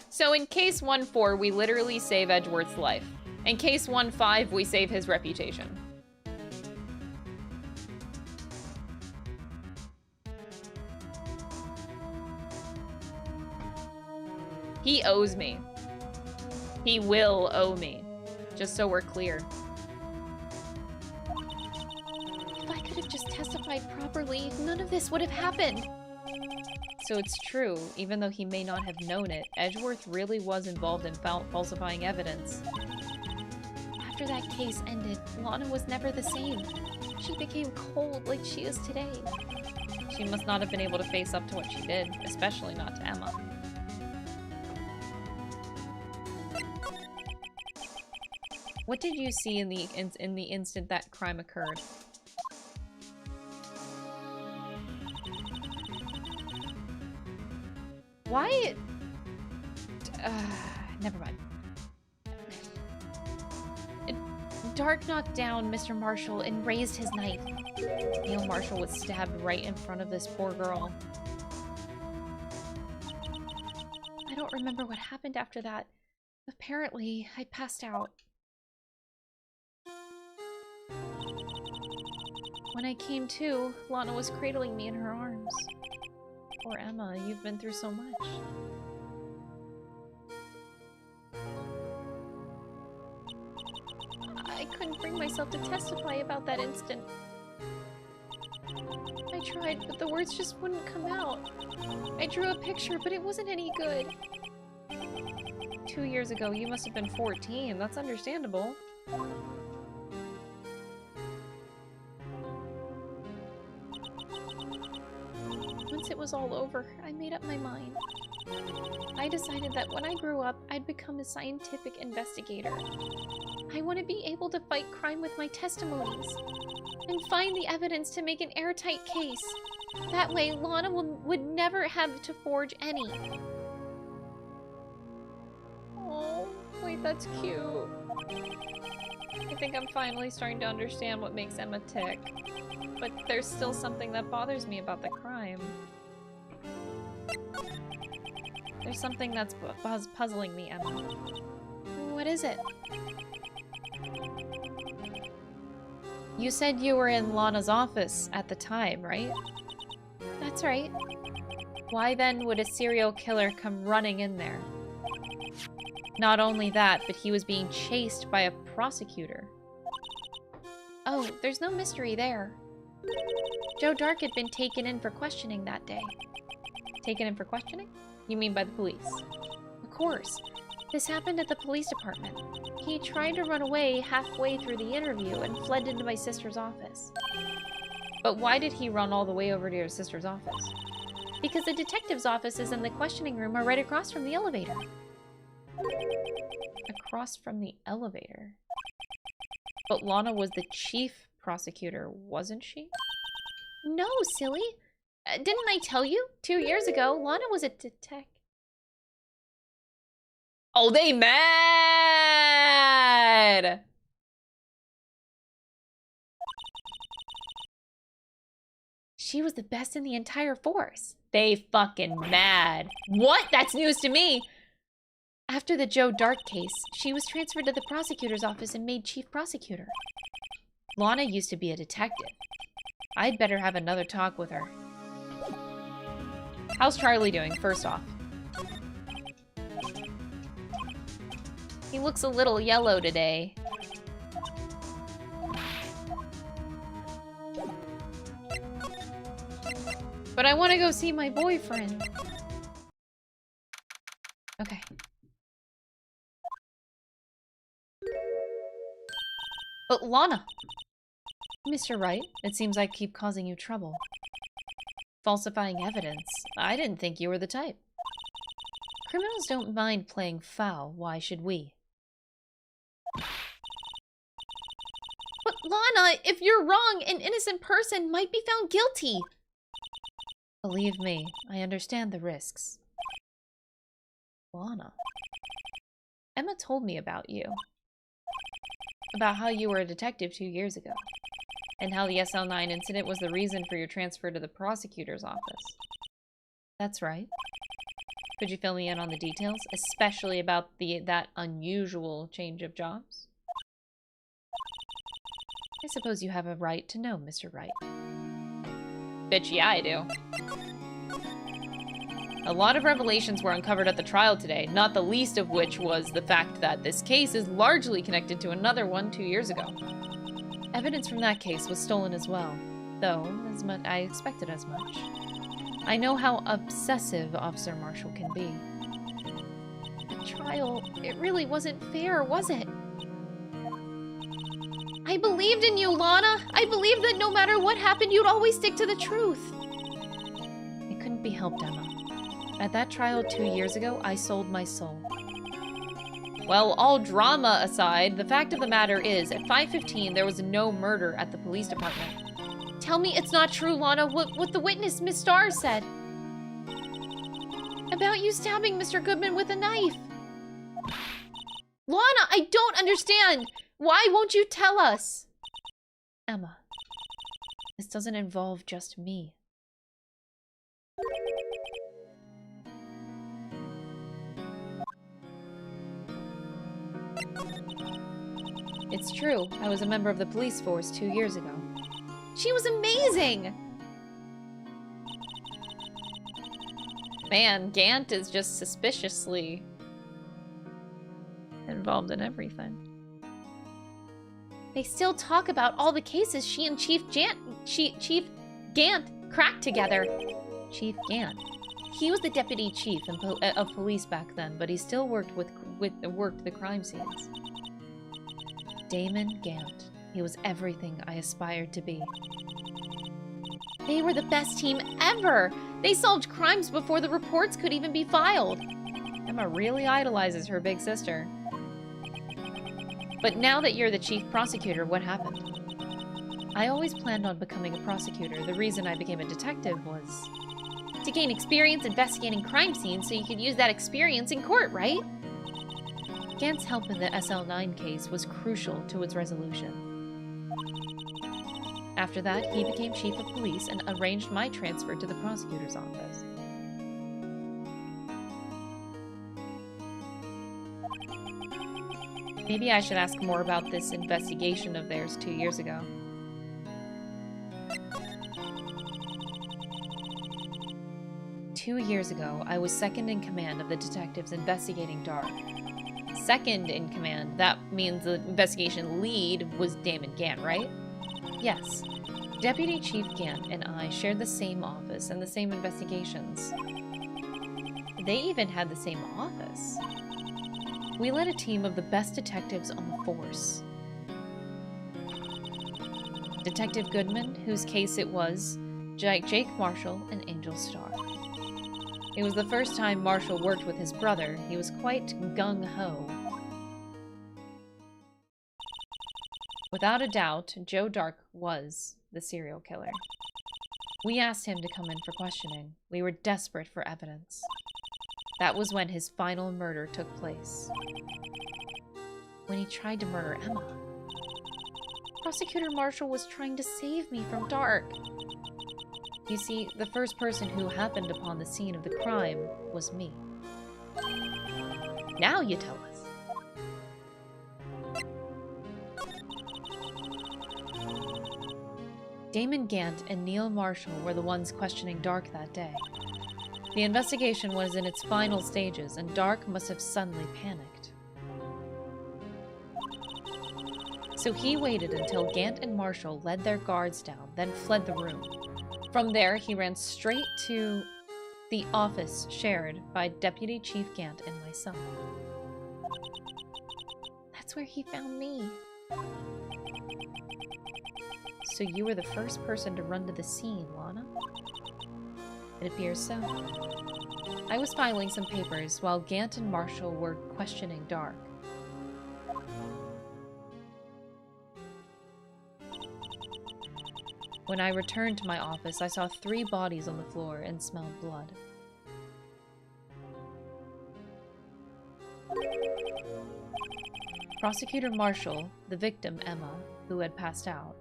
So in case 1-4, we literally save Edgeworth's life. In case 1-5, we save his reputation. He owes me. He will owe me. Just so we're clear. If I could have just testified properly, none of this would have happened. So it's true, even though he may not have known it, Edgeworth really was involved in falsifying evidence. After that case ended, Lana was never the same. She became cold like she is today. She must not have been able to face up to what she did, especially not to Emma. What did you see in the instant that crime occurred? Why? Never mind. Dark knocked down Mr. Marshall and raised his knife. Neil Marshall was stabbed right in front of this poor girl. I don't remember what happened after that. Apparently, I passed out. When I came to, Lana was cradling me in her arms. Poor Emma, you've been through so much. I couldn't bring myself to testify about that instant. I tried, but the words just wouldn't come out. I drew a picture, but it wasn't any good. 2 years ago, you must have been 14. That's understandable. Once it was all over, I made up my mind. I decided that when I grew up, I'd become a scientific investigator. I want to be able to fight crime with my testimonies and find the evidence to make an airtight case. That way, Lana would never have to forge any. Oh, wait, that's cute. I think I'm finally starting to understand what makes Emma tick. But there's still something that bothers me about the crime. There's something that's puzzling me, Emma. What is it? You said you were in Lana's office at the time, right? That's right. Why then would a serial killer come running in there? Not only that, but he was being chased by a prosecutor. Oh, there's no mystery there. Joe Dark had been taken in for questioning that day. Taken in for questioning? You mean by the police? Of course. This happened at the police department. He tried to run away halfway through the interview and fled into my sister's office. But why did he run all the way over to your sister's office? Because the detective's offices and the questioning room are right across from the elevator. Across from the elevator? But Lana was the chief prosecutor, wasn't she? No, silly. Didn't I tell you? 2 years ago, Lana was a detective. Oh, they mad! She was the best in the entire force. They fucking mad. What? That's news to me! After the Joe Dart case, she was transferred to the prosecutor's office and made chief prosecutor. Lana used to be a detective. I'd better have another talk with her. How's Charlie doing, first off? He looks a little yellow today. But I want to go see my boyfriend. Okay. But Lana! Mr. Wright, it seems I keep causing you trouble. Falsifying evidence. I didn't think you were the type. Criminals don't mind playing foul. Why should we? But Lana, if you're wrong, an innocent person might be found guilty. Believe me, I understand the risks. Lana. Emma told me about you. About how you were a detective 2 years ago. And how the SL9 incident was the reason for your transfer to the prosecutor's office. That's right. Could you fill me in on the details, especially about that unusual change of jobs? I suppose you have a right to know, Mr. Wright. Bitch, yeah, I do. A lot of revelations were uncovered at the trial today, not the least of which was the fact that this case is largely connected to another one 2 years ago. Evidence from that case was stolen as well, though I expected as much. I know how obsessive Officer Marshall can be. The trial, it really wasn't fair, was it? I believed in you, Lana! I believed that no matter what happened, you'd always stick to the truth! It couldn't be helped, Emma. At that trial 2 years ago, I sold my soul. Well, all drama aside, the fact of the matter is, at 5:15, there was no murder at the police department. Tell me it's not true, Lana, what the witness, Miss Starr, said. About you stabbing Mr. Goodman with a knife. Lana, I don't understand! Why won't you tell us? Emma, this doesn't involve just me. It's true, I was a member of the police force 2 years ago. She was amazing! Man, Gant is just suspiciously involved in everything. They still talk about all the cases she and Chief Gant cracked together. Chief Gant. He was the deputy chief of police back then, but he still worked worked the crime scenes. Damon Gant. He was everything I aspired to be. They were the best team ever! They solved crimes before the reports could even be filed. Emma really idolizes her big sister. But now that you're the chief prosecutor, what happened? I always planned on becoming a prosecutor. The reason I became a detective was to gain experience investigating crime scenes so you could use that experience in court, right? Gant's help in the SL9 case was crucial to its resolution. After that, he became chief of police and arranged my transfer to the prosecutor's office. Maybe I should ask more about this investigation of theirs 2 years ago. Two years ago, I was second in command of the detectives investigating Dart. Second in command, that means the investigation lead was Damon Gant, right? Yes. Deputy Chief Gant and I shared the same office and the same investigations. They even had the same office. We led a team of the best detectives on the force. Detective Goodman, whose case it was, Jake Marshall, and Angel Starr. It was the first time Marshall worked with his brother. He was quite gung-ho. Without a doubt, Joe Dark was the serial killer. We asked him to come in for questioning. We were desperate for evidence. That was when his final murder took place. When he tried to murder Emma. Prosecutor Marshall was trying to save me from Dark. You see, the first person who happened upon the scene of the crime was me. Now you tell us. Damon Gant and Neil Marshall were the ones questioning Dark that day. The investigation was in its final stages, and Dark must have suddenly panicked. So he waited until Gant and Marshall led their guards down, then fled the room. From there, he ran straight to the office shared by Deputy Chief Gant and myself. That's where he found me. So you were the first person to run to the scene, Lana? It appears so. I was filing some papers while Gant and Marshall were questioning Dark. When I returned to my office, I saw 3 bodies on the floor and smelled blood. Prosecutor Marshall, the victim Emma, who had passed out,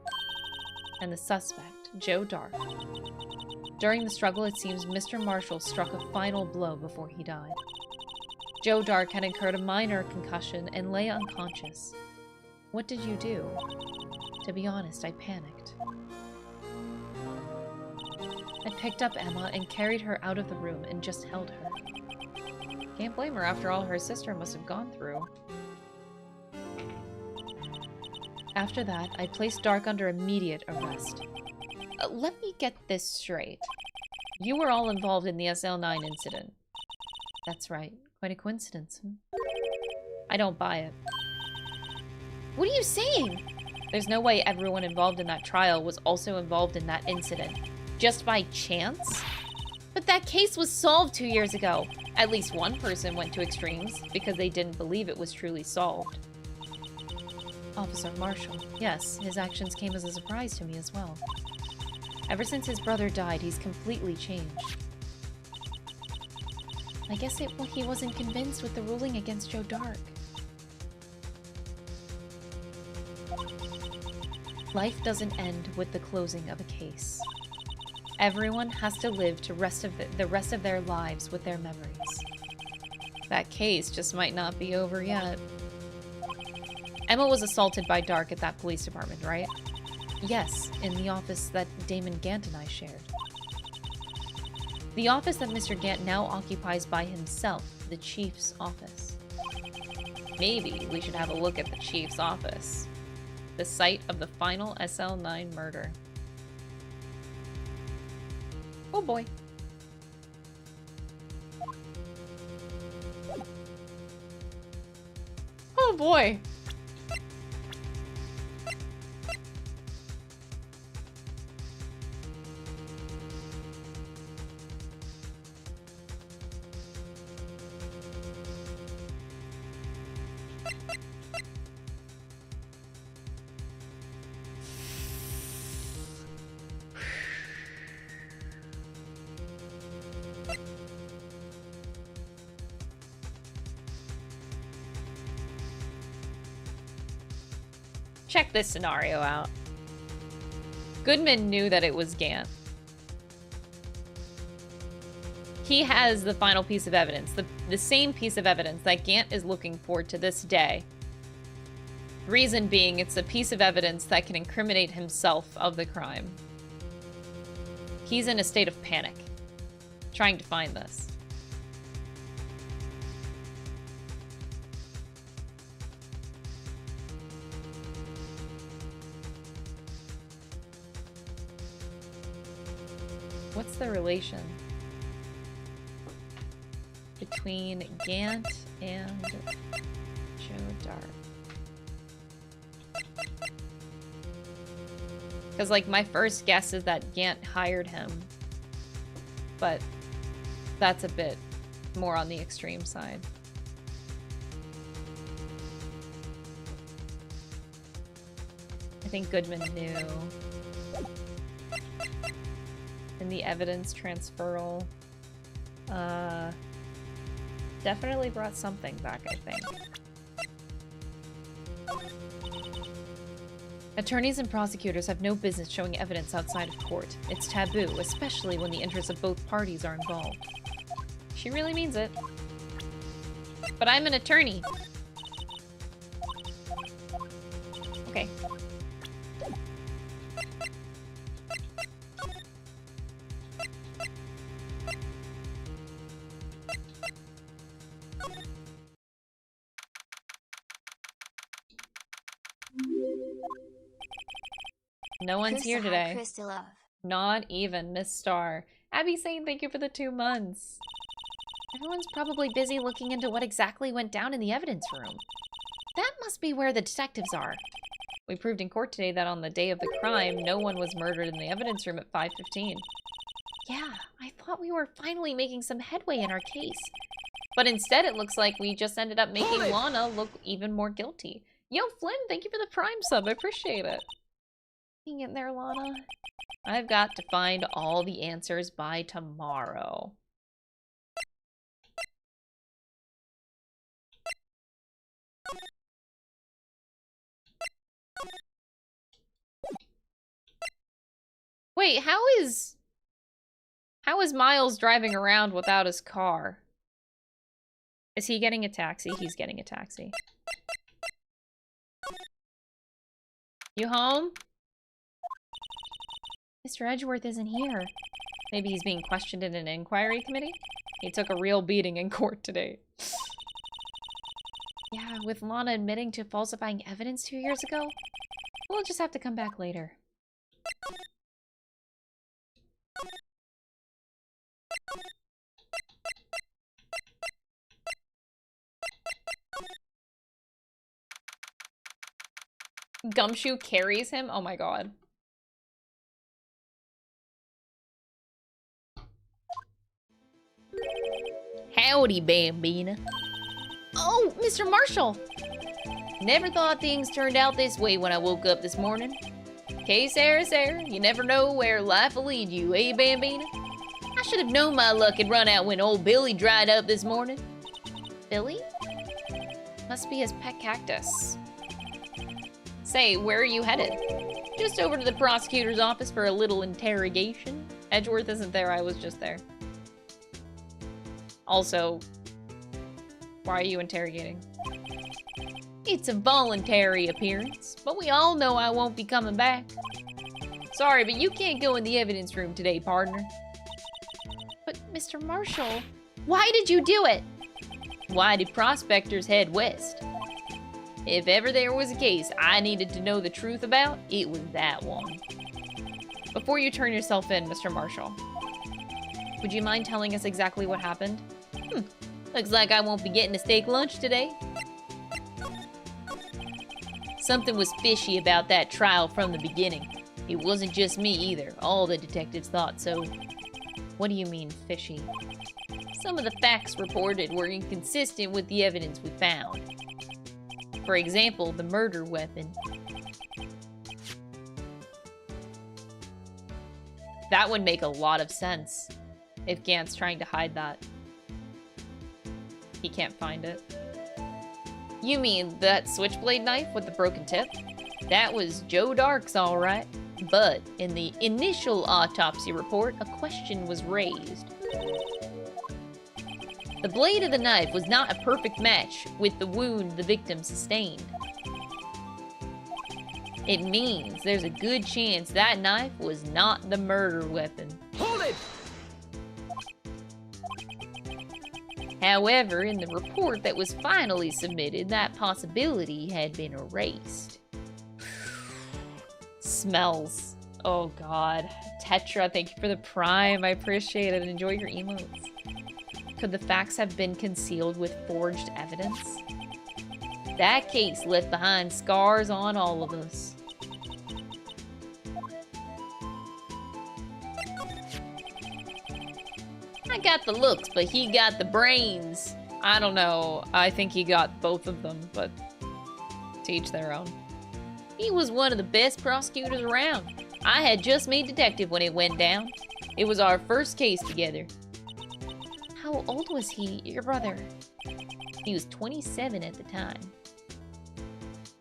and the suspect, Joe Dark. During the struggle, it seems Mr. Marshall struck a final blow before he died. Joe Dark had incurred a minor concussion and lay unconscious. What did you do? To be honest, I panicked. I picked up Emma and carried her out of the room and just held her. Can't blame her after all her sister must have gone through. After that, I placed Dark under immediate arrest. Let me get this straight. You were all involved in the SL9 incident. That's right. Quite a coincidence, huh? I don't buy it. What are you saying? There's no way everyone involved in that trial was also involved in that incident. Just by chance? But that case was solved 2 years ago. At least one person went to extremes because they didn't believe it was truly solved. Officer Marshall. Yes, his actions came as a surprise to me as well. Ever since his brother died, he's completely changed. I guess he wasn't convinced with the ruling against Joe Dark. Life doesn't end with the closing of a case. Everyone has to live the rest of their lives with their memories. That case just might not be over yet. Emma was assaulted by Dark at that police department, right? Yes, in the office that Damon Gant and I shared. The office that Mr. Gant now occupies by himself, the Chief's office. Maybe we should have a look at the Chief's office. The site of the final SL9 murder. Oh boy. Oh boy. Check this scenario out. Goodman knew that it was Gant. He has the final piece of evidence, the same piece of evidence that Gant is looking for to this day. Reason being, it's a piece of evidence that can incriminate himself of the crime. He's in a state of panic, trying to find this. What's the relation between Gant and Joe Dark. Because, like, my first guess is that Gant hired him. But that's a bit more on the extreme side. I think Goodman knew. In the evidence transferal. Definitely brought something back, I think. Attorneys and prosecutors have no business showing evidence outside of court. It's taboo, especially when the interests of both parties are involved. She really means it. But I'm an attorney. Okay. No one's here today. Not even Miss Star. Abby saying thank you for the 2 months. Everyone's probably busy looking into what exactly went down in the evidence room. That must be where the detectives are. We proved in court today that on the day of the crime, no one was murdered in the evidence room at 5:15. Yeah, I thought we were finally making some headway in our case. But instead, it looks like we just ended up making Lana look even more guilty. Yo, Flynn, thank you for the Prime sub. I appreciate it. Hang in there, Lana. I've got to find all the answers by tomorrow. Wait, how is Miles driving around without his car? Is he getting a taxi? He's getting a taxi. You home? Mr. Edgeworth isn't here. Maybe he's being questioned in an inquiry committee? He took a real beating in court today. Yeah, with Lana admitting to falsifying evidence 2 years ago? We'll just have to come back later. Gumshoe carries him? Oh my god. Howdy, Bambina. Oh, Mr. Marshall! Never thought things turned out this way when I woke up this morning. Okay, Sarah, you never know where life will lead you, eh, Bambina? I should have known my luck had run out when old Billy dried up this morning. Billy? Must be his pet cactus. Say, where are you headed? Just over to the prosecutor's office for a little interrogation. Edgeworth isn't there, I was just there. Also, why are you interrogating? It's a voluntary appearance, but we all know I won't be coming back. Sorry, but you can't go in the evidence room today, partner. But, Mr. Marshall, why did you do it? Why did prospectors head west? If ever there was a case I needed to know the truth about, it was that one. Before you turn yourself in, Mr. Marshall, would you mind telling us exactly what happened? Looks like I won't be getting a steak lunch today. Something was fishy about that trial from the beginning. It wasn't just me either. All the detectives thought so. What do you mean, fishy? Some of the facts reported were inconsistent with the evidence we found. For example, the murder weapon. That would make a lot of sense if Gant's trying to hide that. He can't find it. You mean that switchblade knife with the broken tip? That was Joe Dark's, all right. But in the initial autopsy report, a question was raised. The blade of the knife was not a perfect match with the wound the victim sustained. It means there's a good chance that knife was not the murder weapon. Hold it! However, in the report that was finally submitted, that possibility had been erased. Smells. Oh god. Tetra, thank you for the Prime. I appreciate it. Enjoy your emotes. Could the facts have been concealed with forged evidence? That case left behind scars on all of us. I got the looks, but he got the brains. I don't know. I think he got both of them, but to each their own. He was one of the best prosecutors around. I had just made detective when it went down. It was our first case together. How old was he, your brother? He was 27 at the time.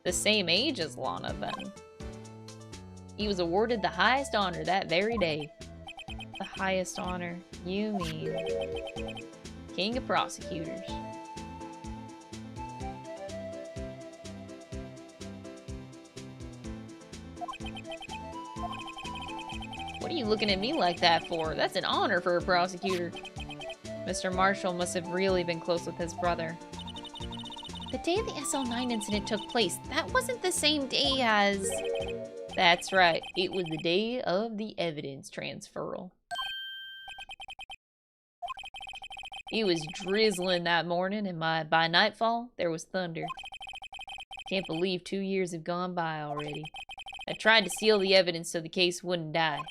The same age as Lana, then. He was awarded the highest honor that very day. The highest honor? You mean King of Prosecutors. What are you looking at me like that for? That's an honor for a prosecutor. Mr. Marshall must have really been close with his brother. The day the SL9 incident took place, that wasn't the same day as... That's right. It was the day of the evidence transferal. It was drizzling that morning, and by nightfall, there was thunder. Can't believe 2 years have gone by already. I tried to seal the evidence so the case wouldn't die.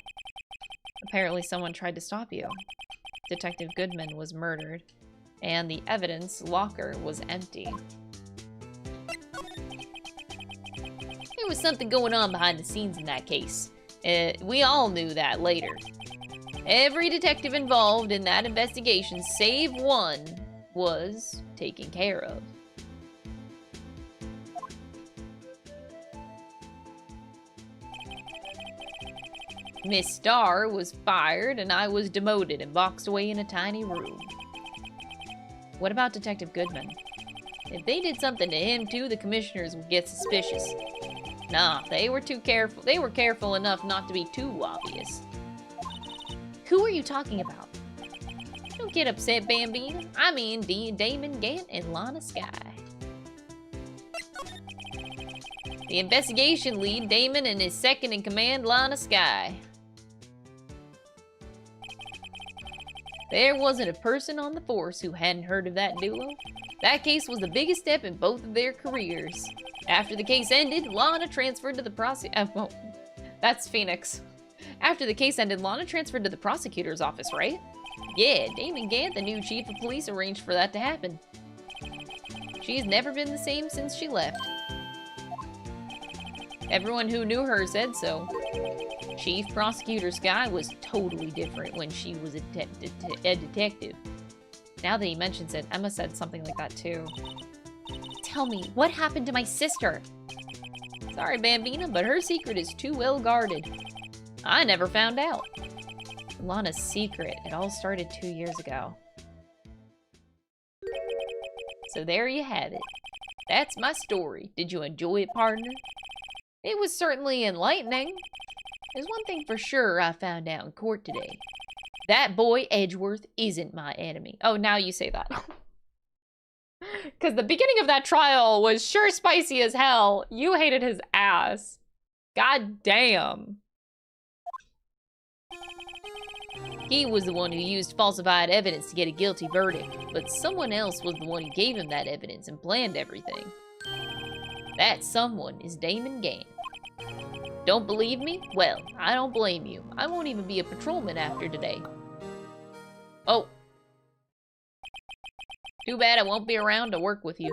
Apparently someone tried to stop you. Detective Goodman was murdered, and the evidence locker was empty. There was something going on behind the scenes in that case. We all knew that later. Every detective involved in that investigation, save one, was taken care of. Miss Starr was fired, and I was demoted and boxed away in a tiny room. What about Detective Goodman? If they did something to him too, the commissioners would get suspicious. Nah, they were too careful. They were careful enough not to be too obvious. Who are you talking about? Don't get upset, Bambina. I mean Damon Gant and Lana Skye. The investigation lead, Damon, and his second-in-command, Lana Skye. There wasn't a person on the force who hadn't heard of that duo. That case was the biggest step in both of their careers. After the case ended, Lana transferred to the well, that's Phoenix. After the case ended, Lana transferred to the prosecutor's office, right? Yeah, Damon Gant, the new chief of police, arranged for that to happen. She's never been the same since she left. Everyone who knew her said so. Chief Prosecutor Skye was totally different when she was a detective. Now that he mentions it, Emma said something like that too. Tell me, what happened to my sister? Sorry, Bambina, but her secret is too well guarded. I never found out. Lana's secret. It all started 2 years ago. So there you have it. That's my story. Did you enjoy it, partner? It was certainly enlightening. There's one thing for sure I found out in court today. That boy, Edgeworth, isn't my enemy. Oh, now you say that. Because the beginning of that trial was sure spicy as hell. You hated his ass. God damn. He was the one who used falsified evidence to get a guilty verdict, but someone else was the one who gave him that evidence and planned everything. That someone is Damon Gant. Don't believe me? Well, I don't blame you. I won't even be a patrolman after today. Oh. Too bad I won't be around to work with you.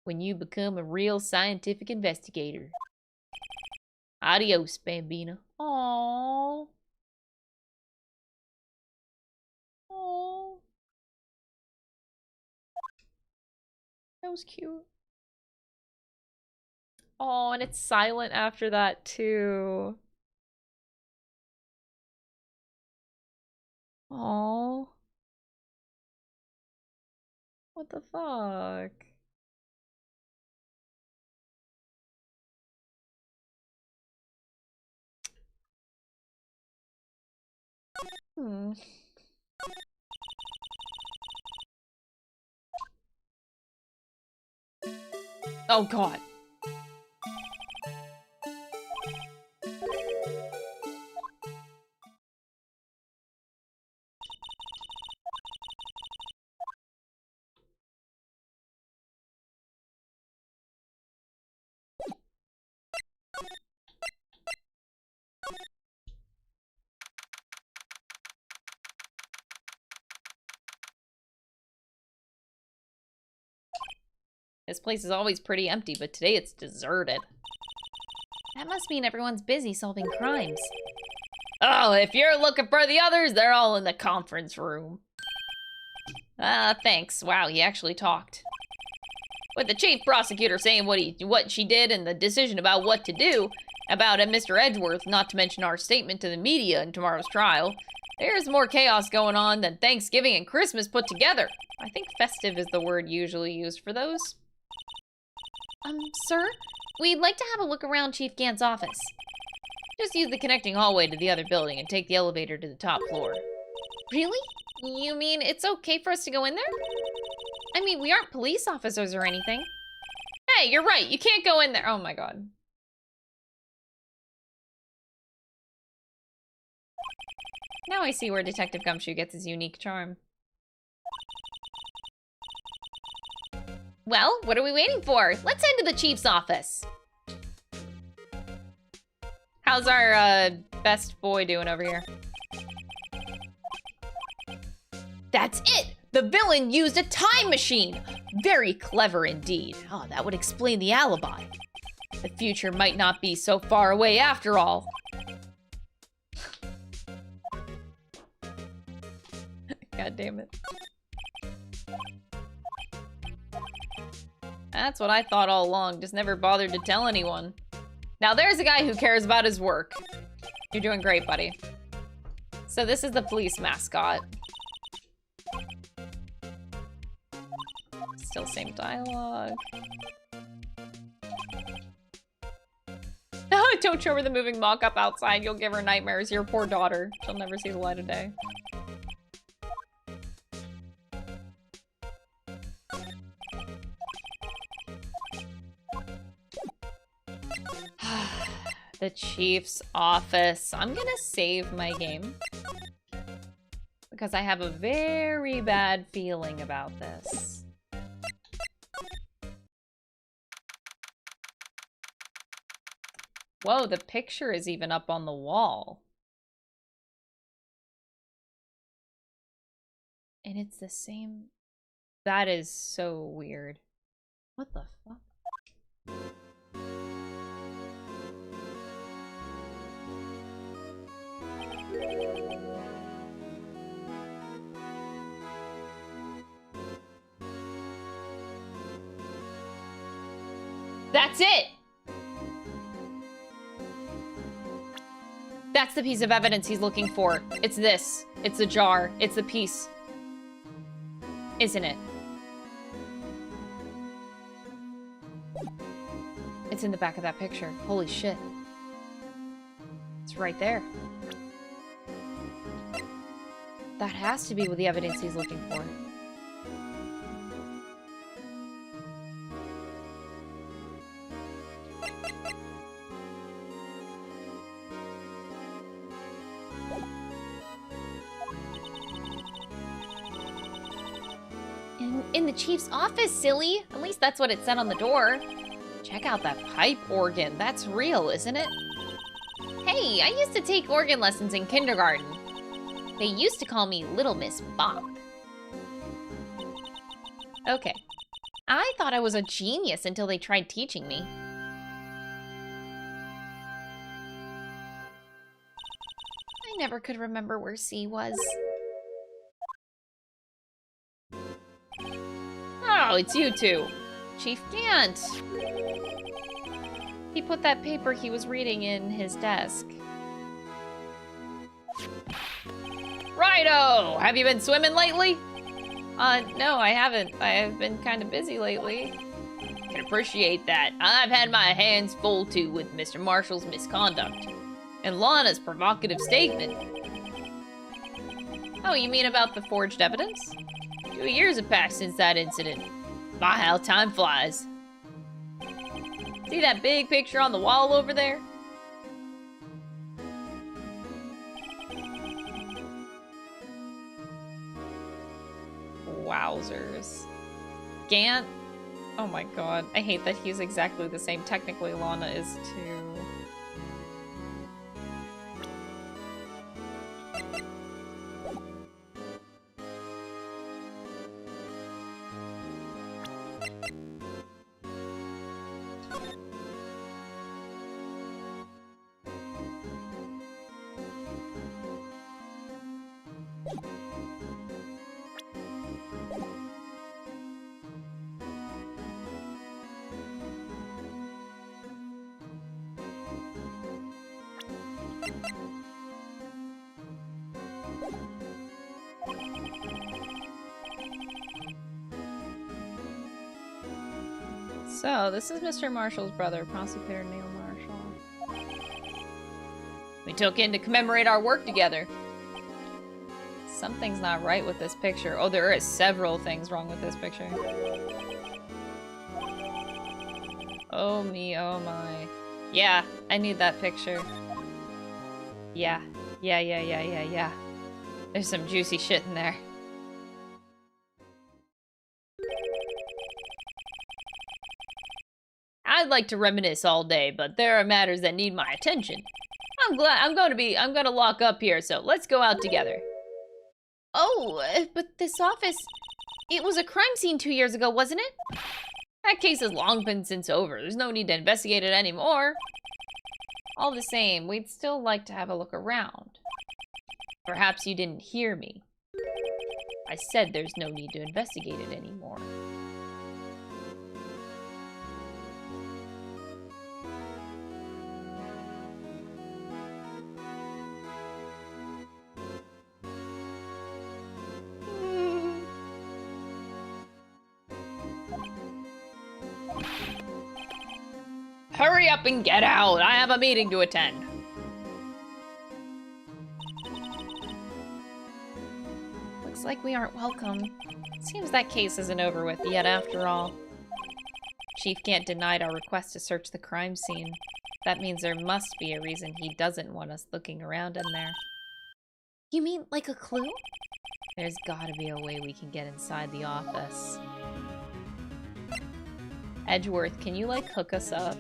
When you become a real scientific investigator. Adios, Bambina. Aww. Aww. That was cute. Oh, and it's silent after that, too. Oh. What the fuck? Hmm. Oh, God. This place is always pretty empty, but today it's deserted. That must mean everyone's busy solving crimes. Oh, if you're looking for the others, they're all in the conference room. Thanks. Wow, he actually talked. With the chief prosecutor saying what she did and the decision about what to do about Mr. Edgeworth, not to mention our statement to the media in tomorrow's trial, there's more chaos going on than Thanksgiving and Christmas put together. I think festive is the word usually used for those. Sir? We'd like to have a look around Chief Gant's office. Just use the connecting hallway to the other building and take the elevator to the top floor. Really? You mean it's okay for us to go in there? I mean, we aren't police officers or anything. Hey, you're right. You can't go in there. Oh my god. Now I see where Detective Gumshoe gets his unique charm. Well, what are we waiting for? Let's head to the chief's office. How's our best boy doing over here? That's it! The villain used a time machine! Very clever indeed. Oh, that would explain the alibi. The future might not be so far away after all. God damn it. That's what I thought all along, just never bothered to tell anyone. Now there's a guy who cares about his work. You're doing great, buddy. So this is the police mascot. Still same dialogue. No, don't show her the moving mock-up outside. You'll give her nightmares. Your poor daughter. She'll never see the light of day. The chief's office. I'm gonna save my game because I have a very bad feeling about this. Whoa, the picture is even up on the wall. And it's the same. That is so weird. What the fuck? That's it! That's the piece of evidence he's looking for. It's this. It's the jar. It's the piece. Isn't it? It's in the back of that picture. Holy shit. It's right there. That has to be the evidence he's looking for. In the chief's office, silly. At least that's what it said on the door. Check out that pipe organ. That's real, isn't it? Hey, I used to take organ lessons in kindergarten. They used to call me Little Miss Bop. Okay. I thought I was a genius until they tried teaching me. I never could remember where C was. Oh, it's you two. Chief Gant. He put that paper he was reading in his desk. Righto! Have you been swimming lately? No, I haven't. I have been kind of busy lately. Can appreciate that. I've had my hands full too with Mr. Marshall's misconduct. And Lana's provocative statement. Oh, you mean about the forged evidence? 2 years have passed since that incident. My, how time flies. See that big picture on the wall over there? Wowzers. Gant? Oh my god. I hate that he's exactly the same. Technically, Lana is too. So, this is Mr. Marshall's brother, Prosecutor Neil Marshall. We took in to commemorate our work together. Something's not right with this picture. Oh, there is several things wrong with this picture. Oh me, oh my. Yeah, I need that picture. Yeah. Yeah. There's some juicy shit in there. I'd like to reminisce all day, but there are matters that need my attention. I'm gonna lock up here, so let's go out together. Oh, but this office, it was a crime scene 2 years ago, wasn't it? That case has long been since over. There's no need to investigate it anymore. All the same, we'd still like to have a look around. Perhaps you didn't hear me. I said there's no need to investigate it anymore. Hurry up and get out! I have a meeting to attend. Looks like we aren't welcome. Seems that case isn't over with yet after all. Chief Gant denied our request to search the crime scene. That means there must be a reason he doesn't want us looking around in there. You mean like a clue? There's gotta be a way we can get inside the office. Edgeworth, can you, like, hook us up?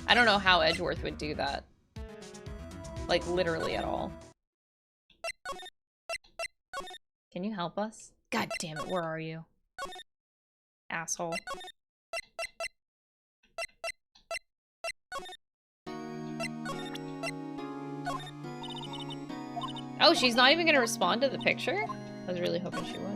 I don't know how Edgeworth would do that. Like, literally at all. Can you help us? God damn it, where are you? Asshole. Oh, she's not even gonna respond to the picture? I was really hoping she would.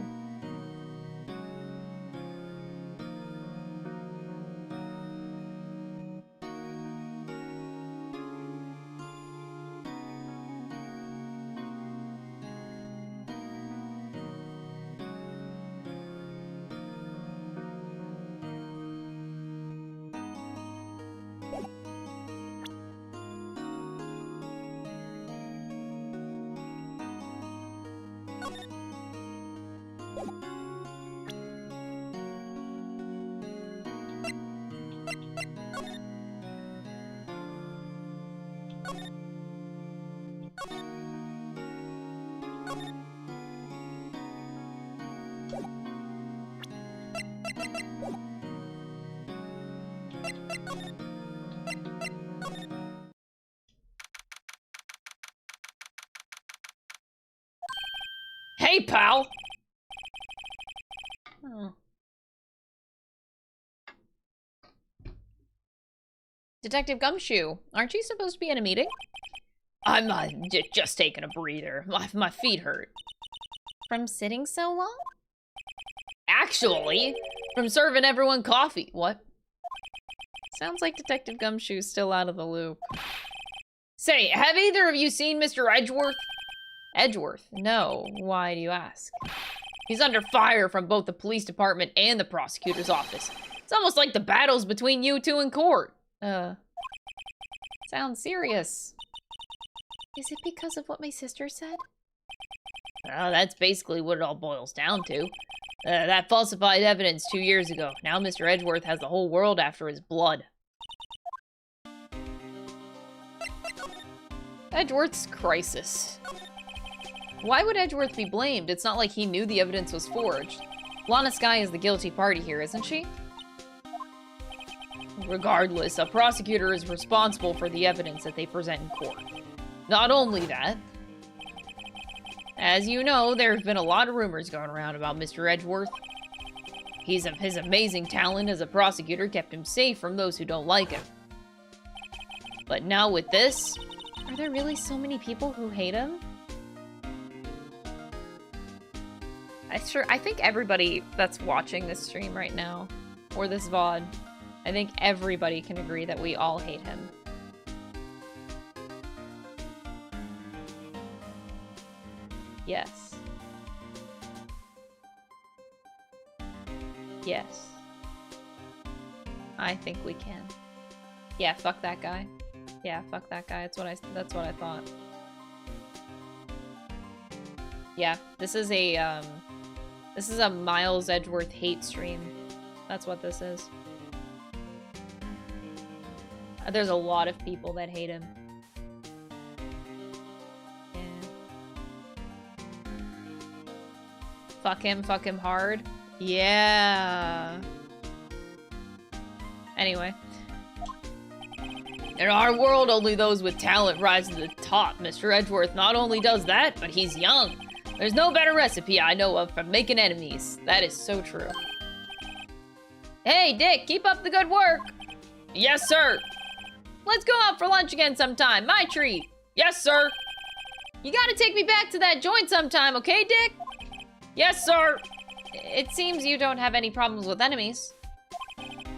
Hey, pal! Oh. Detective Gumshoe, aren't you supposed to be in a meeting? I'm just taking a breather. My feet hurt. From sitting so long? Actually, from serving everyone coffee. What? Sounds like Detective Gumshoe's still out of the loop. Say, have either of you seen Mr. Edgeworth? Edgeworth? No. Why do you ask? He's under fire from both the police department and the prosecutor's office. It's almost like the battle's between you two in court. Sounds serious. Is it because of what my sister said? That's basically what it all boils down to. That falsified evidence 2 years ago. Now Mr. Edgeworth has the whole world after his blood. Edgeworth's crisis. Why would Edgeworth be blamed? It's not like he knew the evidence was forged. Lana Skye is the guilty party here, isn't she? Regardless, a prosecutor is responsible for the evidence that they present in court. Not only that, as you know, there have been a lot of rumors going around about Mr. Edgeworth. His amazing talent as a prosecutor kept him safe from those who don't like him. But now with this... Are there really so many people who hate him? I think everybody that's watching this stream right now, or this VOD, I think everybody can agree that we all hate him. Yes. Yes. I think we can. Yeah, fuck that guy. Yeah, fuck that guy. That's what I thought. Yeah, this is a Miles Edgeworth hate stream. That's what this is. There's a lot of people that hate him. Yeah. Fuck him hard. Yeah. Anyway. In our world, only those with talent rise to the top. Mr. Edgeworth not only does that, but he's young. There's no better recipe I know of for making enemies. That is so true. Hey, Dick, keep up the good work. Yes, sir. Let's go out for lunch again sometime. My treat. Yes, sir. You gotta take me back to that joint sometime, okay, Dick? Yes, sir. It seems you don't have any problems with enemies.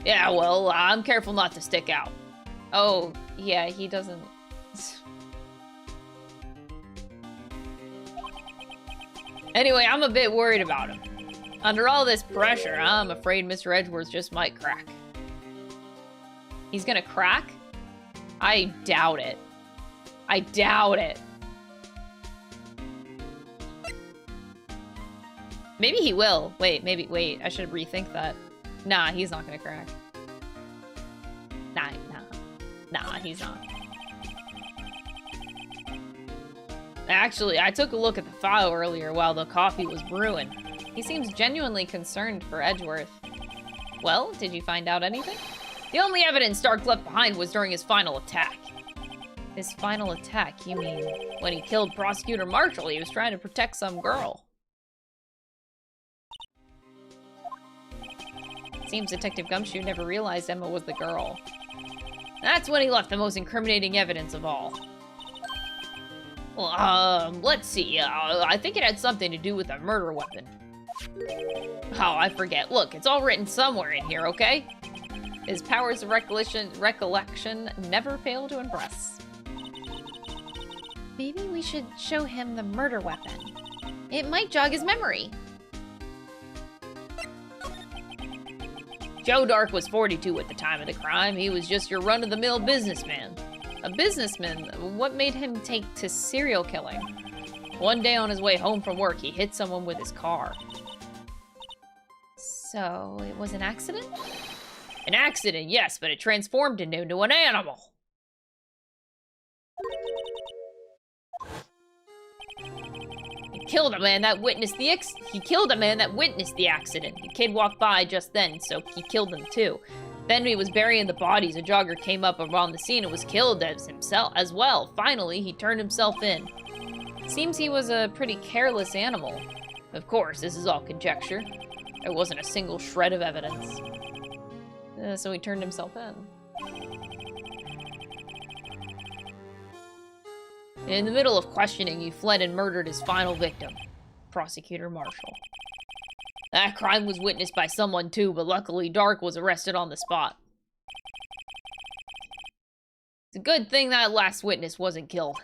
Yeah, well, I'm careful not to stick out. Oh, yeah, he doesn't... Anyway, I'm a bit worried about him. Under all this pressure, I'm afraid Mr. Edgeworth just might crack. He's gonna crack? I doubt it. I doubt it. Maybe he will. Wait, I should rethink that. Nah, he's not gonna crack. Nah, he's not. Actually, I took a look at the file earlier while the coffee was brewing. He seems genuinely concerned for Edgeworth. Well, did you find out anything? The only evidence Stark left behind was during his final attack. His final attack? You mean when he killed Prosecutor Marshall, he was trying to protect some girl. Seems Detective Gumshoe never realized Emma was the girl. That's when he left the most incriminating evidence of all. Well, let's see. I think it had something to do with a murder weapon. Oh, I forget. Look, it's all written somewhere in here, okay? His powers of recollection never fail to impress. Maybe we should show him the murder weapon. It might jog his memory. Joe Dark was 42 at the time of the crime. He was just your run-of-the-mill businessman. A businessman? What made him take to serial killing? One day on his way home from work, he hit someone with his car. So, it was an accident? An accident, yes, but it transformed him into an animal. He killed a man that witnessed the accident. The kid walked by just then, so he killed him too. Then when he was burying the bodies, a jogger came up around the scene and was killed as well. Finally, he turned himself in. Seems he was a pretty careless animal. Of course, this is all conjecture. There wasn't a single shred of evidence. So he turned himself in. In the middle of questioning, he fled and murdered his final victim, Prosecutor Marshall. That crime was witnessed by someone too, but luckily Dark was arrested on the spot. It's a good thing that last witness wasn't killed.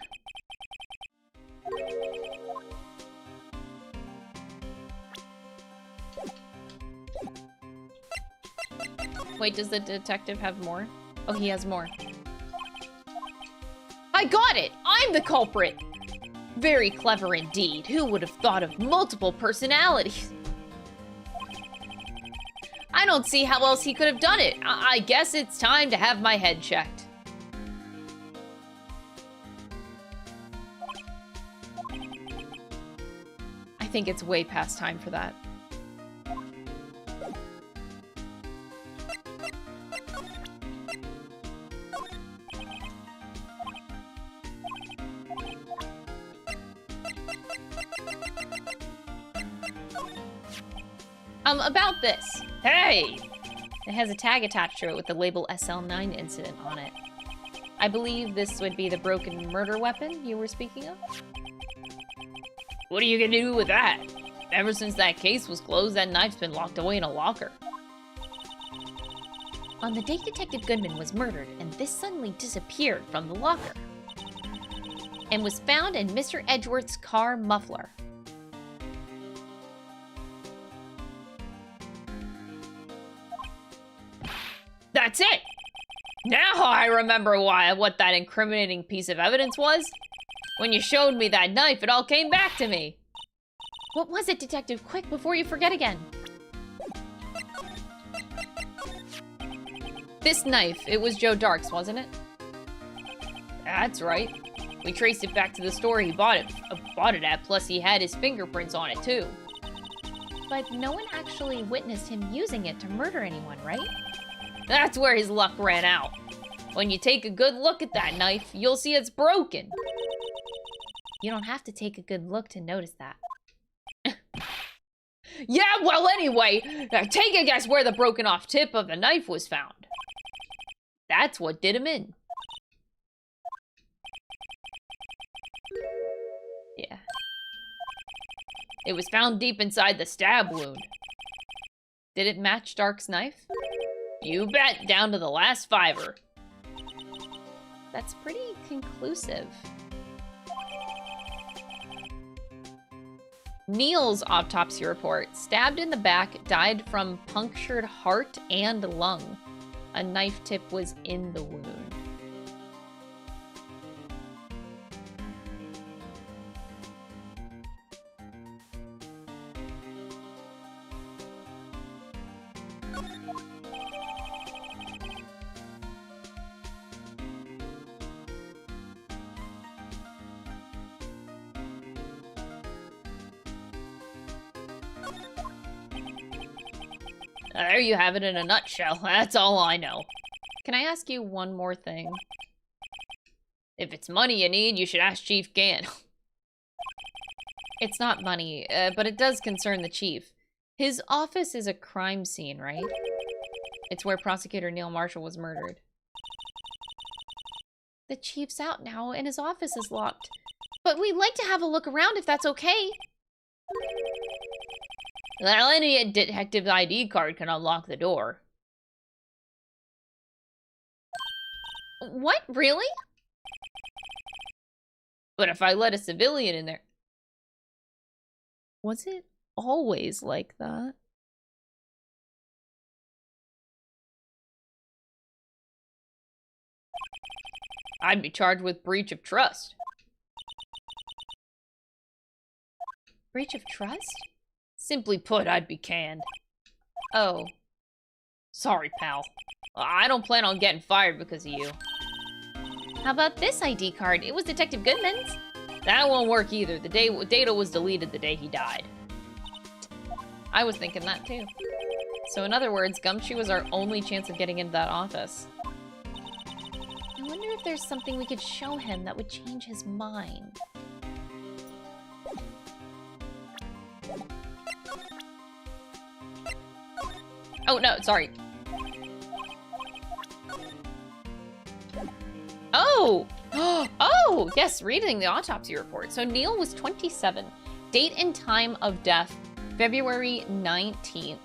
Wait, does the detective have more? Oh, he has more. I got it! I'm the culprit! Very clever indeed. Who would have thought of multiple personalities? I don't see how else he could have done it. I guess it's time to have my head checked. I think it's way past time for that. About this. Hey! It has a tag attached to it with the label SL9 incident on it. I believe this would be the broken murder weapon you were speaking of? What are you gonna do with that? Ever since that case was closed, that knife's been locked away in a locker. On the day Detective Goodman was murdered, and this suddenly disappeared from the locker. And was found in Mr. Edgeworth's car muffler. That's it! Now I remember what that incriminating piece of evidence was. When you showed me that knife, it all came back to me. What was it, Detective? Quick, before you forget again. This knife, it was Joe Dark's, wasn't it? That's right. We traced it back to the store he bought it at, plus he had his fingerprints on it too. But no one actually witnessed him using it to murder anyone, right? That's where his luck ran out. When you take a good look at that knife, you'll see it's broken. You don't have to take a good look to notice that. Yeah, well anyway, take a guess where the broken off tip of the knife was found. That's what did him in. Yeah. It was found deep inside the stab wound. Did it match Dark's knife? You bet, down to the last fiver. That's pretty conclusive. Neil's autopsy report, stabbed in the back, died from punctured heart and lung. A knife tip was in the wound. There you have it in a nutshell. That's all I know. Can I ask you one more thing? If it's money you need, you should ask Chief Gant. It's not money, but it does concern the chief. His office is a crime scene, right? It's where Prosecutor Neil Marshall was murdered. The chief's out now, and his office is locked. But we'd like to have a look around if that's okay. Well, any detective's ID card can unlock the door. What? Really? But if I let a civilian in there... Was it always like that? I'd be charged with breach of trust. Breach of trust? Simply put, I'd be canned. Oh. Sorry, pal. I don't plan on getting fired because of you. How about this ID card? It was Detective Goodman's. That won't work either. The data was deleted the day he died. I was thinking that too. So in other words, Gumshoe was our only chance of getting into that office. I wonder if there's something we could show him that would change his mind. Oh, no, sorry. Oh! Oh! Yes, reading the autopsy report. So Neil was 27. Date and time of death, February 19th.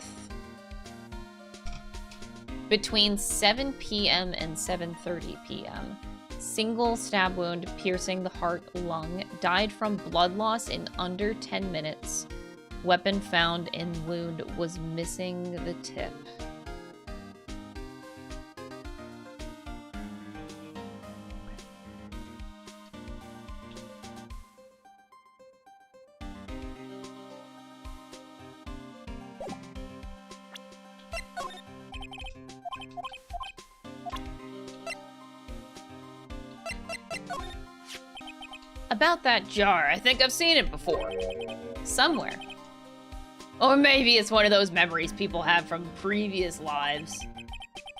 Between 7 p.m. and 7:30 p.m. Single stab wound piercing the heart lung. Died from blood loss in under 10 minutes. Weapon found in wound was missing the tip. About that jar, I think I've seen it before. Somewhere. Or maybe it's one of those memories people have from previous lives.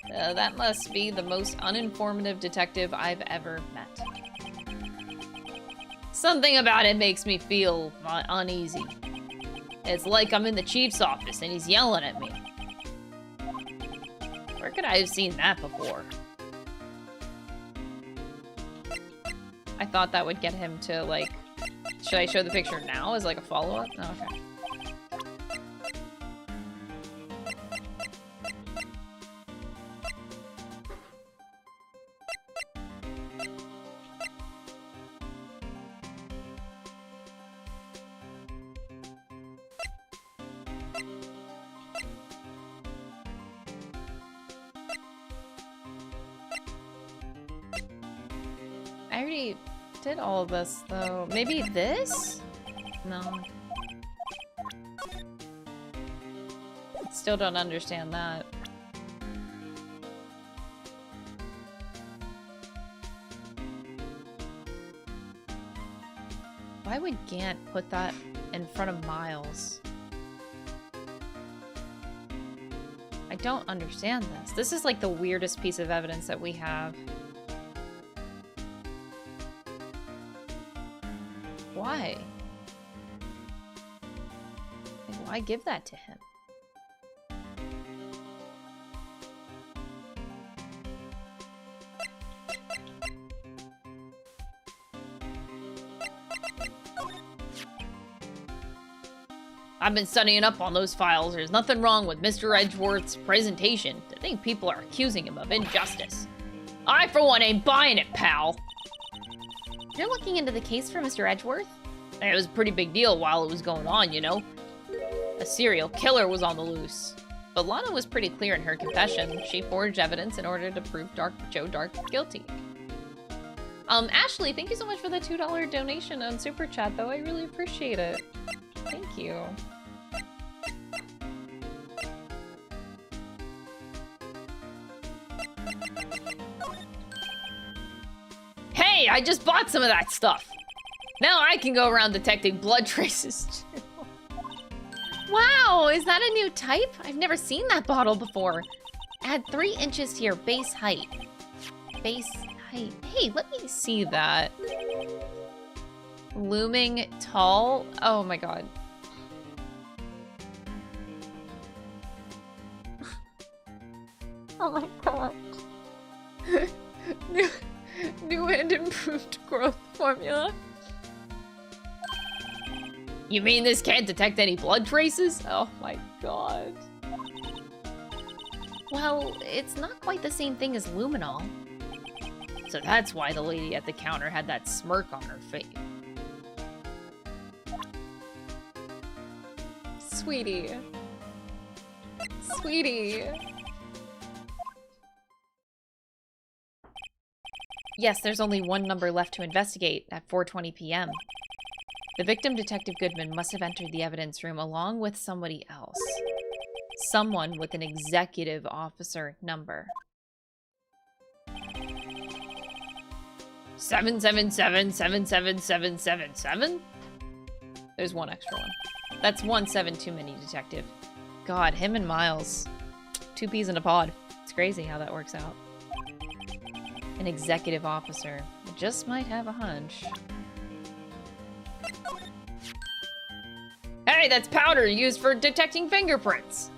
That must be the most uninformative detective I've ever met. Something about it makes me feel uneasy. It's like I'm in the chief's office and he's yelling at me. Where could I have seen that before? I thought that would get him to, like... Should I show the picture now as, like, a follow-up? Oh, okay. already did all of this, though. Maybe this? No. Still don't understand that. Why would Gant put that in front of Miles? I don't understand this. This is like the weirdest piece of evidence that we have. Why? Like, why give that to him? I've been studying up on those files. There's nothing wrong with Mr. Edgeworth's presentation. I think people are accusing him of injustice. I, for one, ain't buying it, pal. You're looking into the case for Mr. Edgeworth? It was a pretty big deal while it was going on, you know? A serial killer was on the loose. But Lana was pretty clear in her confession. She forged evidence in order to prove Joe Dark guilty. Ashley, thank you so much for the $2 donation on Super Chat, though. I really appreciate it. Thank you. Hey, I just bought some of that stuff. Now I can go around detecting blood traces too. Wow, is that a new type? I've never seen that bottle before. Add 3 inches to your base height. Base height. Hey, let me see that. Looming tall. Oh my god. Oh my god. New and improved growth formula. You mean this can't detect any blood traces? Oh my god. Well, it's not quite the same thing as luminol. So that's why the lady at the counter had that smirk on her face. Sweetie. Sweetie. Yes, there's only one number left to investigate at 4:20 p.m. The victim, Detective Goodman, must have entered the evidence room along with somebody else. Someone with an executive officer number. 777-77777? There's one extra one. That's 17 too many, Detective. God, him and Miles. 2 peas in a pod. It's crazy how that works out. An executive officer. I just might have a hunch. Hey, that's powder used for detecting fingerprints.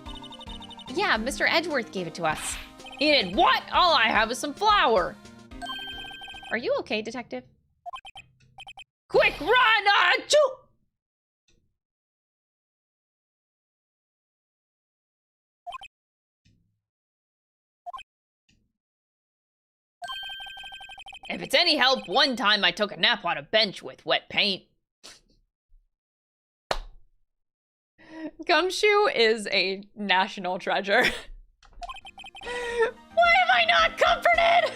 Yeah, Mr. Edgeworth gave it to us. He did what? All I have is some flour. Are you okay, Detective? Quick, run! Achoo! If it's any help, one time I took a nap on a bench with wet paint. Gumshoe is a national treasure. Why am I not comforted?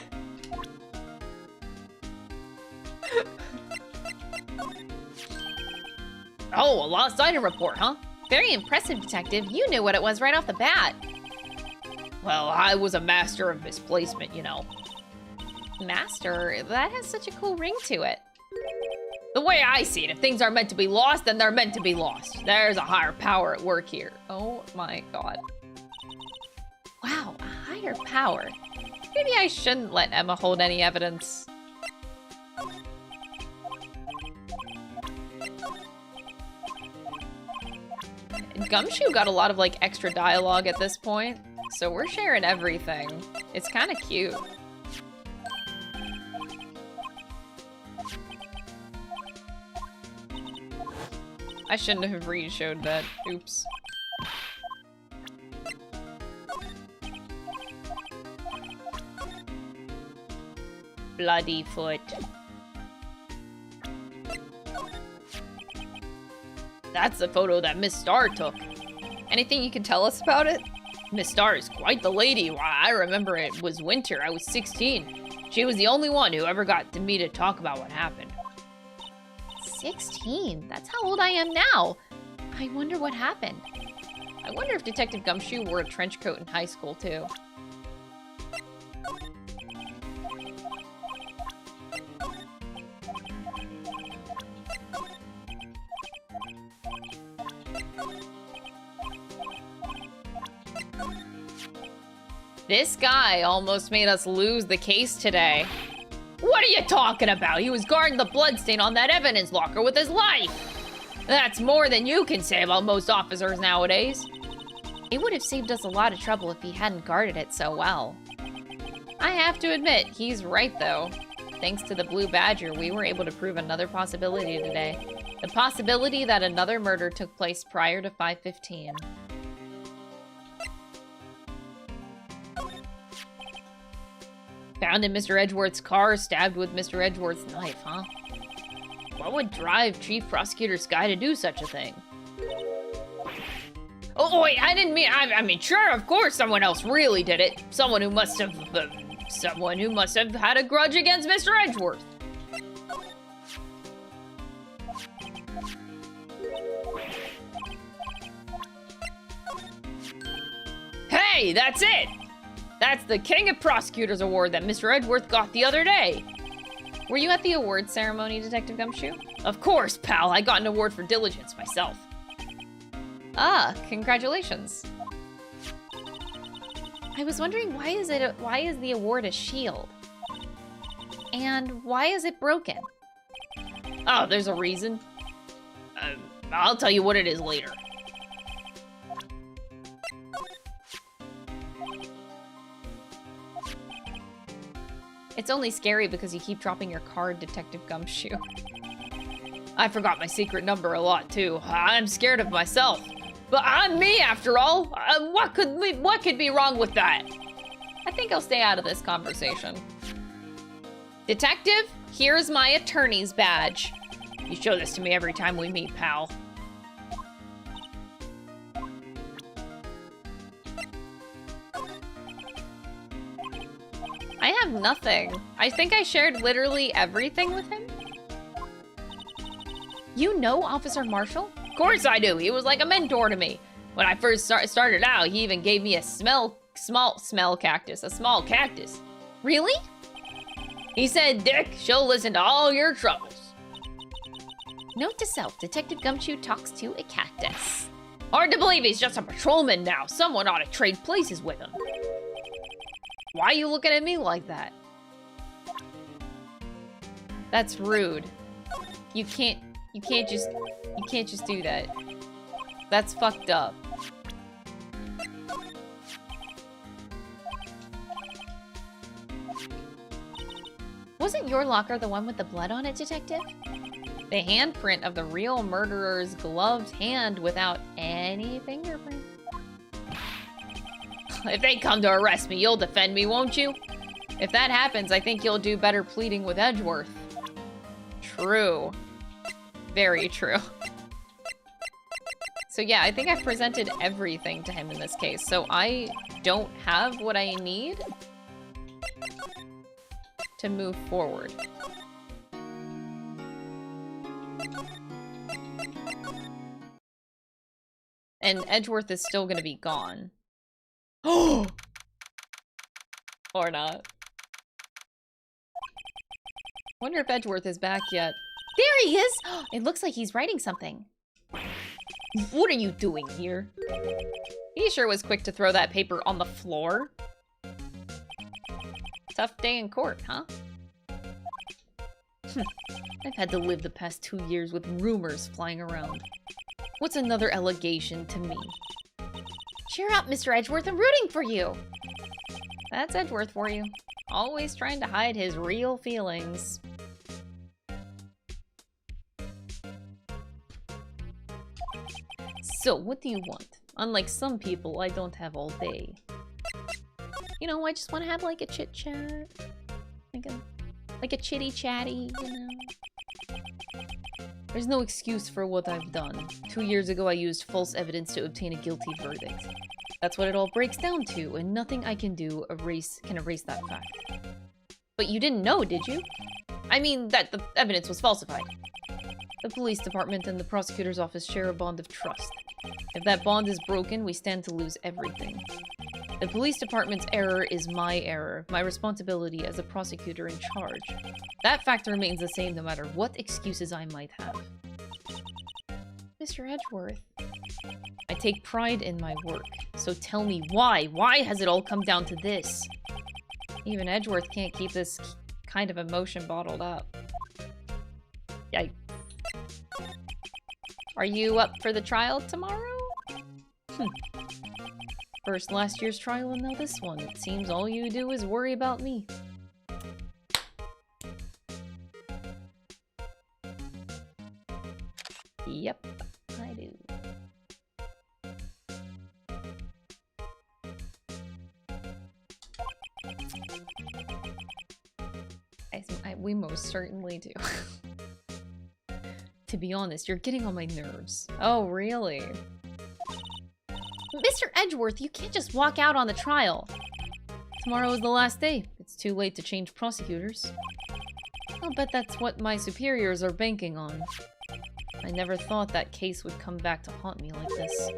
Oh, a lost item report, huh? Very impressive, Detective. You knew what it was right off the bat. Well, I was a master of misplacement, you know. Master? That has such a cool ring to it. The way I see it, if things are meant to be lost, then they're meant to be lost. There's a higher power at work here. Oh my god. Wow, a higher power. Maybe I shouldn't let Emma hold any evidence. Gumshoe got a lot of, like, extra dialogue at this point, so we're sharing everything. It's kind of cute. I shouldn't have re-showed that. Oops. Bloody foot. That's the photo that Miss Starr took. Anything you can tell us about it? Miss Starr is quite the lady. Why, I remember it was winter. I was 16. She was the only one who ever got me to talk about what happened. 16? That's how old I am now. I wonder what happened. I wonder if Detective Gumshoe wore a trench coat in high school, too. This guy almost made us lose the case today. What are you talking about? He was guarding the bloodstain on that evidence locker with his life. That's more than you can say about most officers nowadays. It would have saved us a lot of trouble if he hadn't guarded it so well. I have to admit, he's right though. Thanks to the Blue Badger, we were able to prove another possibility today. The possibility that another murder took place prior to 5:15. Found in Mr. Edgeworth's car, stabbed with Mr. Edgeworth's knife, huh? What would drive Chief Prosecutor Skye to do such a thing? Oh, wait, I didn't mean, I mean, sure, of course someone else really did it. Someone who must have had a grudge against Mr. Edgeworth. Hey, that's it! That's the King of Prosecutors Award that Mr. Edgeworth got the other day. Were you at the award ceremony, Detective Gumshoe? Of course, pal. I got an award for diligence myself. Ah, congratulations. I was wondering why is the award a shield? And why is it broken? Oh, there's a reason. I'll tell you what it is later. It's only scary because you keep dropping your card, Detective Gumshoe. I forgot my secret number a lot, too. I'm scared of myself. But I'm me, after all. What could be wrong with that? I think I'll stay out of this conversation. Detective, here's my attorney's badge. You show this to me every time we meet, pal. I have nothing. I think I shared literally everything with him. You know Officer Marshall? Of course I do. He was like a mentor to me. When I first started out, he even gave me a small cactus. Really? He said, Dick, she'll listen to all your troubles. Note to self, Detective Gumshoe talks to a cactus. Hard to believe he's just a patrolman now. Someone ought to trade places with him. Why are you looking at me like that? That's rude. You can't just do that. That's fucked up. Wasn't your locker the one with the blood on it, Detective? The handprint of the real murderer's gloved hand without any fingerprint. If they come to arrest me, you'll defend me, won't you? If that happens, I think you'll do better pleading with Edgeworth. True. Very true. So yeah, I think I've presented everything to him in this case, so I don't have what I need to move forward. And Edgeworth is still gonna be gone. Oh! Or not. Wonder if Edgeworth is back yet. There he is! It looks like he's writing something. What are you doing here? He sure was quick to throw that paper on the floor. Tough day in court, huh? I've had to live the past 2 years with rumors flying around. What's another allegation to me? Cheer up, Mr. Edgeworth, I'm rooting for you! That's Edgeworth for you. Always trying to hide his real feelings. So, what do you want? Unlike some people, I don't have all day. You know, I just want to have like a chit-chat. Like a chitty-chatty, you know? There's no excuse for what I've done. 2 years ago, I used false evidence to obtain a guilty verdict. That's what it all breaks down to, and nothing I can do can erase that fact. But you didn't know, did you? I mean, that the evidence was falsified. The police department and the prosecutor's office share a bond of trust. If that bond is broken, we stand to lose everything. The police department's error is my error, my responsibility as a prosecutor in charge. That fact remains the same no matter what excuses I might have. Mr. Edgeworth. I take pride in my work, so tell me why? Why has it all come down to this? Even Edgeworth can't keep this kind of emotion bottled up. Yikes. Are you up for the trial tomorrow? First last year's trial and now this one. It seems all you do is worry about me. Yep, I do. We most certainly do. To be honest, you're getting on my nerves. Oh, really? Mr. Edgeworth, you can't just walk out on the trial. Tomorrow is the last day. It's too late to change prosecutors. I'll bet that's what my superiors are banking on. I never thought that case would come back to haunt me like this.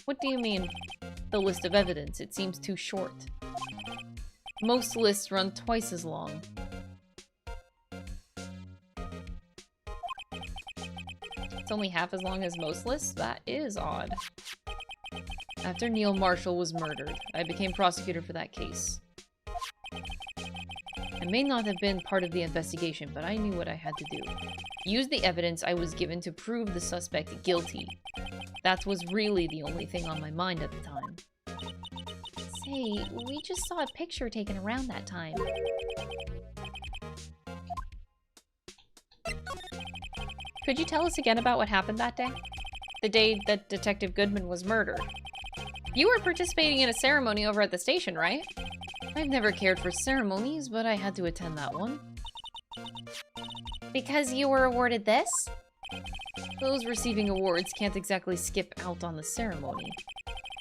What do you mean? The list of evidence. It seems too short. Most lists run twice as long. It's only half as long as most lists? That is odd. After Neil Marshall was murdered, I became prosecutor for that case. I may not have been part of the investigation, but I knew what I had to do. Use the evidence I was given to prove the suspect guilty. That was really the only thing on my mind at the time. Say, we just saw a picture taken around that time. Could you tell us again about what happened that day? The day that Detective Goodman was murdered. You were participating in a ceremony over at the station, right? I've never cared for ceremonies, but I had to attend that one. Because you were awarded this? Those receiving awards can't exactly skip out on the ceremony.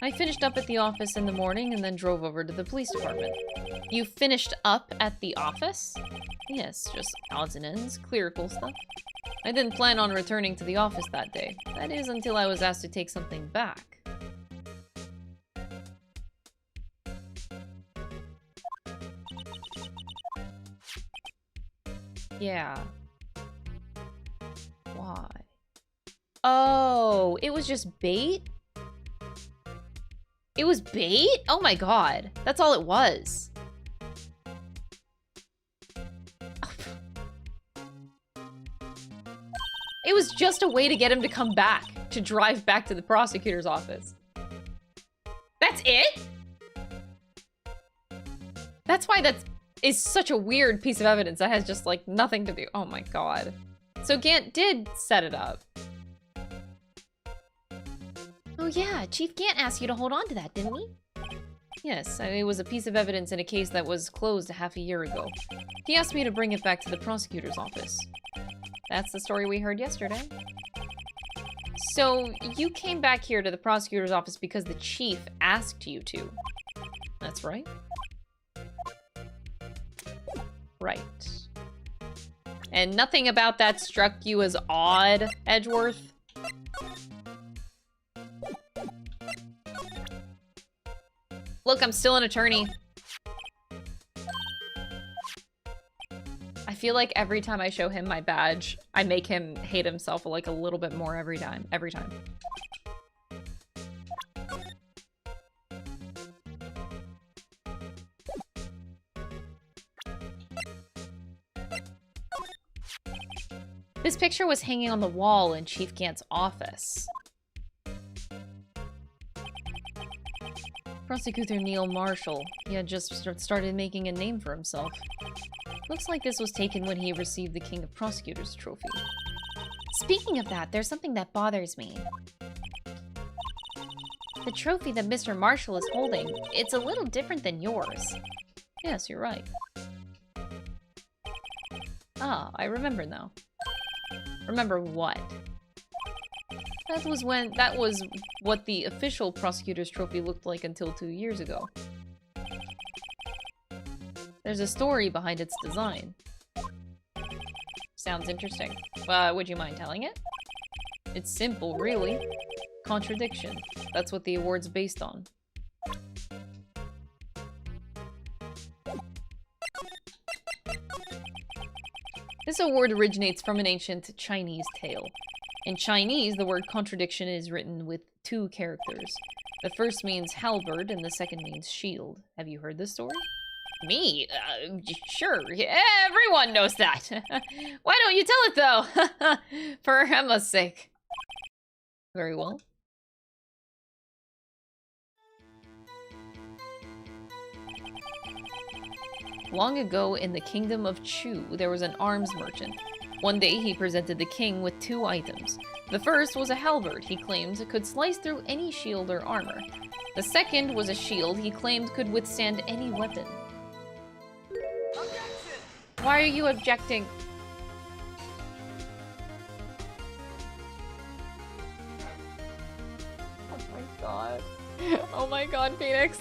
I finished up at the office in the morning and then drove over to the police department. You finished up at the office? Yes, just odds and ends, clerical stuff. I didn't plan on returning to the office that day. That is until I was asked to take something back. Yeah. Why? Oh, it was just bait? It was bait? Oh my god. That's all it was. It was just a way to get him to come back, to drive back to the prosecutor's office. That's it? That's why that is such a weird piece of evidence that has just, like, nothing to do. Oh my god. So Gant did set it up. Oh yeah, Chief Gant asked you to hold on to that, didn't he? Yes, it was a piece of evidence in a case that was closed half a year ago. He asked me to bring it back to the prosecutor's office. That's the story we heard yesterday. So, you came back here to the prosecutor's office because the chief asked you to. That's right. Right. And nothing about that struck you as odd, Edgeworth? Look, I'm still an attorney. I feel like every time I show him my badge, I make him hate himself like a little bit more every time. Every time. This picture was hanging on the wall in Chief Gant's office. Prosecutor Neil Marshall. He had just started making a name for himself. Looks like this was taken when he received the King of Prosecutors trophy. Speaking of that, there's something that bothers me. The trophy that Mr. Marshall is holding, it's a little different than yours. Yes, you're right. Ah, I remember now. Remember what? That was what the official prosecutor's trophy looked like until 2 years ago. There's a story behind its design. Sounds interesting. Would you mind telling it? It's simple, really. Contradiction. That's what the award's based on. This award originates from an ancient Chinese tale. In Chinese, the word contradiction is written with 2 characters. The first means halberd, and the second means shield. Have you heard this story? Me? Sure. Everyone knows that. Why don't you tell it, though? For Emma's sake. Very well. Long ago in the kingdom of Chu, there was an arms merchant. One day he presented the king with 2 items. The first was a halberd he claimed could slice through any shield or armor. The second was a shield he claimed could withstand any weapon. Objection! Why are you objecting? Oh my god. Oh my god, Phoenix.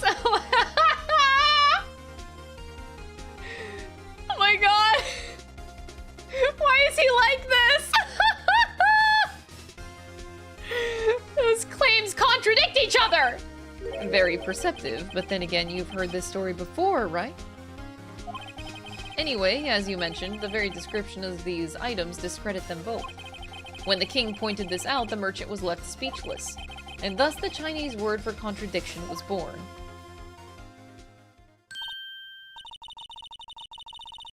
Oh my god! Why is he like this? Those claims contradict each other! Very perceptive, but then again, you've heard this story before, right? Anyway, as you mentioned, the very description of these items discredit them both. When the king pointed this out, the merchant was left speechless, and thus the Chinese word for contradiction was born.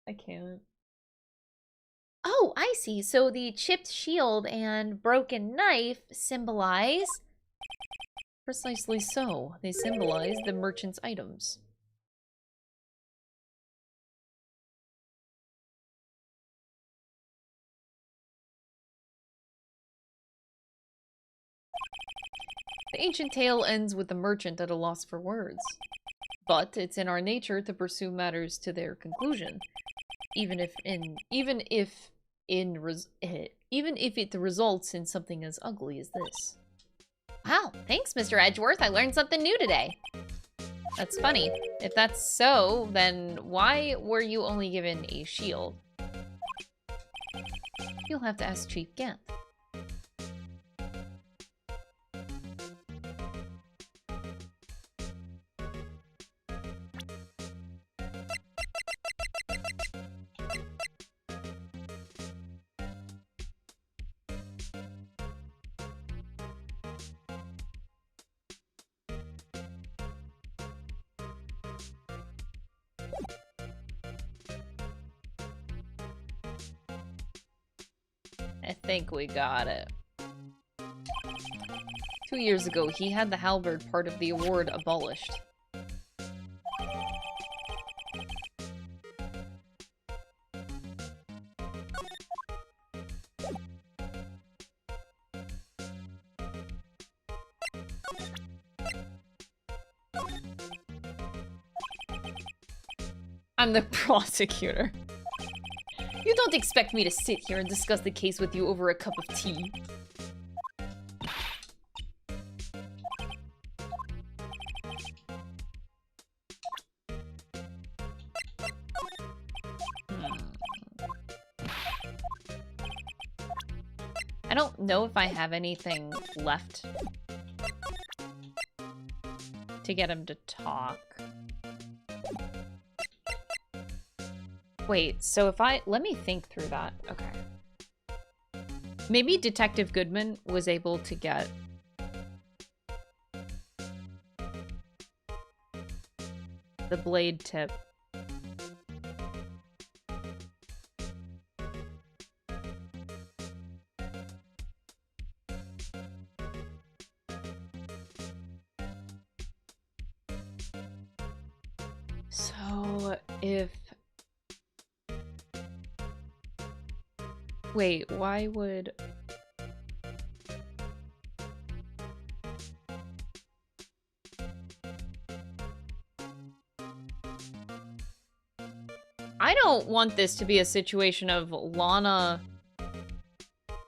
I can't. Oh, I see. So the chipped shield and broken knife symbolize... Precisely so. They symbolize the merchant's items. The ancient tale ends with the merchant at a loss for words. But it's in our nature to pursue matters to their conclusion, even if it results in something as ugly as this. Wow, thanks, Mr. Edgeworth. I learned something new today. That's funny. If that's so, then why were you only given a shield? You'll have to ask Chief Gant. I think we got it. 2 years ago, he had the halberd part of the award abolished. I'm the prosecutor. You don't expect me to sit here and discuss the case with you over a cup of tea. I don't know if I have anything left to get him to talk. Wait, so if let me think through that. Okay. Maybe Detective Goodman was able to get the blade tip. So if... Wait, why would... I don't want this to be a situation of Lana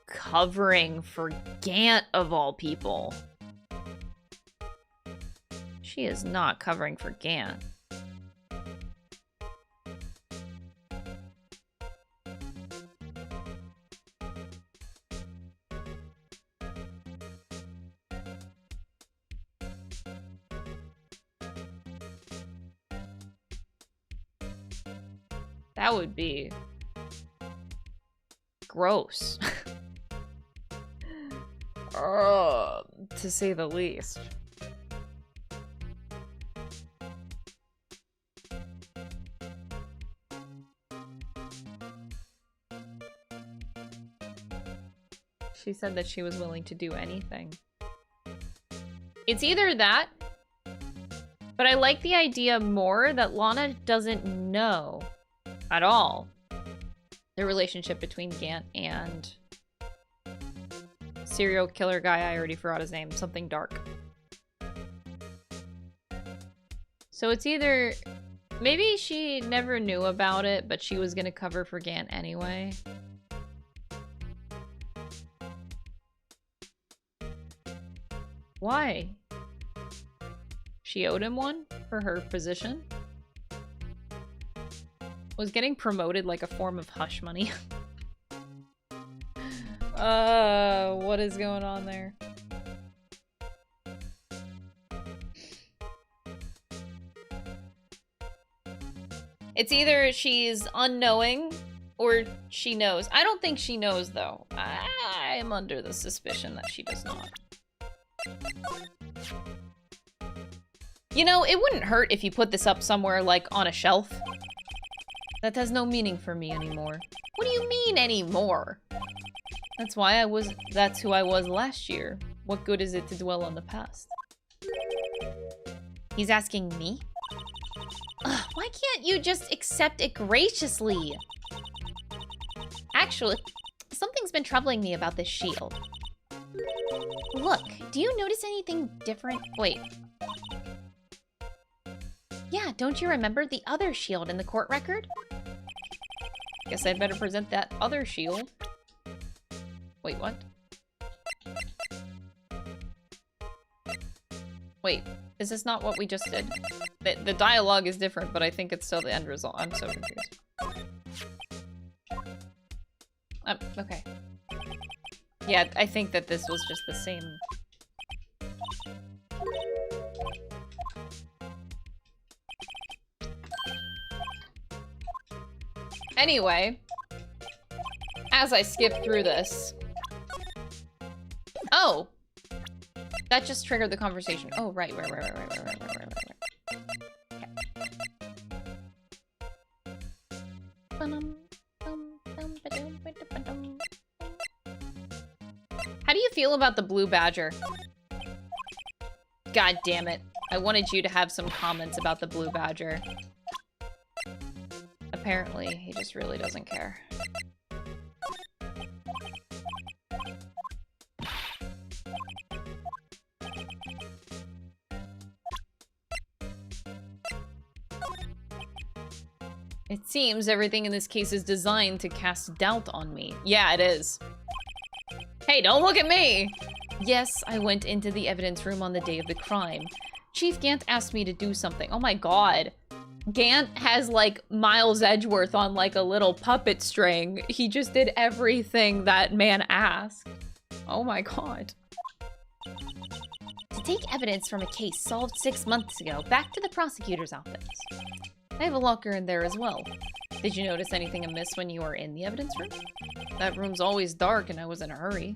covering for Gant of all people. She is not covering for Gant. That would be gross. To say the least. She said that she was willing to do anything. It's either that, but I like the idea more that Lana doesn't know at all the relationship between Gant and serial killer guy. I already forgot his name. Something dark. So it's either maybe she never knew about it, but she was gonna cover for Gant anyway. Why? She owed him one for her position? Was getting promoted like a form of hush money? What is going on there? It's either she's unknowing or she knows. I don't think she knows, though. I am under the suspicion that she does not. You know, it wouldn't hurt if you put this up somewhere, like, on a shelf. That has no meaning for me anymore. What do you mean, anymore? That's who I was last year. What good is it to dwell on the past? He's asking me? Ugh, why can't you just accept it graciously? Actually, something's been troubling me about this shield. Look, do you notice anything different? Wait. Yeah, don't you remember the other shield in the court record? Guess I'd better present that other shield. Wait, what? Wait, is this not what we just did? The dialogue is different, but I think it's still the end result. I'm so confused. Okay. Yeah, I think that this was just the same. Anyway, as I skip through this. Oh! That just triggered the conversation. Oh, right. How do you feel about the blue badger? God damn it. I wanted you to have some comments about the blue badger. Apparently, he just really doesn't care. It seems everything in this case is designed to cast doubt on me. Yeah, it is. Hey, don't look at me! Yes, I went into the evidence room on the day of the crime. Chief Gant asked me to do something. Oh my god. Gant has, like, Miles Edgeworth on, like, a little puppet string. He just did everything that man asked. Oh my god. To take evidence from a case solved 6 months ago back to the prosecutor's office. I have a locker in there as well. Did you notice anything amiss when you were in the evidence room? That room's always dark and I was in a hurry.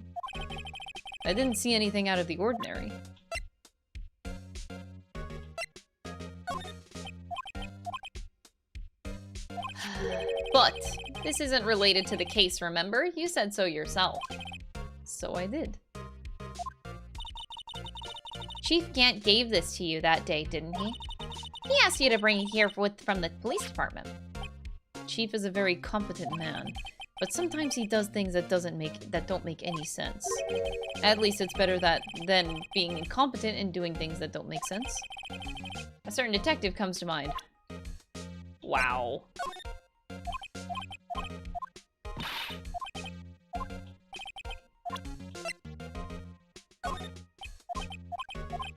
I didn't see anything out of the ordinary. But this isn't related to the case, remember? You said so yourself. So I did. Chief Gant gave this to you that day, didn't he? He asked you to bring it here from the police department. Chief is a very competent man, but sometimes he does things that don't make any sense. At least it's better than being incompetent and doing things that don't make sense. A certain detective comes to mind. Wow.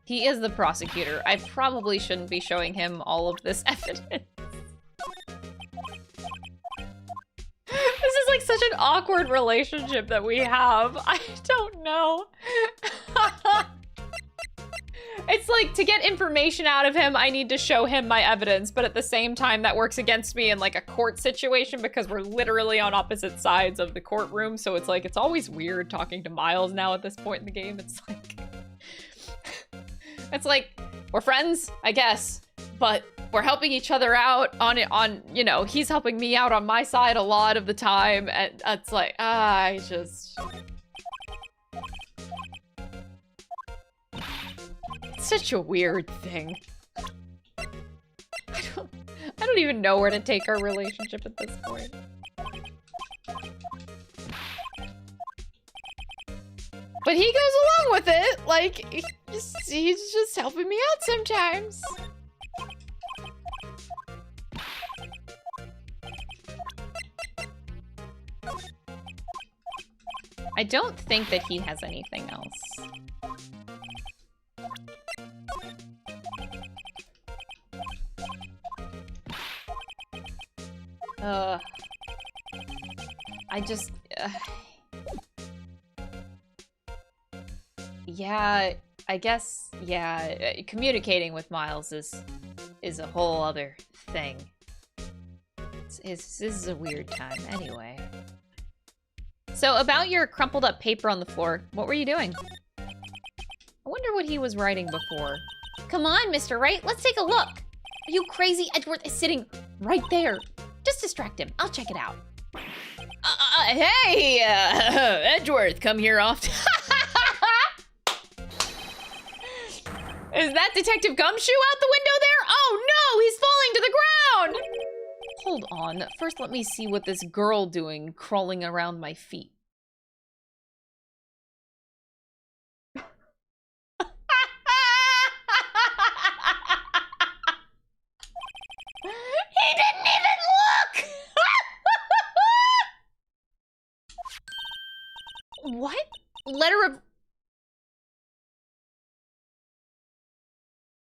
He is the prosecutor. I probably shouldn't be showing him all of this evidence. This is like such an awkward relationship that we have. I don't know. It's like, to get information out of him, I need to show him my evidence, but at the same time, that works against me in like a court situation because we're literally on opposite sides of the courtroom, so it's like, it's always weird talking to Miles now at this point in the game. It's like... It's like, we're friends, I guess, but we're helping each other out on, you know, he's helping me out on my side a lot of the time, and it's like, I just... It's such a weird thing. I don't even know where to take our relationship at this point. But he goes along with it, like, he's just helping me out sometimes. I don't think that he has anything else. I just... yeah, I guess, yeah, communicating with Miles is a whole other thing. This is a weird time, anyway. So, about your crumpled up paper on the floor, what were you doing? I wonder what he was writing before. Come on, Mr. Wright, let's take a look. Are you crazy? Edgeworth is sitting right there. Just distract him. I'll check it out. Hey, Edgeworth, come here often. Is that Detective Gumshoe out the window there? Oh no, he's falling to the ground! Hold on, first let me see what this girl doing crawling around my feet. He didn't even look! What? Letter of...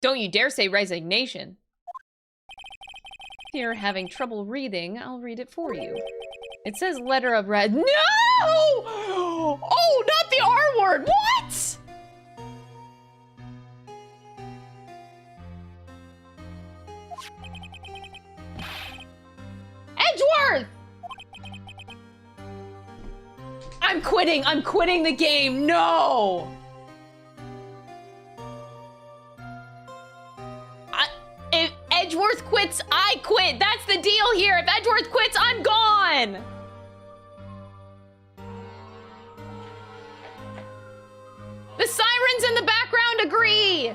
Don't you dare say resignation. If you're having trouble reading, I'll read it for you. It says letter of red. No! Oh, not the R word! What? Edgeworth! I'm quitting the game, no! If Edgeworth quits, I quit. That's the deal here. If Edgeworth quits, I'm gone. The sirens in the background agree.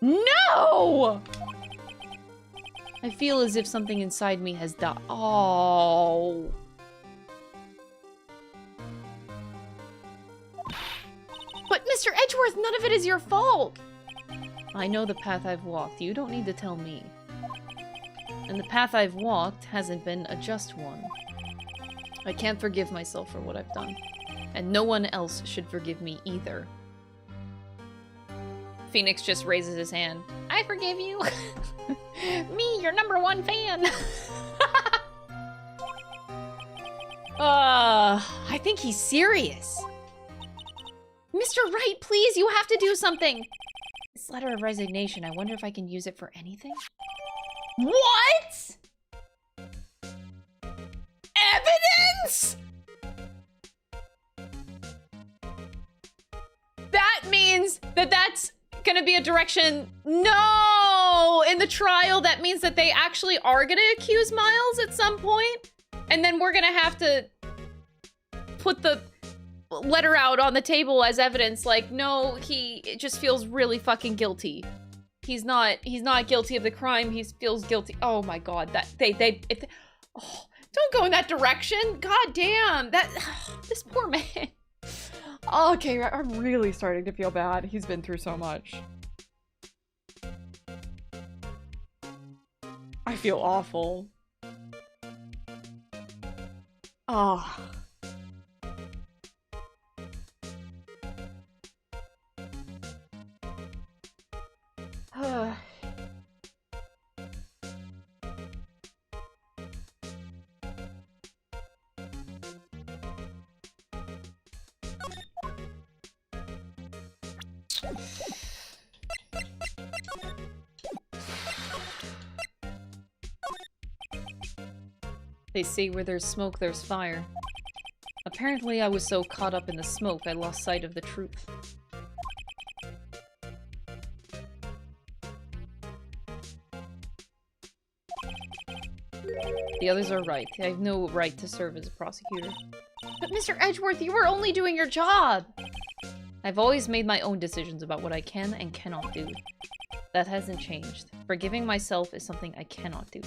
No! I feel as if something inside me has died. Oh. But Mr. Edgeworth, none of it is your fault! I know the path I've walked. You don't need to tell me. And the path I've walked hasn't been a just one. I can't forgive myself for what I've done. And no one else should forgive me either. Phoenix just raises his hand. I forgive you. Me, your #1 fan. I think he's serious. Mr. Wright, please, you have to do something. This letter of resignation, I wonder if I can use it for anything? What? Evidence? That means that that's gonna be a direction. No! In the trial, that means that they actually are gonna accuse Miles at some point, and then we're gonna have to put the letter out on the table as evidence. Like, no, he just feels really fucking guilty. He's not guilty of the crime. He feels guilty. Oh my god, that oh, don't go in that direction. God damn, this poor man. Okay, I'm really starting to feel bad. He's been through so much. I feel awful. Oh. They say where there's smoke, there's fire. Apparently, I was so caught up in the smoke, I lost sight of the truth. The others are right. I have no right to serve as a prosecutor. But Mr. Edgeworth, you were only doing your job! I've always made my own decisions about what I can and cannot do. That hasn't changed. Forgiving myself is something I cannot do.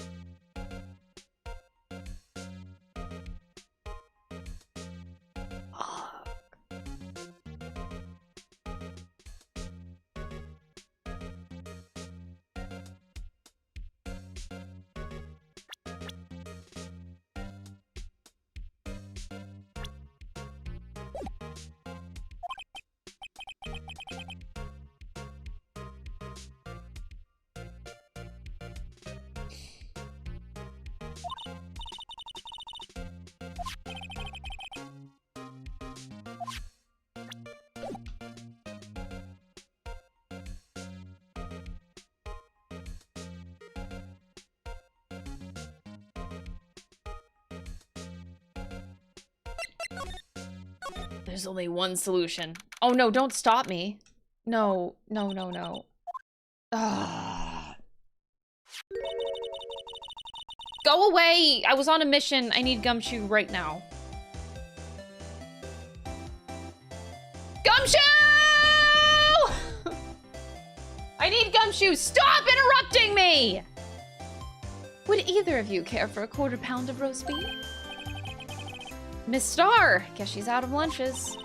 There's only one solution. Oh no, don't stop me. No, no, no, no. Ah. Go away! I was on a mission. I need Gumshoe right now. Gumshoe! I need Gumshoe! Stop interrupting me! Would either of you care for a quarter pound of roast beef? Miss Star! Guess she's out of lunches.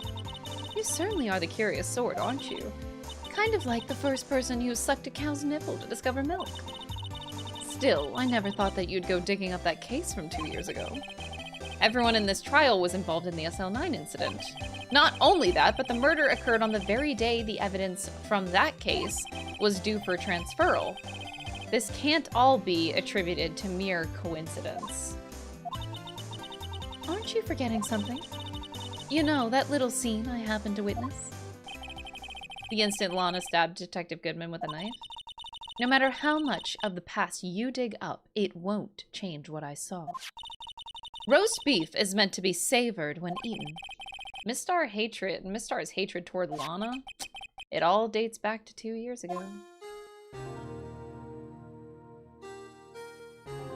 You certainly are the curious sort, aren't you? Kind of like the first person who sucked a cow's nipple to discover milk. Still, I never thought that you'd go digging up that case from 2 years ago. Everyone in this trial was involved in the SL9 incident. Not only that, but the murder occurred on the very day the evidence from that case was due for transferal. This can't all be attributed to mere coincidence. Aren't you forgetting something? You know, that little scene I happened to witness? The instant Lana stabbed Detective Goodman with a knife. No matter how much of the past you dig up, it won't change what I saw. Roast beef is meant to be savored when eaten. Miss Star's hatred toward Lana, it all dates back to 2 years ago.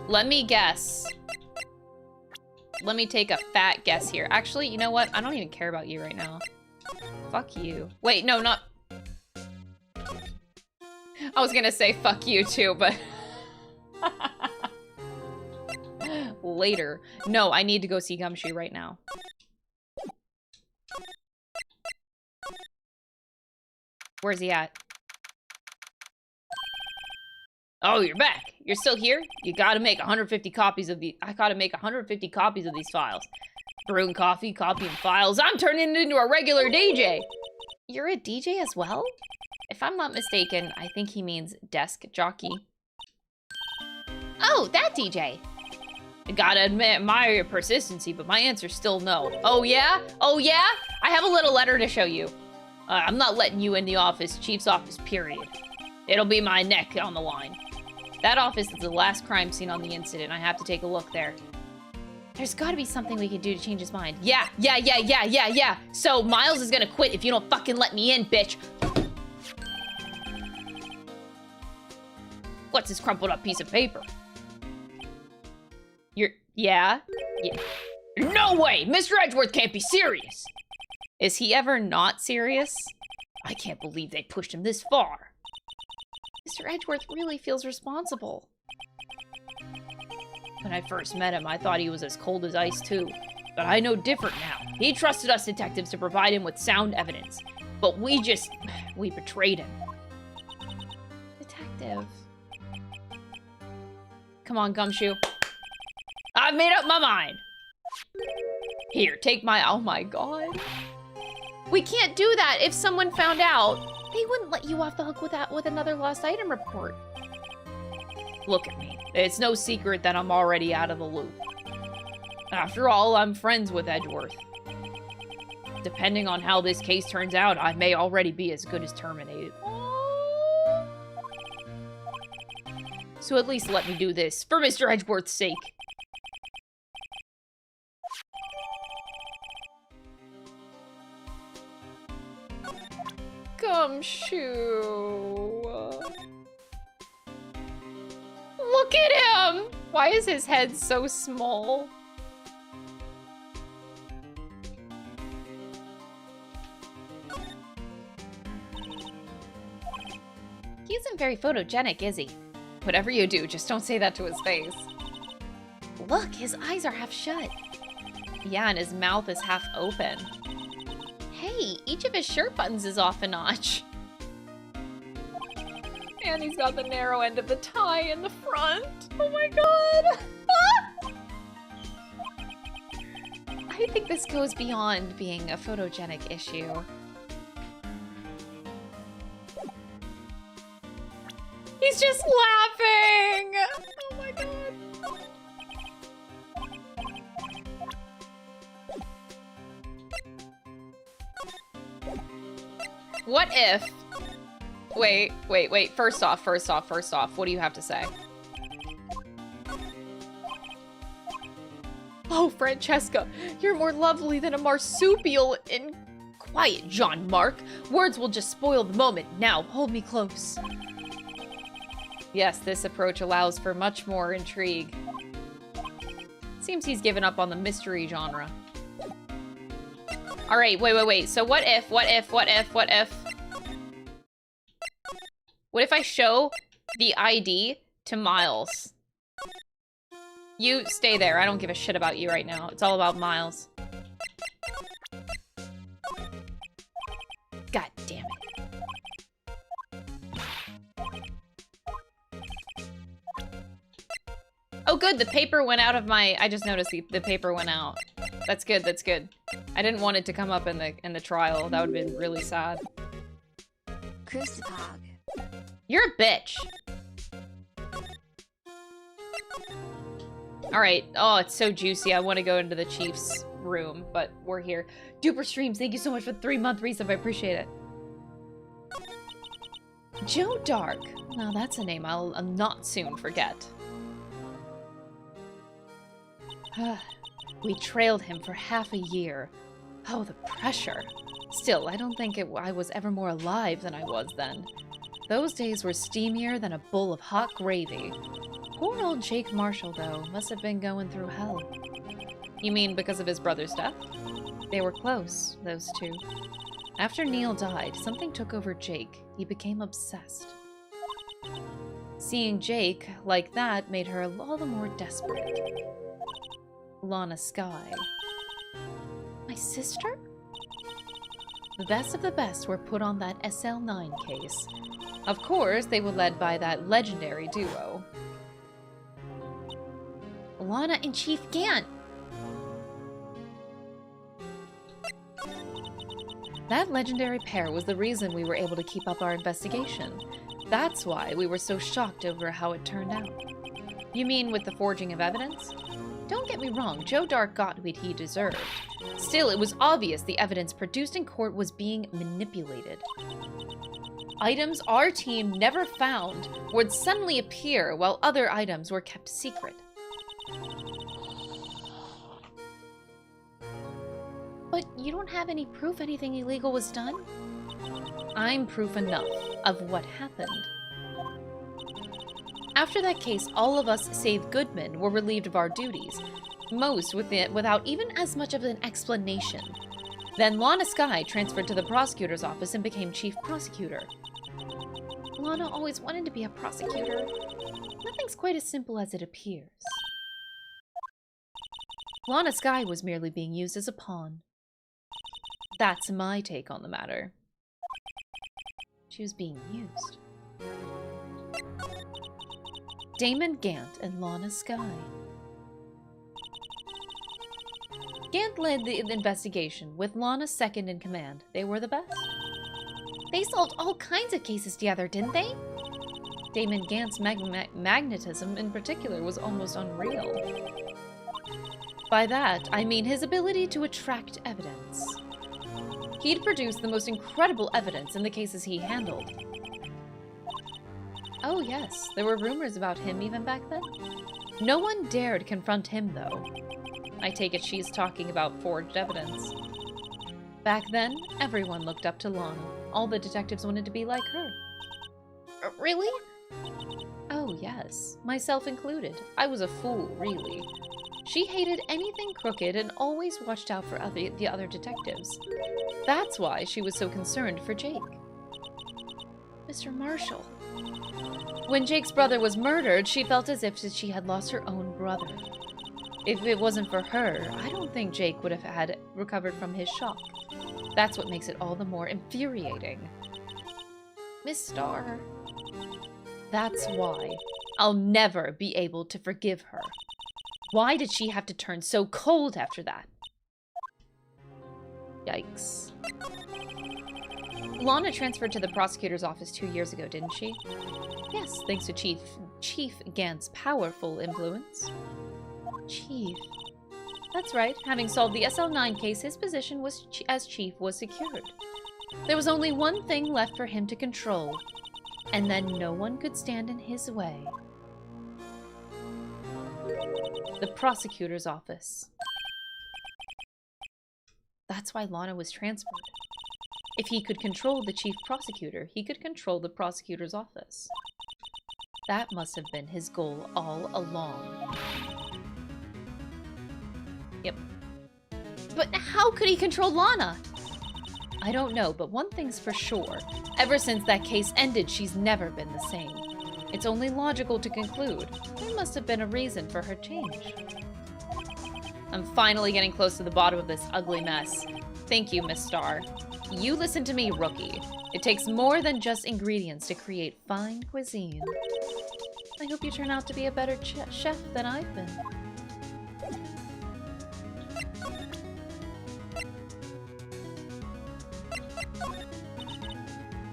Let me guess. Let me take a fat guess here. Actually, you know what? I don't even care about you right now. Fuck you. Wait, no, not... I was gonna say fuck you too, but... Later. No, I need to go see Gumshoe right now. Where's he at? Oh, you're back. You're still here? You gotta make 150 copies of the... I gotta make 150 copies of these files. Brewing coffee, copying files. I'm turning into a regular DJ! You're a DJ as well? If I'm not mistaken, I think he means desk jockey. Oh, that DJ! I gotta admit, admire your persistency, but my answer's still no. Oh yeah? Oh yeah? I have a little letter to show you. I'm not letting you in the office, chief's office, period. It'll be my neck on the line. That office is the last crime scene on the incident. I have to take a look there. There's gotta be something we could do to change his mind. Yeah. So Miles is gonna quit if you don't fucking let me in, bitch. What's this crumpled up piece of paper? Yeah. No way! Mr. Edgeworth can't be serious! Is he ever not serious? I can't believe they pushed him this far. Mr. Edgeworth really feels responsible. When I first met him, I thought he was as cold as ice too. But I know different now. He trusted us detectives to provide him with sound evidence. But we betrayed him. Detective. Come on, Gumshoe. I've made up my mind. Here, take my... Oh my god. We can't do that. If someone found out, they wouldn't let you off the hook with another lost item report. Look at me. It's no secret that I'm already out of the loop. After all, I'm friends with Edgeworth. Depending on how this case turns out, I may already be as good as terminated. So at least let me do this, for Mr. Edgeworth's sake. Gumshoe. Look at him! Why is his head so small? He isn't very photogenic, is he? Whatever you do, just don't say that to his face. Look, his eyes are half shut. Yeah, and his mouth is half open. Hey, each of his shirt buttons is off a notch. And he's got the narrow end of the tie in the front. Oh my god! I think this goes beyond being a photogenic issue. He's just laughing! Oh my god. What if... Wait. First off, what do you have to say? Oh, Francesca, you're more lovely than a marsupial in... Quiet, Jean-Marc. Words will just spoil the moment. Now, hold me close. Yes, this approach allows for much more intrigue. Seems he's given up on the mystery genre. Alright, wait. So what if? What if I show the ID to Miles? You stay there. I don't give a shit about you right now. It's all about Miles. God damn it. Oh, good. The paper went out of my... I just noticed the paper went out. That's good. That's good. I didn't want it to come up in the trial. That would have been really sad. Crucifog. You're a bitch. Alright. Oh, it's so juicy. I want to go into the Chief's room, but we're here. Duper Streams, thank you so much for the 3-month resub. I appreciate it. Joe Dark. Now that's a name I'll not soon forget. We trailed him for half a year. Oh, the pressure. Still, I don't think I was ever more alive than I was then. Those days were steamier than a bowl of hot gravy. Poor old Jake Marshall, though, must have been going through hell. You mean because of his brother's death? They were close, those two. After Neil died, something took over Jake. He became obsessed. Seeing Jake like that made her all the more desperate. Lana Skye. My sister? The best of the best were put on that SL9 case. Of course, they were led by that legendary duo. Lana and Chief Gant. That legendary pair was the reason we were able to keep up our investigation. That's why we were so shocked over how it turned out. You mean with the forging of evidence? Don't get me wrong, Joe Dark got what he deserved. Still, it was obvious the evidence produced in court was being manipulated. Items our team never found would suddenly appear while other items were kept secret. But you don't have any proof anything illegal was done? I'm proof enough of what happened. After that case, all of us, save Goodman, were relieved of our duties, most without even as much of an explanation. Then Lana Skye transferred to the prosecutor's office and became chief prosecutor. Lana always wanted to be a prosecutor. Nothing's quite as simple as it appears. Lana Skye was merely being used as a pawn. That's my take on the matter. She was being used. Damon Gant and Lana Skye. Gant led the investigation, with Lana second in command. They were the best. They solved all kinds of cases together, didn't they? Damon Gant's magnetism in particular was almost unreal. By that, I mean his ability to attract evidence. He'd produced the most incredible evidence in the cases he handled. Oh yes, there were rumors about him even back then. No one dared confront him, though. I take it she's talking about forged evidence. Back then, everyone looked up to Lana. All the detectives wanted to be like her. Really? Oh yes, myself included. I was a fool, really. She hated anything crooked and always watched out for the other detectives. That's why she was so concerned for Jake. Mr. Marshall. When Jake's brother was murdered, she felt as if she had lost her own brother. If it wasn't for her, I don't think Jake would have had recovered from his shock. That's what makes it all the more infuriating. Miss Starr. That's why I'll never be able to forgive her. Why did she have to turn so cold after that? Yikes. Lana transferred to the prosecutor's office 2 years ago, didn't she? Yes, thanks to Chief Gant's powerful influence. Chief. That's right. Having solved the SL9 case, his position as chief was secured. There was only one thing left for him to control, and then no one could stand in his way. The prosecutor's office. That's why Lana was transferred. If he could control the chief prosecutor, he could control the prosecutor's office. That must have been his goal all along. Yep. But how could he control Lana? I don't know, but one thing's for sure. Ever since that case ended, she's never been the same. It's only logical to conclude there must have been a reason for her change. I'm finally getting close to the bottom of this ugly mess. Thank you, Miss Starr. You listen to me, rookie. It takes more than just ingredients to create fine cuisine. I hope you turn out to be a better chef than I've been.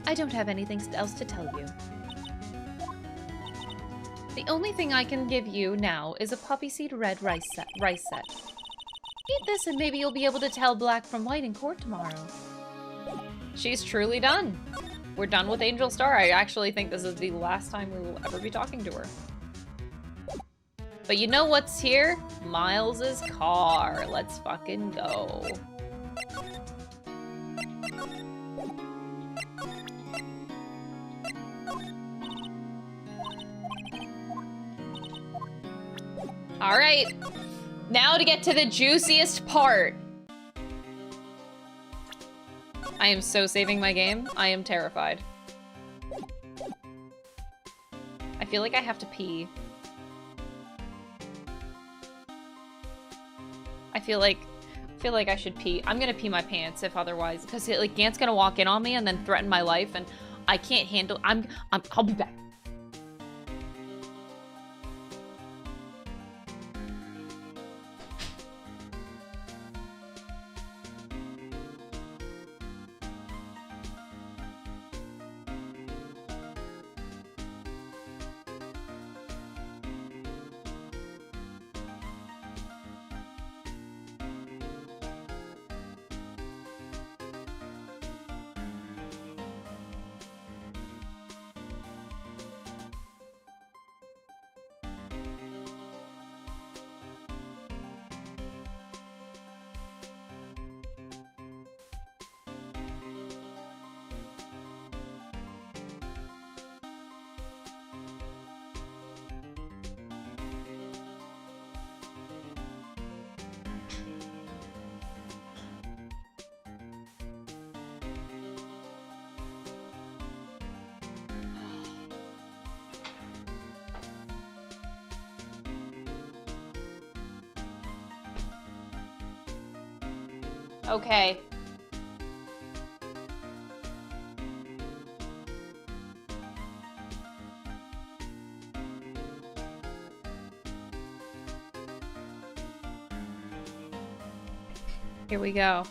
I don't have anything else to tell you. The only thing I can give you now is a poppy seed red rice set. Eat this and maybe you'll be able to tell black from white in court tomorrow. She's truly done. We're done with Angel Star. I actually think this is the last time we will ever be talking to her. But you know what's here? Miles's car. Let's fucking go. All right, now to get to the juiciest part. I am so saving my game. I am terrified. I feel like I have to pee. I feel like I should pee. I'm gonna pee my pants if otherwise, because like Gant's gonna walk in on me and then threaten my life, and I can't handle. I'll be back. Okay. Here we go.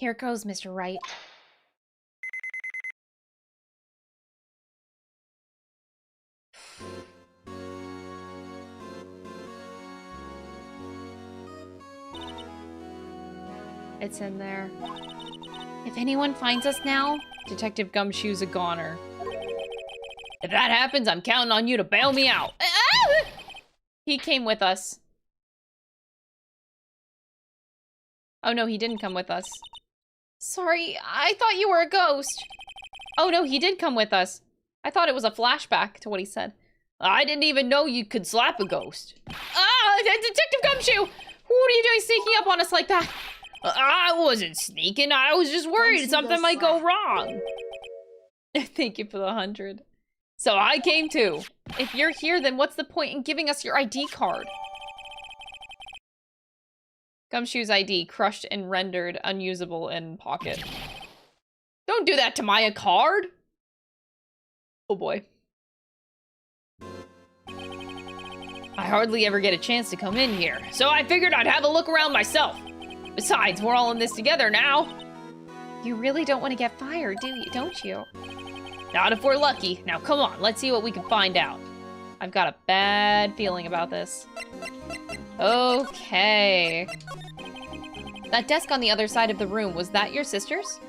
Here goes, Mr. Wright. It's in there. If anyone finds us now... Detective Gumshoe's a goner. If that happens, I'm counting on you to bail me out. He came with us. Oh no, he didn't come with us. Sorry, I thought you were a ghost. Oh no, he did come with us. I thought it was a flashback to what he said. I didn't even know you could slap a ghost. Detective Gumshoe! What are you doing sneaking up on us like that? I wasn't sneaking, I was just worried something might go wrong. Thank you for the 100. So I came too. If you're here, then what's the point in giving us your ID card? Gumshoe's ID crushed and rendered unusable in pocket. Don't do that to my card! Oh boy. I hardly ever get a chance to come in here, so I figured I'd have a look around myself. Besides, we're all in this together now. You really don't want to get fired, don't you? Not if we're lucky. Now come on, let's see what we can find out. I've got a bad feeling about this. Okay. That desk on the other side of the room, was that your sister's?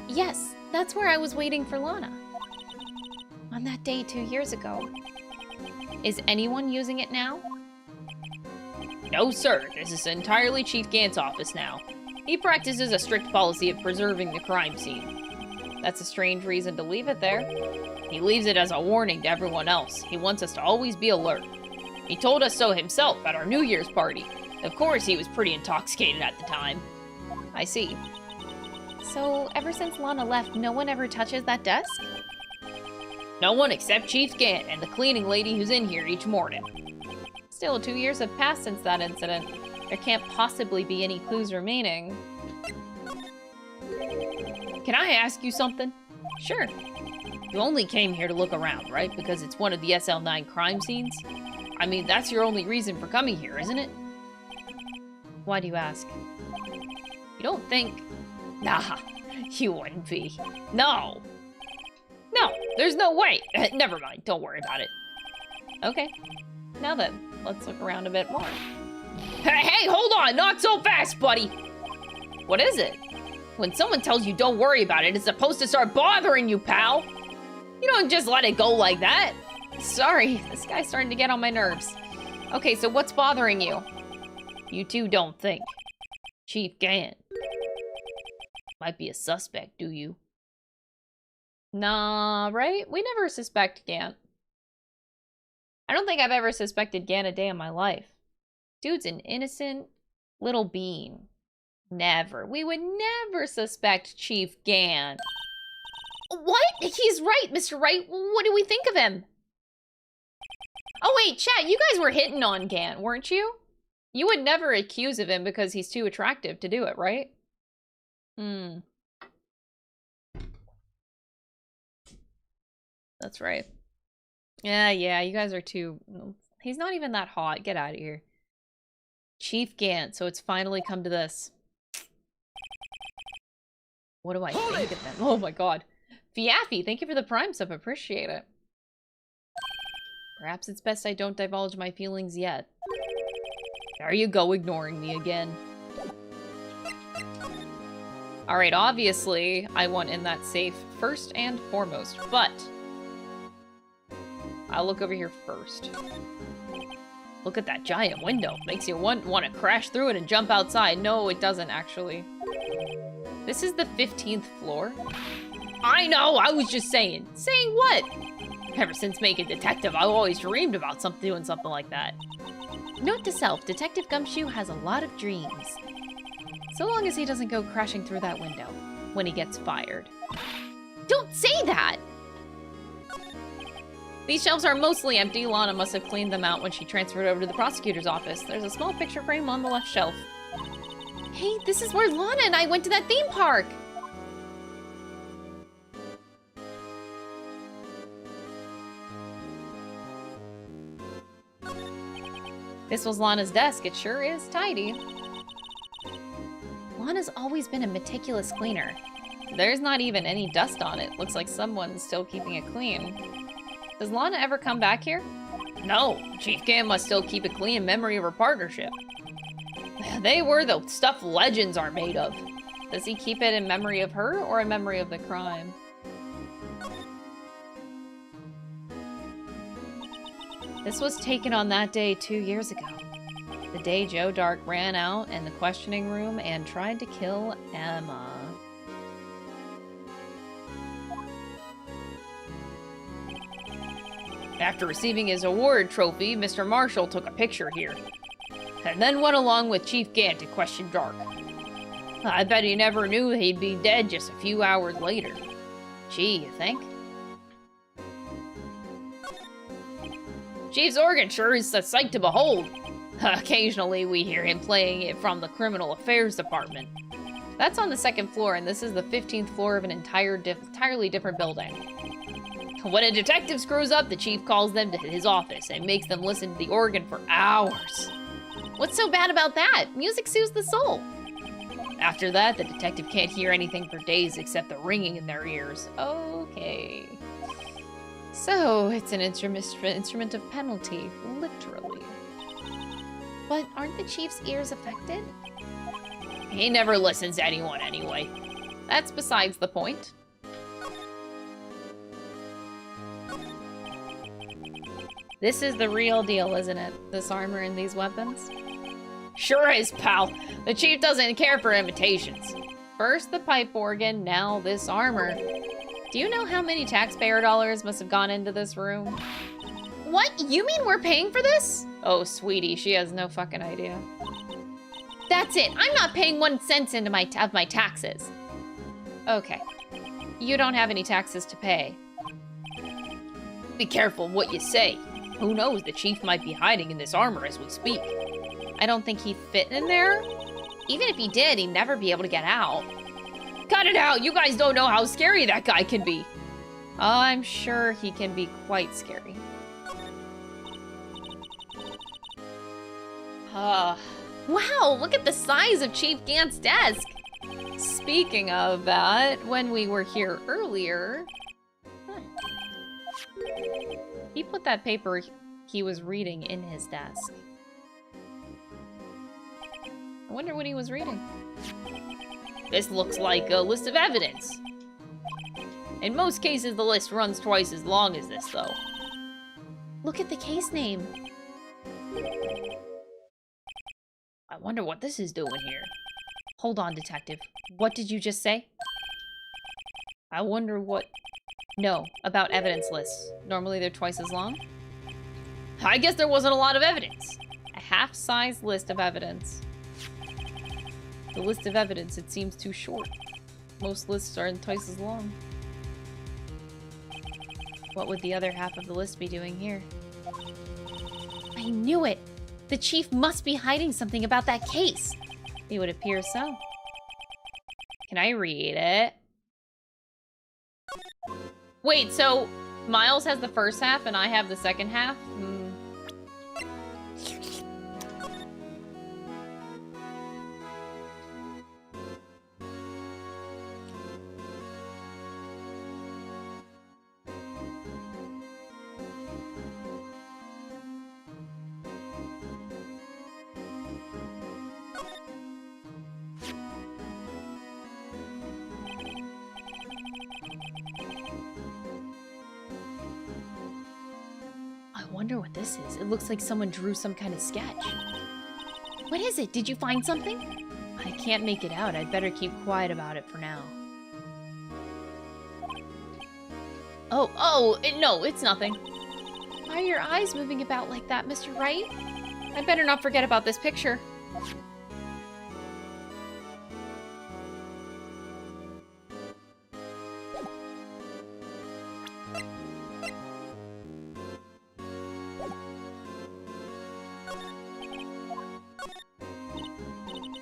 Yes, that's where I was waiting for Lana. On that day 2 years ago. Is anyone using it now? No, sir. This is entirely Chief Gant's office now. He practices a strict policy of preserving the crime scene. That's a strange reason to leave it there. He leaves it as a warning to everyone else. He wants us to always be alert. He told us so himself at our New Year's party. Of course, he was pretty intoxicated at the time. I see. So, ever since Lana left, no one ever touches that desk? No one except Chief Gant and the cleaning lady who's in here each morning. Still, 2 years have passed since that incident. There can't possibly be any clues remaining. Can I ask you something? Sure. You only came here to look around, right? Because it's one of the SL9 crime scenes? I mean, that's your only reason for coming here, isn't it? Why do you ask? You don't think... Nah, you wouldn't be. No! No, there's no way! Never mind, don't worry about it. Okay, now then, let's look around a bit more. Hey, hold on! Not so fast, buddy! What is it? When someone tells you don't worry about it, it's supposed to start bothering you, pal! You don't just let it go like that! Sorry, this guy's starting to get on my nerves. Okay, so what's bothering you? You two don't think Chief Gant might be a suspect, do you? Nah, right? We never suspect Gant. I don't think I've ever suspected Gant a day in my life. Dude's an innocent little bean. Never. We would never suspect Chief Gant. What? He's right, Mr. Wright. What do we think of him? Oh, wait, chat, you guys were hitting on Gant, weren't you? You would never accuse of him because he's too attractive to do it, right? That's right. Yeah, you guys are too... He's not even that hot. Get out of here. Chief Gant, so it's finally come to this. What do I think of them? Oh my god. Fiaffy, thank you for the prime sub. Appreciate it. Perhaps it's best I don't divulge my feelings yet. There you go, ignoring me again. Alright, obviously, I want in that safe first and foremost, but... I'll look over here first. Look at that giant window. Makes you want to crash through it and jump outside. No, it doesn't, actually. This is the 15th floor. I know, I was just saying. Saying what? Ever since making Detective, I've always dreamed about doing something like that. Note to self, Detective Gumshoe has a lot of dreams. So long as he doesn't go crashing through that window when he gets fired. Don't say that! These shelves are mostly empty. Lana must have cleaned them out when she transferred over to the prosecutor's office. There's a small picture frame on the left shelf. Hey, this is where Lana and I went to that theme park! This was Lana's desk. It sure is tidy. Lana's always been a meticulous cleaner. There's not even any dust on it. Looks like someone's still keeping it clean. Does Lana ever come back here? No, Chief Gant must still keep it clean in memory of her partnership. They were the stuff legends are made of. Does he keep it in memory of her or in memory of the crime? This was taken on that day 2 years ago. The day Joe Dark ran out in the questioning room and tried to kill Emma. After receiving his award trophy, Mr. Marshall took a picture here, and then went along with Chief Gant to question Dark. I bet he never knew he'd be dead just a few hours later. Gee, you think? Chief's organ sure is a sight to behold. Occasionally we hear him playing it from the Criminal Affairs Department. That's on the 2nd floor, and this is the 15th floor of an entirely different building. When a detective screws up, the chief calls them to his office and makes them listen to the organ for hours. What's so bad about that? Music soothes the soul. After that, the detective can't hear anything for days except the ringing in their ears. Okay. So, it's an instrument of penalty, literally. But aren't the chief's ears affected? He never listens to anyone anyway. That's besides the point. This is the real deal, isn't it? This armor and these weapons? Sure is, pal. The chief doesn't care for imitations. First the pipe organ, now this armor. Do you know how many taxpayer dollars must have gone into this room? What? You mean we're paying for this? Oh, sweetie, she has no fucking idea. That's it. I'm not paying 1 cent into my taxes. Okay. You don't have any taxes to pay. Be careful what you say. Who knows, the chief might be hiding in this armor as we speak. I don't think he'd fit in there. Even if he did, he'd never be able to get out. Cut it out! You guys don't know how scary that guy can be. I'm sure he can be quite scary. Wow, look at the size of Chief Gant's desk. Speaking of that, when we were here earlier... He put that paper he was reading in his desk. I wonder what he was reading. This looks like a list of evidence. In most cases, the list runs twice as long as this, though. Look at the case name. I wonder what this is doing here. Hold on, detective. What did you just say? I wonder what... No, about evidence lists. Normally they're twice as long. I guess there wasn't a lot of evidence. A half-size list of evidence. The list of evidence, it seems too short. Most lists are twice as long. What would the other half of the list be doing here? I knew it! The chief must be hiding something about that case. It would appear so. Can I read it? Wait, so Miles has the first half and I have the second half? I wonder what this is. It looks like someone drew some kind of sketch. What is it? Did you find something? I can't make it out. I'd better keep quiet about it for now. No, it's nothing. Why are your eyes moving about like that, Mr. Wright? I better not forget about this picture.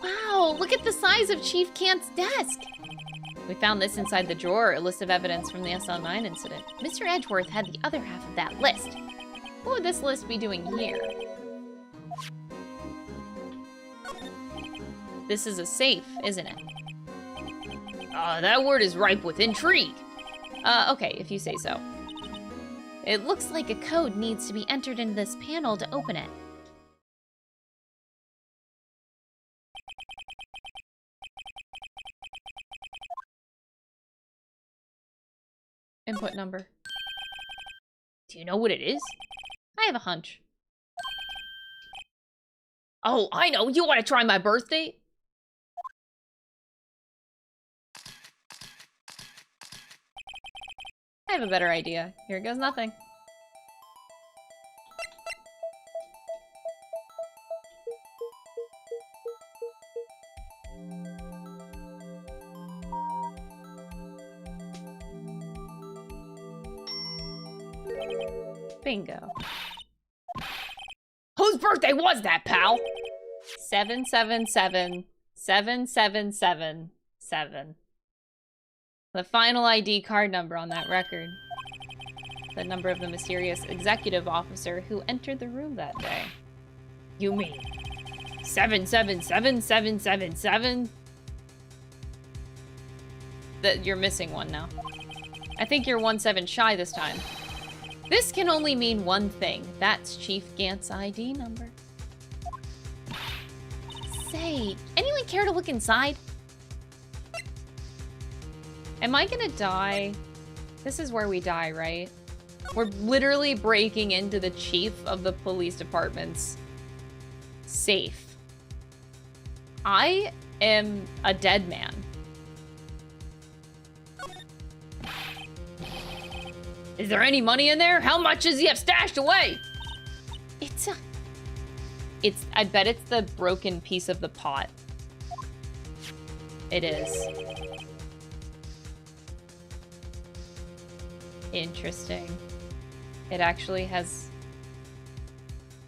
Wow, look at the size of Chief Gant's desk. We found this inside the drawer, a list of evidence from the SL9 incident. Mr. Edgeworth had the other half of that list. What would this list be doing here? This is a safe, isn't it? That word is ripe with intrigue. Okay, if you say so. It looks like a code needs to be entered into this panel to open it. Input number. Do you know what it is? I have a hunch. Oh, I know. You want to try my birthday? I have a better idea. Here goes nothing. Bingo. Whose birthday was that, pal? 777777. The final ID card number on that record. The number of the mysterious executive officer who entered the room that day. You mean 777777? You're missing one now. I think you're 17 shy this time. This can only mean one thing. That's Chief Gant's ID number. Say, anyone care to look inside? Am I gonna die? This is where we die, right? We're literally breaking into the chief of the police department's safe. I am a dead man. Is there any money in there? How much does he have stashed away? I bet it's the broken piece of the pot. It is. Interesting. It actually has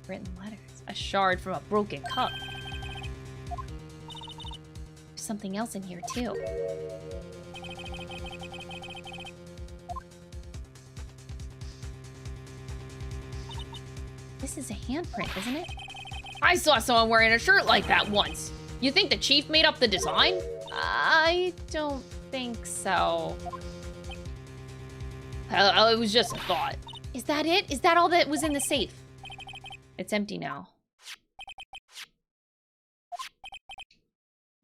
written letters. A shard from a broken cup. There's something else in here too. This is a handprint, isn't it? I saw someone wearing a shirt like that once. You think the chief made up the design? I don't think so. It was just a thought. Is that it? Is that all that was in the safe? It's empty now.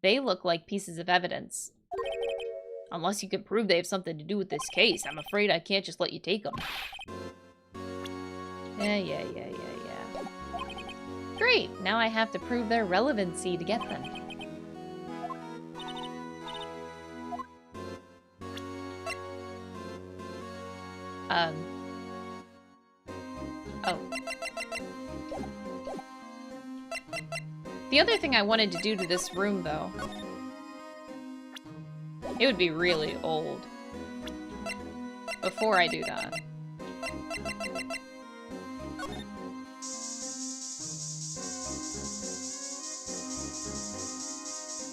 They look like pieces of evidence. Unless you can prove they have something to do with this case, I'm afraid I can't just let you take them. Yeah. Great, now I have to prove their relevancy to get them. Oh. The other thing I wanted to do to this room, though, it would be really old. Before I do that.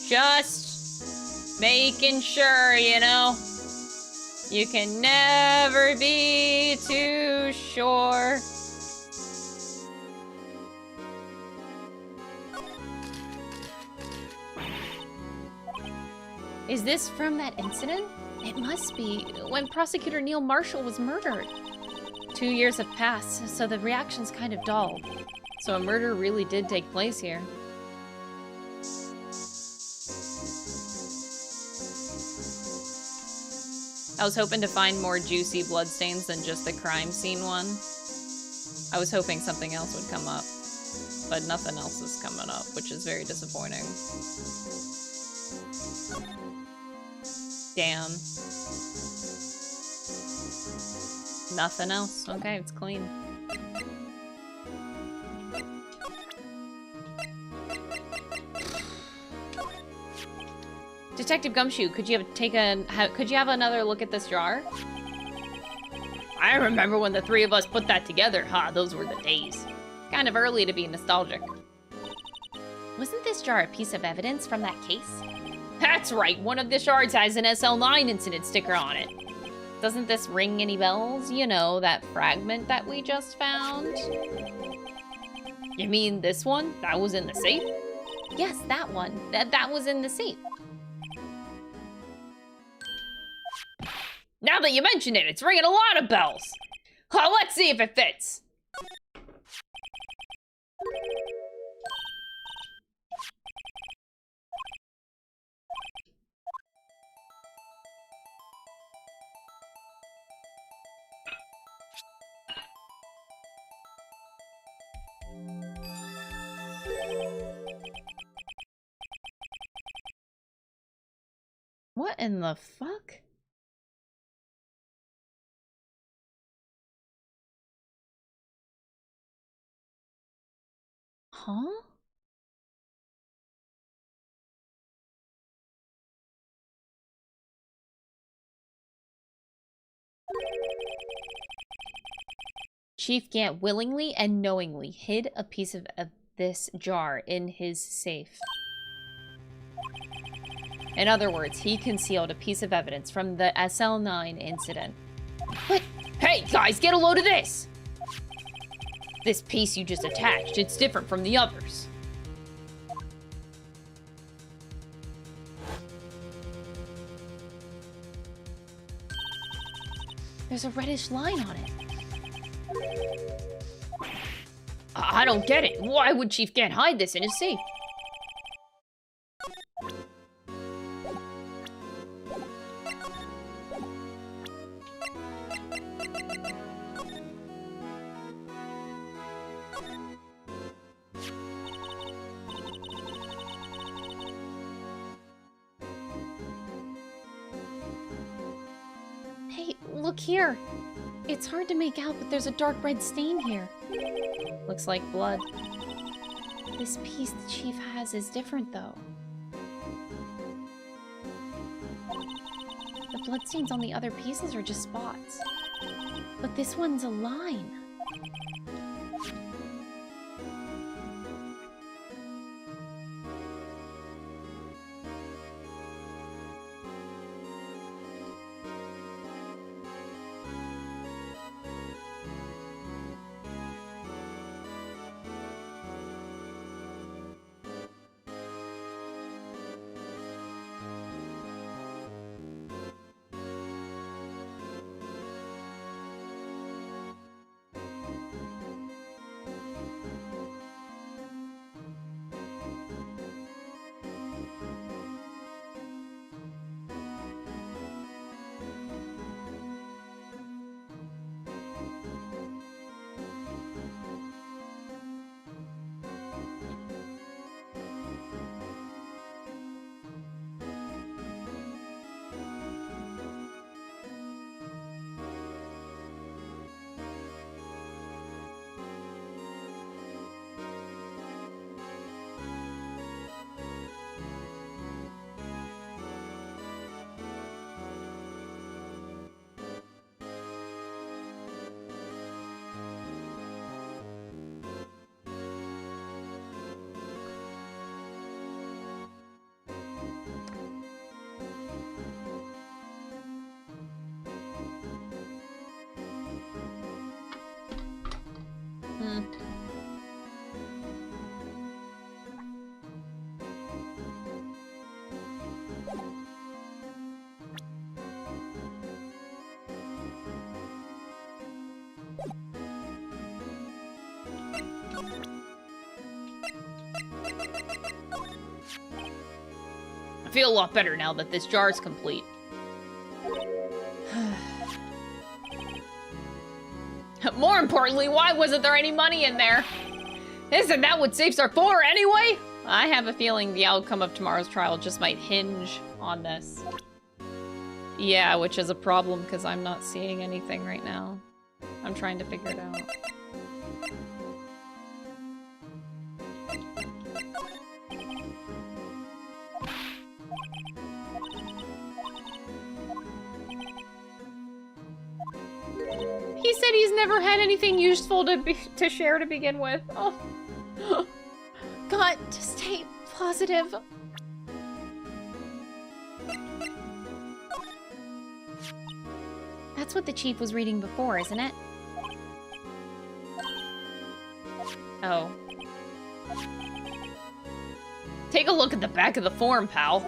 Just making sure, you know? You can never be too sure. Is this from that incident? It must be. When Prosecutor Neil Marshall was murdered. 2 years have passed, so the reaction's kind of dull. So a murder really did take place here. I was hoping to find more juicy bloodstains than just the crime scene one. I was hoping something else would come up. But nothing else is coming up, which is very disappointing. Damn. Nothing else. Okay, it's clean. Detective Gumshoe, could you have another look at this jar? I remember when the three of us put that together. Those were the days. Kind of early to be nostalgic. Wasn't this jar a piece of evidence from that case? That's right, one of the shards has an SL9 incident sticker on it. Doesn't this ring any bells? You know, that fragment that we just found? You mean this one? That was in the safe? Yes, that one. That was in the safe. Now that you mention it, it's ringing a lot of bells. Let's see if it fits. What in the fuck? Huh? Chief Gant willingly and knowingly hid a piece of this jar in his safe. In other words, he concealed a piece of evidence from the SL9 incident. But, hey, guys, get a load of this! This piece you just attached, it's different from the others. There's a reddish line on it. I don't get it. Why would Chief Gant hide this in his safe? Hey, look here. It's hard to make out, but there's a dark red stain here. Looks like blood. This piece the chief has is different, though. The bloodstains on the other pieces are just spots. But this one's a line. I feel a lot better now that this jar is complete. More importantly, why wasn't there any money in there? Isn't that what safes are for anyway? I have a feeling the outcome of tomorrow's trial just might hinge on this. Yeah, which is a problem because I'm not seeing anything right now. I'm trying to figure it out. He said he's never had anything useful to share to begin with. Oh. God, just stay positive. That's what the chief was reading before, isn't it? Oh. Take a look at the back of the form, pal.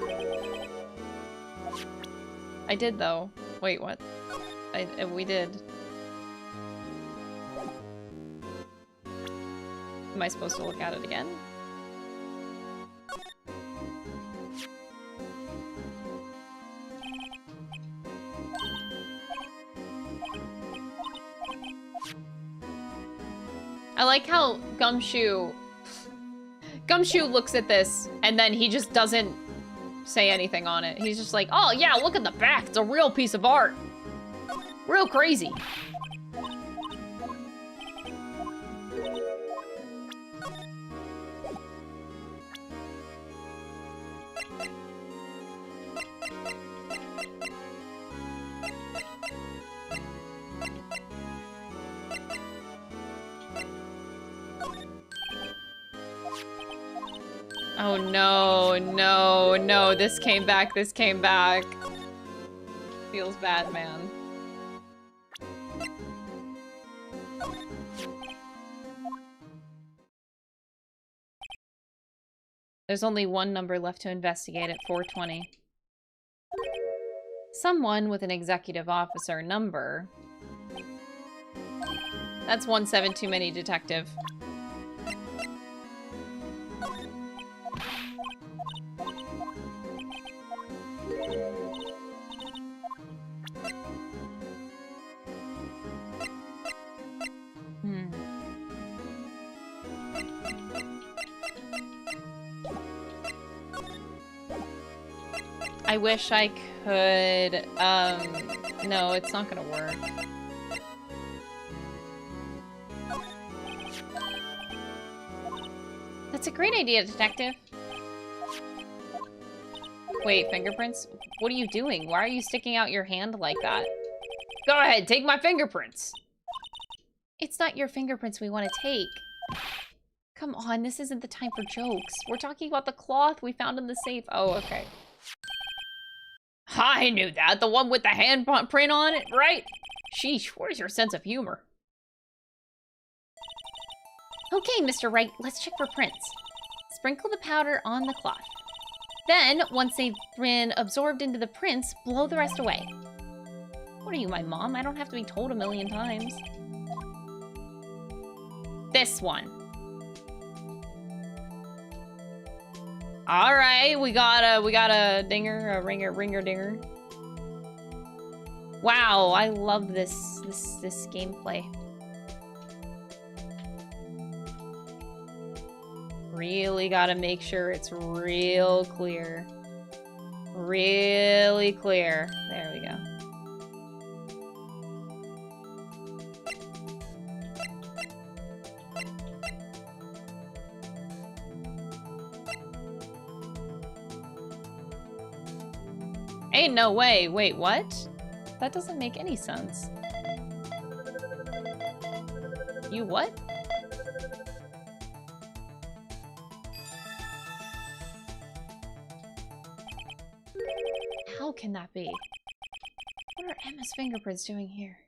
I did, though. Wait, what? We did. Am I supposed to look at it again? I like how Gumshoe looks at this and then he just doesn't say anything on it. He's just like, oh yeah, look at the back. It's a real piece of art. Real crazy. Oh no, no, no, this came back, this came back. Feels bad, man. There's only one number left to investigate at 420. Someone with an executive officer number. That's 17 too many, detective. I wish I could, no, it's not gonna work. That's a great idea, detective. Wait, fingerprints? What are you doing? Why are you sticking out your hand like that? Go ahead, take my fingerprints. It's not your fingerprints we want to take. Come on, this isn't the time for jokes. We're talking about the cloth we found in the safe. Oh, okay. I knew that. The one with the handprint on it, right? Sheesh, where's your sense of humor? Okay, Mr. Wright, let's check for prints. Sprinkle the powder on the cloth. Then, once they've been absorbed into the prints, blow the rest away. What are you, my mom? I don't have to be told a million times. This one. All right, we got a dinger, a ringer dinger. Wow, I love this gameplay. Really gotta make sure it's real clear. Really clear. There we go. Ain't no way. Wait, what? That doesn't make any sense. You what? How can that be? What are Emma's fingerprints doing here?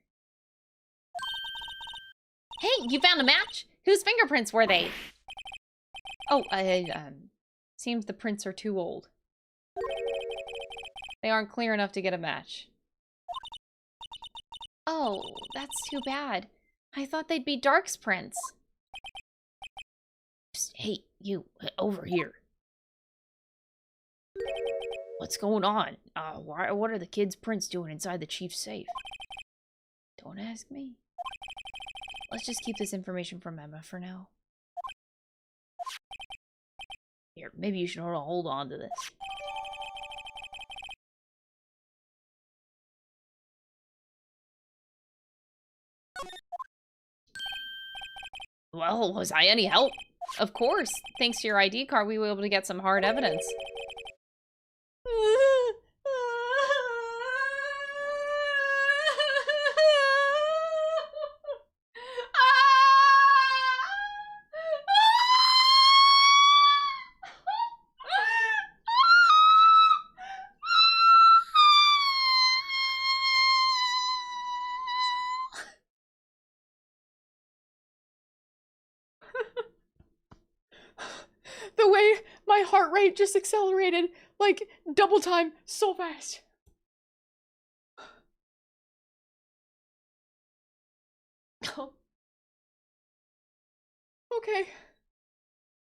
Hey, you found a match? Whose fingerprints were they? Oh, seems the prints are too old. They aren't clear enough to get a match. Oh, that's too bad. I thought they'd be Dark's prints. Psst, hey, you, over here. What's going on? What are the kids' prints doing inside the chief's safe? Don't ask me. Let's just keep this information from Emma for now. Here, maybe you should hold on to this. Well, was I any help? Of course. Thanks to your ID card, we were able to get some hard evidence. rate just accelerated, like, double time, so fast. Oh. Okay.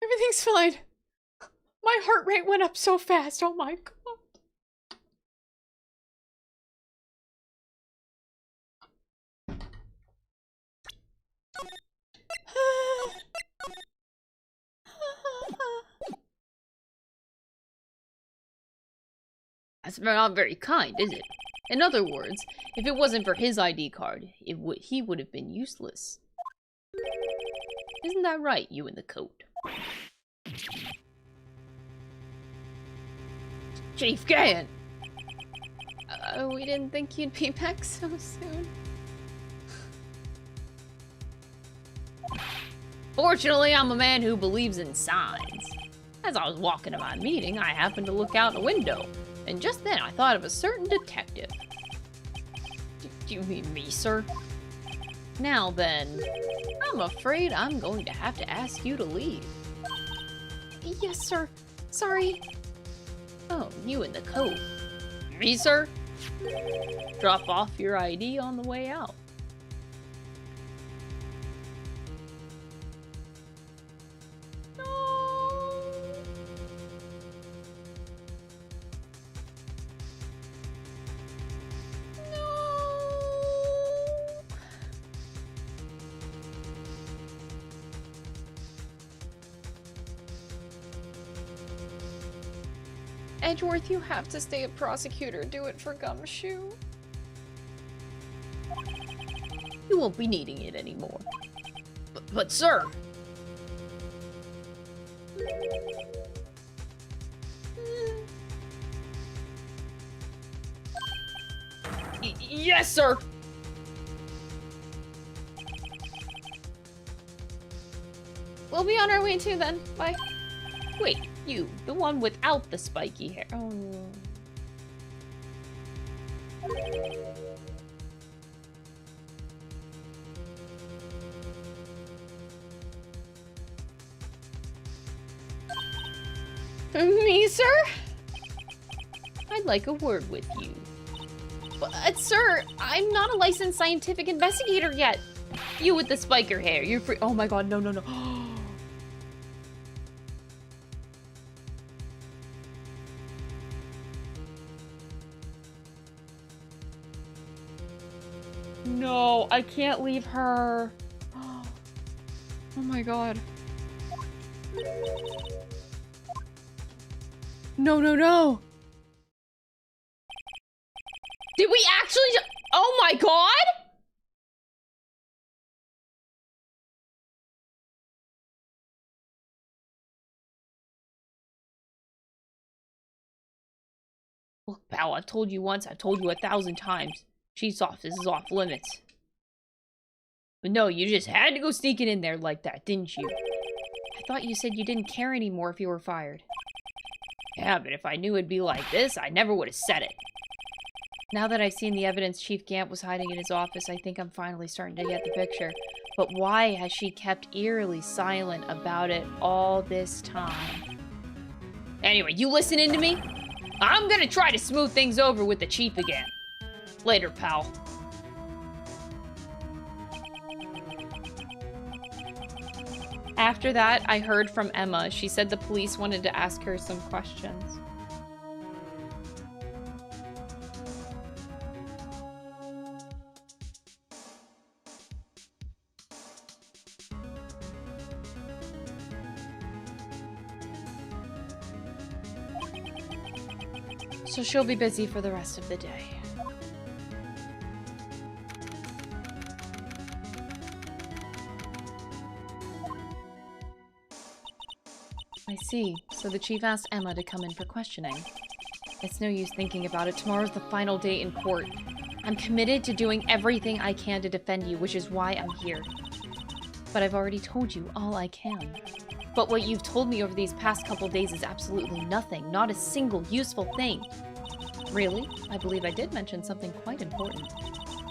Everything's fine. My heart rate went up so fast, oh my god. That's not very kind, is it? In other words, if it wasn't for his ID card, he would have been useless. Isn't that right, you in the coat? Chief Gant! We didn't think you'd be back so soon. Fortunately, I'm a man who believes in signs. As I was walking to my meeting, I happened to look out the window, and just then I thought of a certain detective. Do you mean me, sir? Now then, I'm afraid I'm going to have to ask you to leave. Yes, sir. Sorry. Oh, you in the coat. Me, sir? Drop off your ID on the way out. Edgeworth, you have to stay a prosecutor. Do it for Gumshoe. You won't be needing it anymore. But sir! Yes, sir! We'll be on our way too then. Bye. Wait, you, the one without the spiky hair. Oh no. Me, sir? I'd like a word with you. But, sir, I'm not a licensed scientific investigator yet. You with the spiker hair, you're free. Oh my god, no, no, no. No, I can't leave her. Oh my god. No, no, no. Did we actually oh my god? Look, pal, I've told you once, I've told you 1,000 times. She's off, this is off limits. But no, you just had to go sneaking in there like that, didn't you? I thought you said you didn't care anymore if you were fired. Yeah, but if I knew it'd be like this, I never would have said it. Now that I've seen the evidence Chief Gant was hiding in his office, I think I'm finally starting to get the picture. But why has she kept eerily silent about it all this time? Anyway, you listening to me? I'm gonna try to smooth things over with the Chief again. Later, pal. After that, I heard from Emma. She said the police wanted to ask her some questions. So she'll be busy for the rest of the day. I see. So the chief asked Emma to come in for questioning. It's no use thinking about it. Tomorrow's the final day in court. I'm committed to doing everything I can to defend you, which is why I'm here. But I've already told you all I can. But what you've told me over these past couple days is absolutely nothing. Not a single useful thing. Really? I believe I did mention something quite important.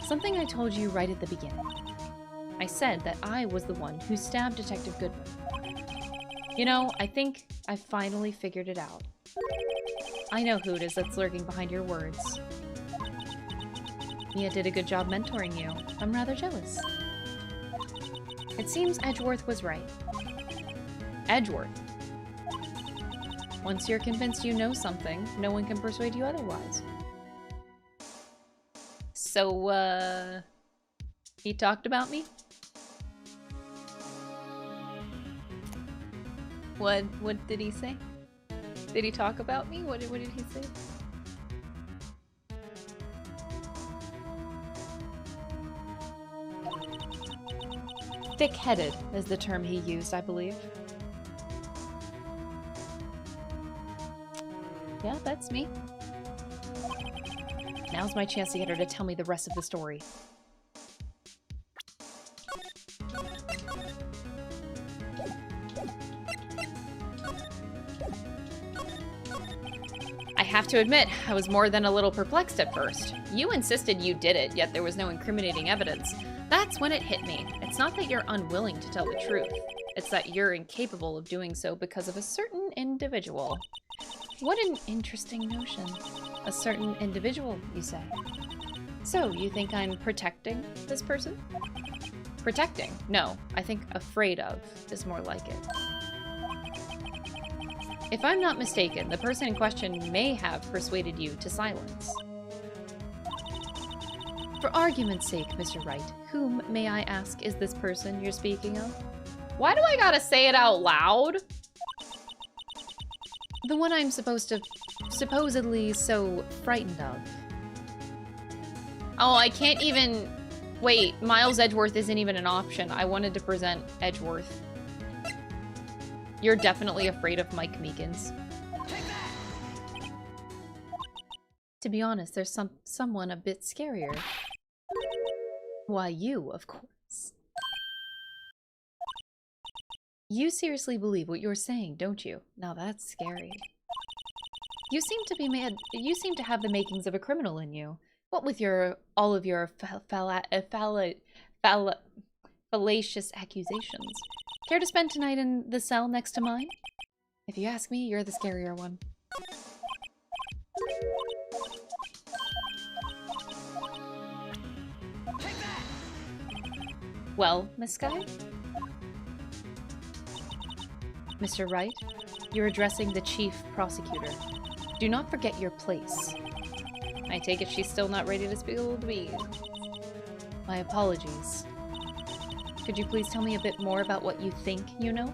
Something I told you right at the beginning. I said that I was the one who stabbed Detective Goodwin. You know, I think I finally figured it out. I know who it is that's lurking behind your words. Mia did a good job mentoring you. I'm rather jealous. It seems Edgeworth was right. Edgeworth? Once you're convinced you know something, no one can persuade you otherwise. So, he talked about me? What did he say? Did he talk about me? What did he say? Thick-headed is the term he used, I believe. Yeah, that's me. Now's my chance to get her to tell me the rest of the story. I have to admit, I was more than a little perplexed at first. You insisted you did it, yet there was no incriminating evidence. That's when it hit me. It's not that you're unwilling to tell the truth. It's that you're incapable of doing so because of a certain individual. What an interesting notion. A certain individual, you say? So, you think I'm protecting this person? Protecting? No, I think afraid of is more like it. If I'm not mistaken, the person in question may have persuaded you to silence. For argument's sake, Mr. Wright, whom, may I ask, is this person you're speaking of? Why do I gotta say it out loud? The one I'm supposedly so frightened of. Oh, I can't even... Wait, Miles Edgeworth isn't even an option. I wanted to present Edgeworth. You're definitely afraid of Mike Meekins. To be honest, there's someone a bit scarier. Why, you, of course. You seriously believe what you're saying, don't you? Now that's scary. You seem to be mad. You seem to have the makings of a criminal in you. What with all of your fallacious accusations? Care to spend tonight in the cell next to mine? If you ask me, you're the scarier one. Well, Miss Skye? Mr. Wright, you're addressing the chief prosecutor. Do not forget your place. I take it she's still not ready to spill the beans. My apologies. Could you please tell me a bit more about what you think you know?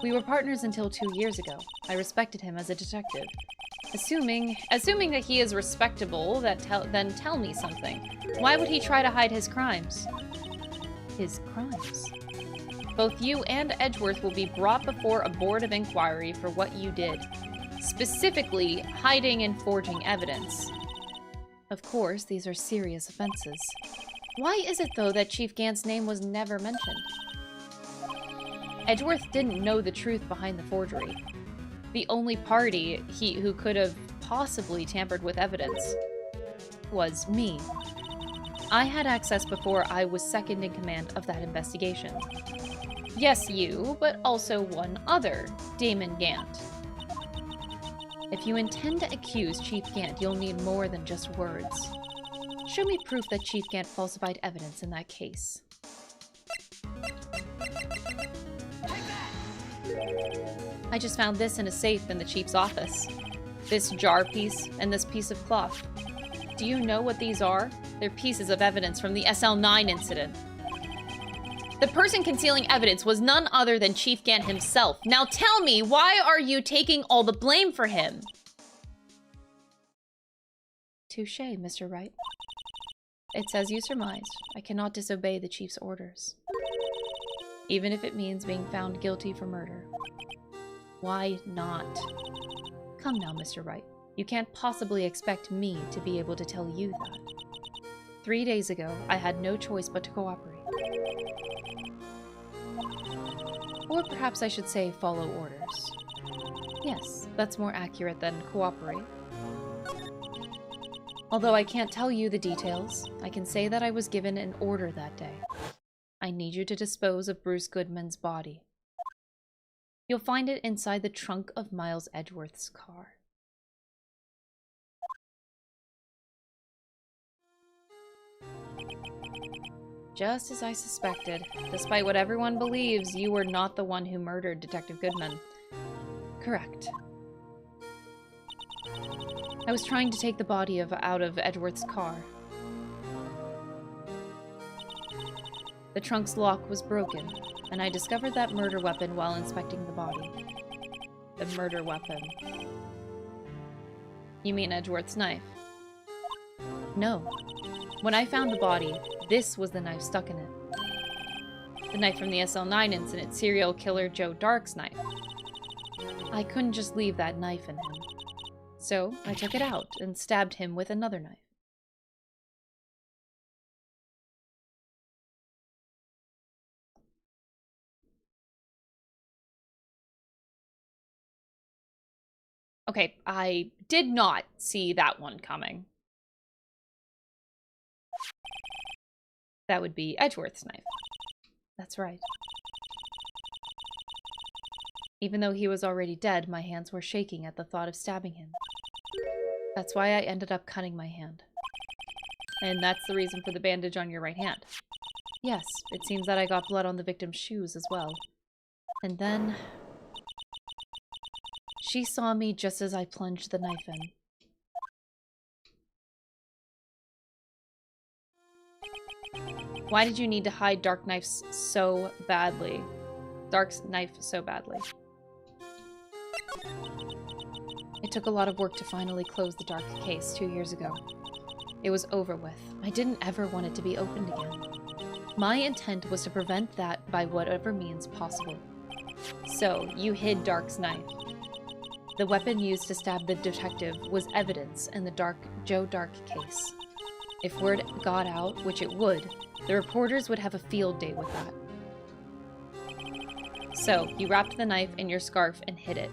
We were partners until 2 years ago. I respected him as a detective. Assuming that he is respectable, then tell me something. Why would he try to hide his crimes? His crimes? Both you and Edgeworth will be brought before a board of inquiry for what you did. Specifically, hiding and forging evidence. Of course, these are serious offenses. Why is it, though, that Chief Gant's name was never mentioned? Edgeworth didn't know the truth behind the forgery. The only party who could have possibly tampered with evidence was me. I had access before I was second in command of that investigation. Yes, you, but also one other, Damon Gant. If you intend to accuse Chief Gant, you'll need more than just words. Show me proof that Chief Gant falsified evidence in that case. I just found this in a safe in the Chief's office. This jar piece and this piece of cloth. Do you know what these are? They're pieces of evidence from the SL9 incident. The person concealing evidence was none other than Chief Gant himself. Now tell me, why are you taking all the blame for him? Touché, Mr. Wright. It's as you surmised. I cannot disobey the Chief's orders. Even if it means being found guilty for murder. Why not? Come now, Mr. Wright. You can't possibly expect me to be able to tell you that. 3 days ago, I had no choice but to cooperate. Or perhaps I should say follow orders. Yes, that's more accurate than cooperate. Although I can't tell you the details, I can say that I was given an order that day. I need you to dispose of Bruce Goodman's body. You'll find it inside the trunk of Miles Edgeworth's car. Just as I suspected. Despite what everyone believes, you were not the one who murdered Detective Goodman. Correct. I was trying to take the body out of Edgeworth's car. The trunk's lock was broken, and I discovered that murder weapon while inspecting the body. The murder weapon. You mean Edgeworth's knife? No. When I found the body, this was the knife stuck in it. The knife from the SL9 incident, serial killer Joe Dark's knife. I couldn't just leave that knife in him. So I took it out and stabbed him with another knife. Okay, I did not see that one coming. That would be Edgeworth's knife. That's right. Even though he was already dead, my hands were shaking at the thought of stabbing him. That's why I ended up cutting my hand. And that's the reason for the bandage on your right hand. Yes, it seems that I got blood on the victim's shoes as well. And then... she saw me just as I plunged the knife in. Why did you need to hide Dark's knife so badly? Dark's knife so badly. It took a lot of work to finally close the Dark case 2 years ago. It was over with. I didn't ever want it to be opened again. My intent was to prevent that by whatever means possible. So, you hid Dark's knife. The weapon used to stab the detective was evidence in the Joe Dark case. If word got out, which it would, the reporters would have a field day with that. So, you wrapped the knife in your scarf and hid it.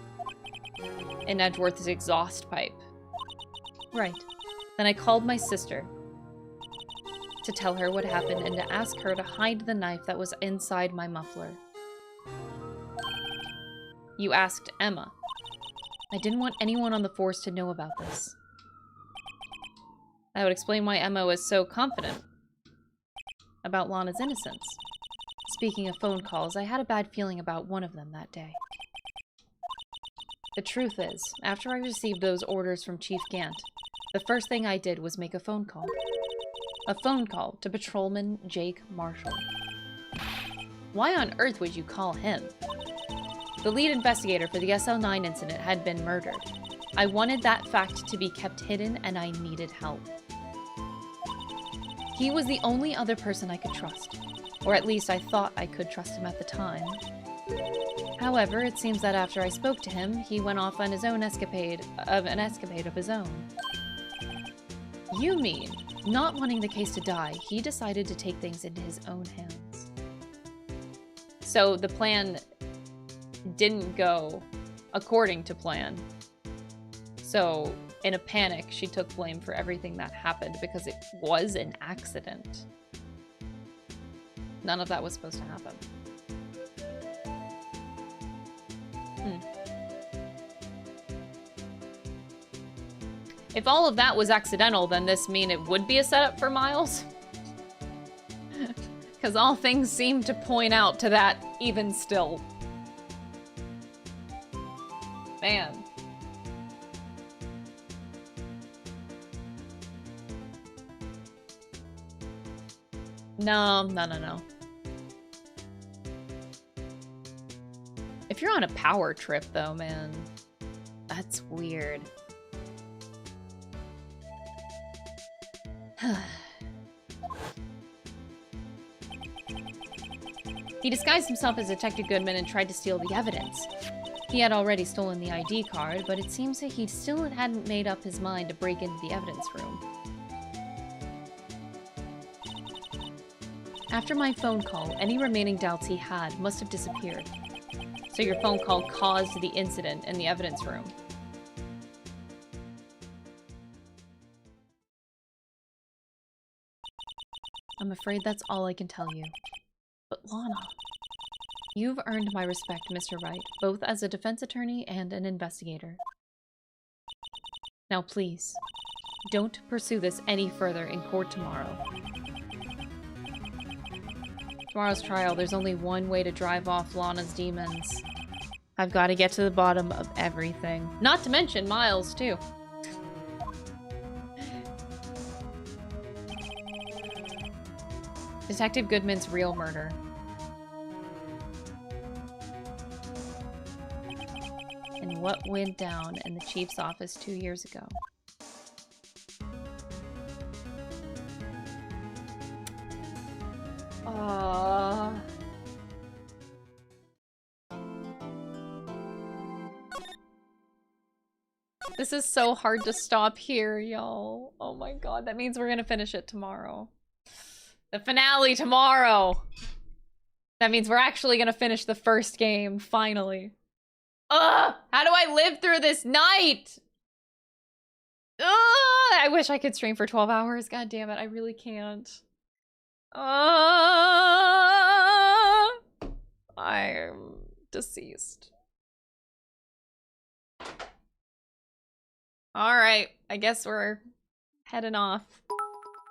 In Edgeworth's exhaust pipe. Right. Then I called my sister to tell her what happened and to ask her to hide the knife that was inside my muffler. You asked Emma. I didn't want anyone on the force to know about this. That would explain why Emma was so confident about Lana's innocence. Speaking of phone calls, I had a bad feeling about one of them that day. The truth is, after I received those orders from Chief Gant, the first thing I did was make a phone call. A phone call to Patrolman Jake Marshall. Why on earth would you call him? The lead investigator for the SL9 incident had been murdered. I wanted that fact to be kept hidden, and I needed help. He was the only other person I could trust. Or at least I thought I could trust him at the time. However, it seems that after I spoke to him, he went off on his own escapade of his own. You mean, not wanting the case to die, he decided to take things into his own hands. So the plan didn't go according to plan. So, in a panic, she took blame for everything that happened because it was an accident. None of that was supposed to happen. If all of that was accidental, then this mean it would be a setup for Miles? Because all things seem to point out to that even still. Man. No. If you're on a power trip, though, man, that's weird. He disguised himself as Detective Goodman and tried to steal the evidence. He had already stolen the ID card, but it seems that he still hadn't made up his mind to break into the evidence room. After my phone call, any remaining doubts he had must have disappeared. So your phone call caused the incident in the evidence room. I'm afraid that's all I can tell you. But Lana... You've earned my respect, Mr. Wright, both as a defense attorney and an investigator. Now please, don't pursue this any further in court tomorrow. Tomorrow's trial, there's only one way to drive off Lana's demons. I've got to get to the bottom of everything. Not to mention Miles, too. Detective Goodman's real murder. And what went down in the chief's office 2 years ago. This is so hard to stop here, y'all. Oh my god, that means we're gonna finish it tomorrow. The finale tomorrow! That means we're actually gonna finish the first game, finally. Ugh! How do I live through this night? Ugh! I wish I could stream for 12 hours. God damn it, I really can't. I'm deceased. Alright, I guess we're heading off.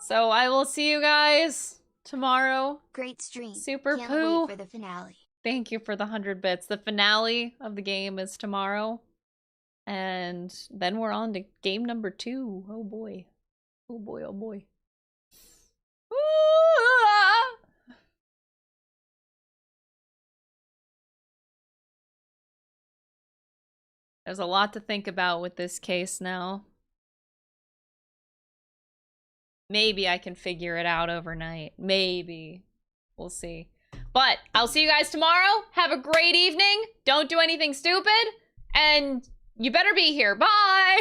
So I will see you guys tomorrow. Great stream. Super Can't Poo. wait for the finale. Thank you for the 100 bits. The finale of the game is tomorrow. And then we're on to game number 2. Oh boy. Oh boy, oh boy. Ooh! There's a lot to think about with this case now. Maybe I can figure it out overnight. Maybe. We'll see. But I'll see you guys tomorrow. Have a great evening. Don't do anything stupid. And you better be here. Bye!